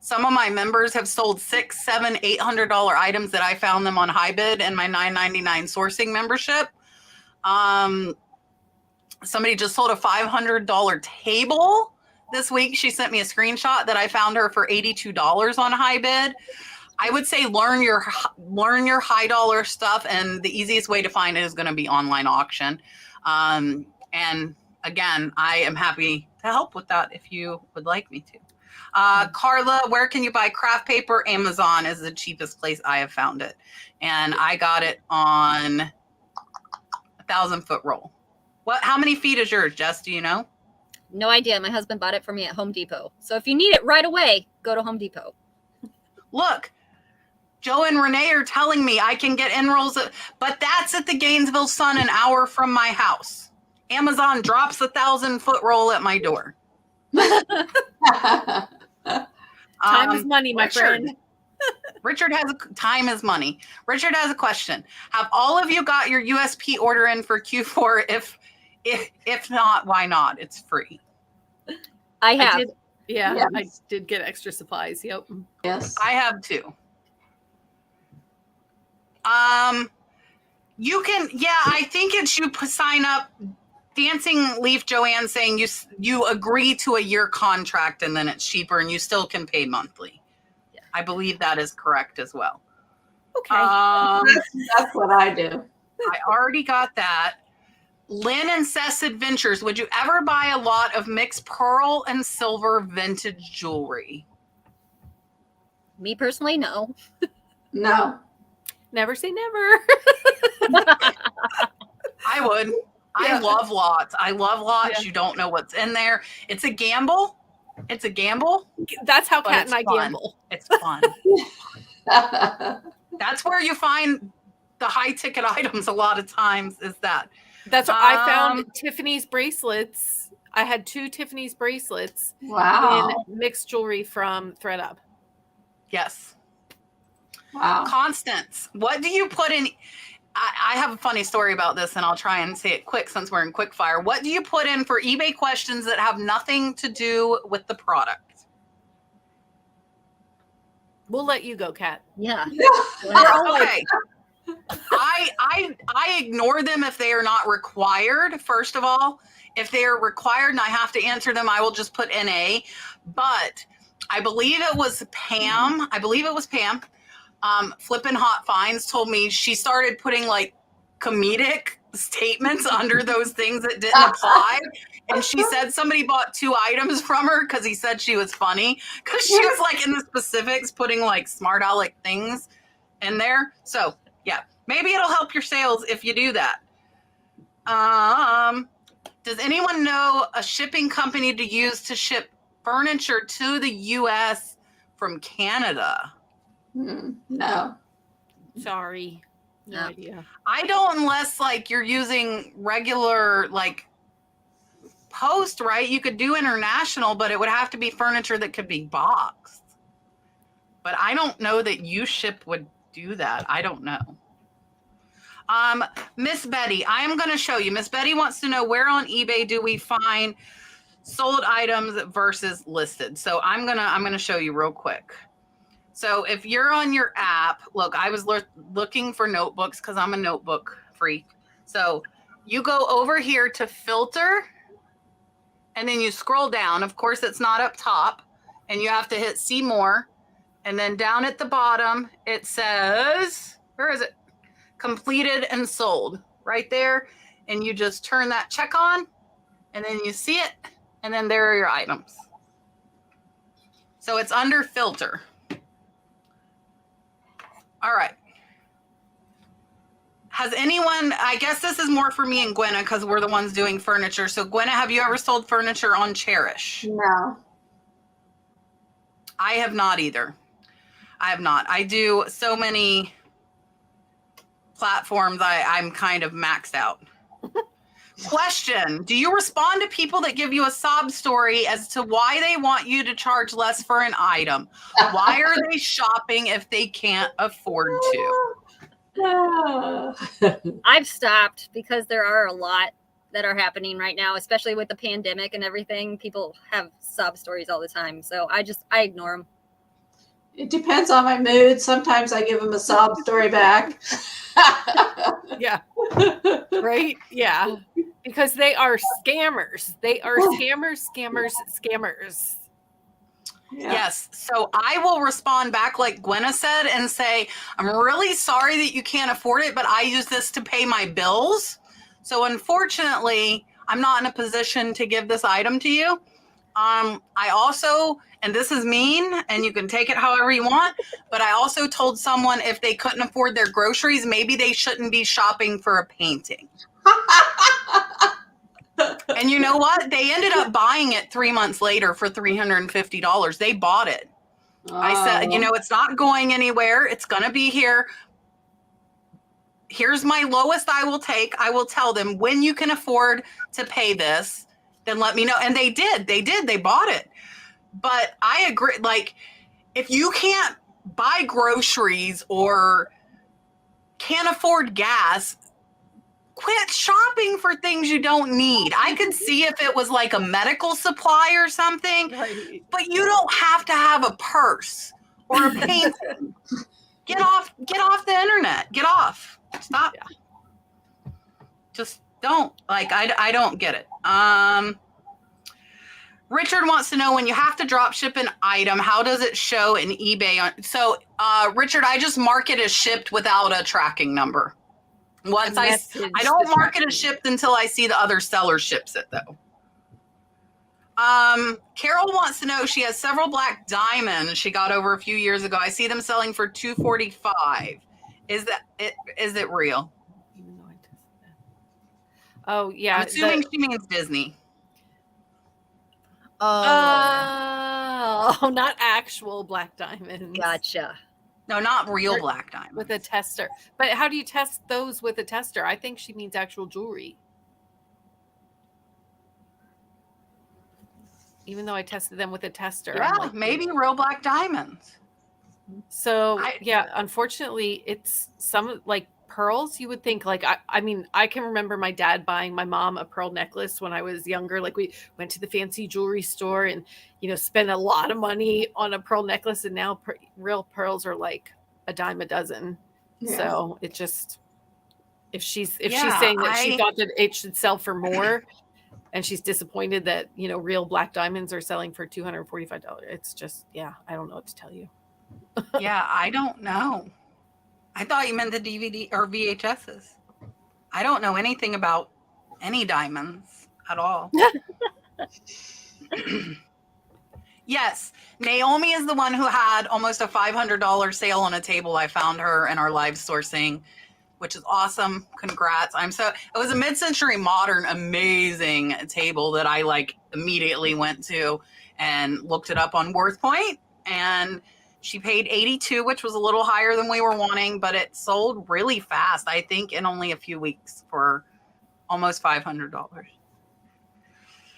Some of my members have sold $600, $700, $800 items that I found them on high bid in my $9.99 sourcing membership. Somebody just sold a $500 table this week. She sent me a screenshot that I found her for $82 on high bid. I would say learn your high dollar stuff, and the easiest way to find it is going to be online auction. And again, I am happy to help with that if you would like me to. Carla, where can you buy craft paper? Amazon is the cheapest place I have found it. And I got it on 1,000-foot roll. How many feet is yours, Jess? Do you know? No idea. My husband bought it for me at Home Depot. So if you need it right away, go to Home Depot. Look, Joe and Renee are telling me I can get in-rolls, but that's at the Gainesville Sun, an hour from my house. Amazon drops 1,000-foot roll at my door. Time is money, my friend. Richard time is money. Richard has a question. Have all of you got your USP order in for Q4? If not, why not? It's free. I have. Yes. Yes. I did get extra supplies. Yep. Yes. I have too. You can, I think it's you sign up. Dancing Leaf Joanne saying you agree to a year contract and then it's cheaper and you still can pay monthly. Yeah. I believe that is correct as well. Okay. That's what I do. I already got that. Lynn and Sess Adventures. Would you ever buy a lot of mixed pearl and silver vintage jewelry? Me personally, no. No. Never say never. I would. I love lots. Yeah. You don't know what's in there. It's a gamble. That's how but Kat and I fun. gamble. It's fun. That's where you find the high ticket items a lot of times is that. That's what I found Tiffany's bracelets. I had 2 Tiffany's bracelets Wow. in mixed jewelry from ThreadUp. Yes. Wow. Constance, what do you put in? I have a funny story about this, and I'll try and say it quick since we're in quick fire. What do you put in for eBay questions that have nothing to do with the product? We'll let you go, Kat. Yeah. Okay. I ignore them if they are not required. First of all, if they are required and I have to answer them, I will just put NA. But I believe it was Pam. Flippin' Hot Finds told me she started putting like comedic statements under those things that didn't apply. And she said somebody bought 2 items from her because he said she was funny. Because she was like in the specifics putting like smart aleck things in there. So yeah, maybe it'll help your sales if you do that. Does anyone know a shipping company to use to ship furniture to the U.S. from Canada? No. Sorry. No No. idea. I don't, unless like you're using regular like post, right? You could do international, but it would have to be furniture that could be boxed. But I don't know that UShip would do that. I don't know. Miss Betty, I am going to show you. Miss Betty wants to know, where on eBay do we find sold items versus listed? So I'm gonna show you real quick. So if you're on your app, look, I was looking for notebooks because I'm a notebook freak. So you go over here to filter, and then you scroll down. Of course, it's not up top, and you have to hit see more. And then down at the bottom, it says, where is it? Completed and sold, right there. And you just turn that check on, and then you see it, and then there are your items. So it's under filter. All right. Has anyone, I guess this is more for me and Gwenna because we're the ones doing furniture. So Gwenna, have you ever sold furniture on Cherish? No. I have not either. I have not. I do so many platforms, I'm kind of maxed out. Question: do you respond to people that give you a sob story as to why they want you to charge less for an item? Why are they shopping if they can't afford to? I've stopped because there are a lot that are happening right now, especially with the pandemic and everything. People have sob stories all the time. So I ignore them. It depends on my mood. Sometimes I give them a sob story back. Yeah. Right? Yeah. Because they are scammers. They are scammers. Yeah. Yes. So I will respond back like Gwenna said and say, I'm really sorry that you can't afford it, but I use this to pay my bills. So unfortunately, I'm not in a position to give this item to you. I also, and this is mean, and you can take it however you want, but I also told someone if they couldn't afford their groceries, maybe they shouldn't be shopping for a painting. And you know what? They ended up buying it 3 months later for $350. They bought it. Oh. I said, you know, it's not going anywhere. It's going to be here. Here's my lowest I will take. I will tell them, when you can afford to pay this, then let me know. And they did. They bought it. But I agree. Like, if you can't buy groceries or can't afford gas, quit shopping for things you don't need. I could see if it was like a medical supply or something, Right. but you don't have to have a purse or a painting. Get off the internet. Get off. Stop. Yeah. Just don't. Like, I don't get it. Richard wants to know, when you have to drop ship an item, how does it show in eBay? So, Richard, I just mark it as shipped without a tracking number. Once I don't mark it as shipped until I see the other seller ships it, though. Carol wants to know, she has several black diamonds she got over a few years ago. I see them selling for $245. Is it real? Even though I tested that. Oh yeah. I'm assuming she means Disney. Oh, not actual black diamonds. Gotcha. No, not real black diamonds. With a tester. But how do you test those with a tester? I think she means actual jewelry. Even though I tested them with a tester. Yeah, like, maybe real black diamonds. So yeah, unfortunately, it's some like pearls. You would think like I mean, I can remember my dad buying my mom a pearl necklace when I was younger. Like, we went to the fancy jewelry store and spent a lot of money on a pearl necklace, and now real pearls are like a dime a dozen. Yeah. So it just, if she's saying that she thought that it should sell for more, and she's disappointed that real black diamonds are selling for $245, it's just, yeah, I don't know what to tell you. Yeah, I don't know. I thought you meant the DVD or VHSs. I don't know anything about any diamonds at all. Yes, Naomi is the one who had almost a $500 sale on a table. I found her in our live sourcing. which is awesome. Congrats. It was a mid-century modern, amazing table that I like immediately went to and looked it up on WorthPoint, and she paid $82, which was a little higher than we were wanting, but it sold really fast. I think in only a few weeks for almost $500.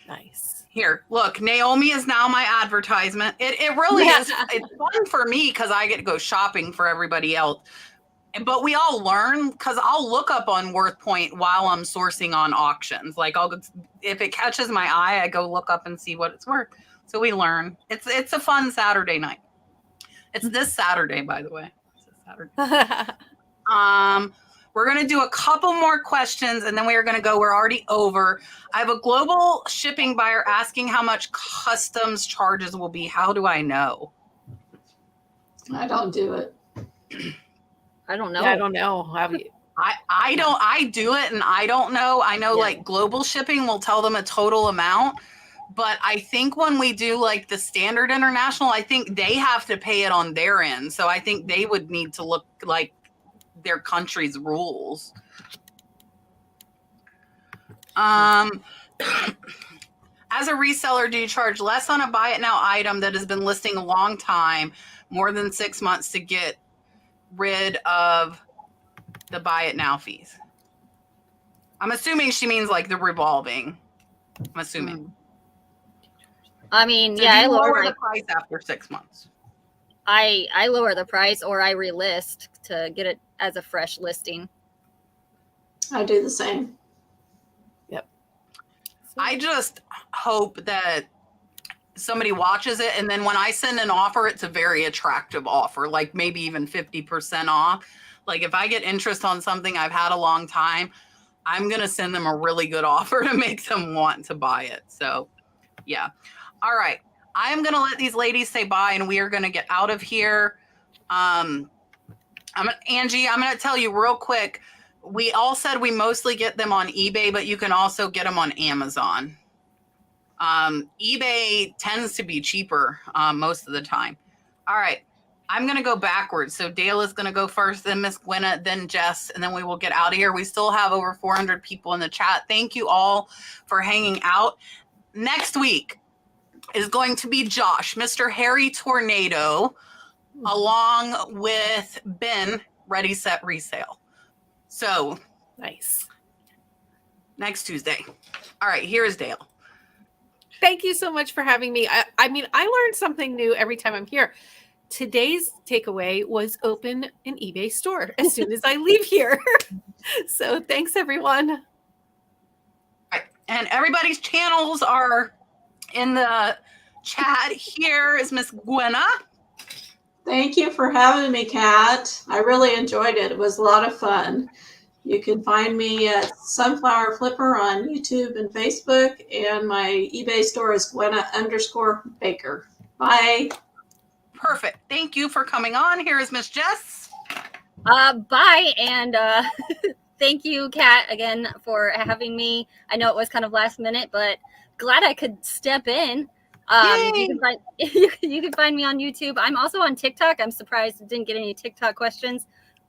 Nice. Here, look, Naomi is now my advertisement. It really is. It's fun for me because I get to go shopping for everybody else. But we all learn because I'll look up on WorthPoint while I'm sourcing on auctions. Like if it catches my eye, I go look up and see what it's worth. So we learn. It's a fun Saturday night. It's this Saturday, by the way. It's this Saturday. We're going to do a couple more questions and then we are going to go. We're already over. I have a global shipping buyer asking how much customs charges will be. How do I know? I don't do it. I don't know. Yeah, I don't know. Have you? I do it and I don't know. I know like global shipping will tell them a total amount. But I think when we do like the standard international, I think they have to pay it on their end. So I think they would need to look like their country's rules. As a reseller, do you charge less on a buy it now item that has been listing a long time, more than 6 months, to get rid of the buy it now fees? I'm assuming she means like the revolving. I'm assuming. I mean, So yeah, I you lower lower my the price after 6 months. I lower the price or I relist to get it as a fresh listing. I do the same. Yep. I just hope that somebody watches it and then when I send an offer, it's a very attractive offer, like maybe even 50% off. Like if I get interest on something I've had a long time, I'm going to send them a really good offer to make them want to buy it. So yeah. All right. I am going to let these ladies say bye and we are going to get out of here. Angie, I'm going to tell you real quick. We all said we mostly get them on eBay, but you can also get them on Amazon. eBay tends to be cheaper most of the time. All right. I'm going to go backwards. So Dale is going to go first, then Miss Gwenna, then Jess, and then we will get out of here. We still have over 400 people in the chat. Thank you all for hanging out. Next week is going to be Josh, Mr. Harry Tornado, along with Ben, Ready, Set, Resale. So Nice. next Tuesday. All right, here's Dale. Thank you so much for having me. I mean, I learn something new every time I'm here. Today's takeaway was open an eBay store as soon as I leave here. So thanks, everyone. All right, and everybody's channels are in the chat. Here is Miss Gwenna. Thank you for having me, Kat. I really enjoyed it. It was a lot of fun. You can find me at Sunflower Flipper on YouTube and Facebook, and my eBay store is Gwenna_Baker. Bye. Perfect. Thank you for coming on. Here is Miss Jess. Bye, and thank you, Kat, again for having me. I know it was kind of last minute, but glad I could step in. You can find me on YouTube. I'm also on TikTok. I'm surprised I didn't get any TikTok questions,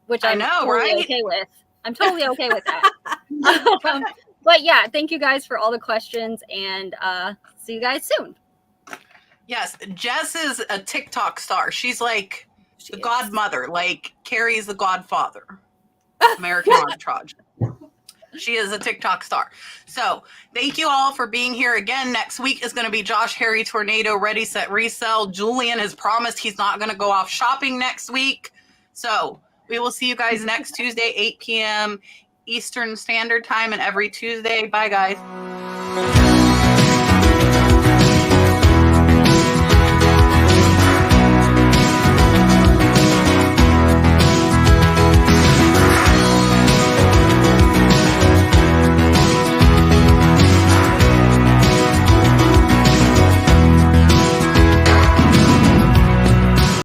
which I'm totally okay with. I'm totally okay with that. But yeah, thank you guys for all the questions, and see you guys soon. Yes, Jess is a TikTok star. She's like the godmother, like Carrie's the godfather. American arbitrage. She is a TikTok star. So thank you all for being here again. Next week is going to be Josh, Harry Tornado, Ready, Set, Resell. Julian has promised he's not going to go off shopping next week. So we will see you guys next Tuesday, 8 p.m. Eastern Standard Time, and every Tuesday. Bye, guys.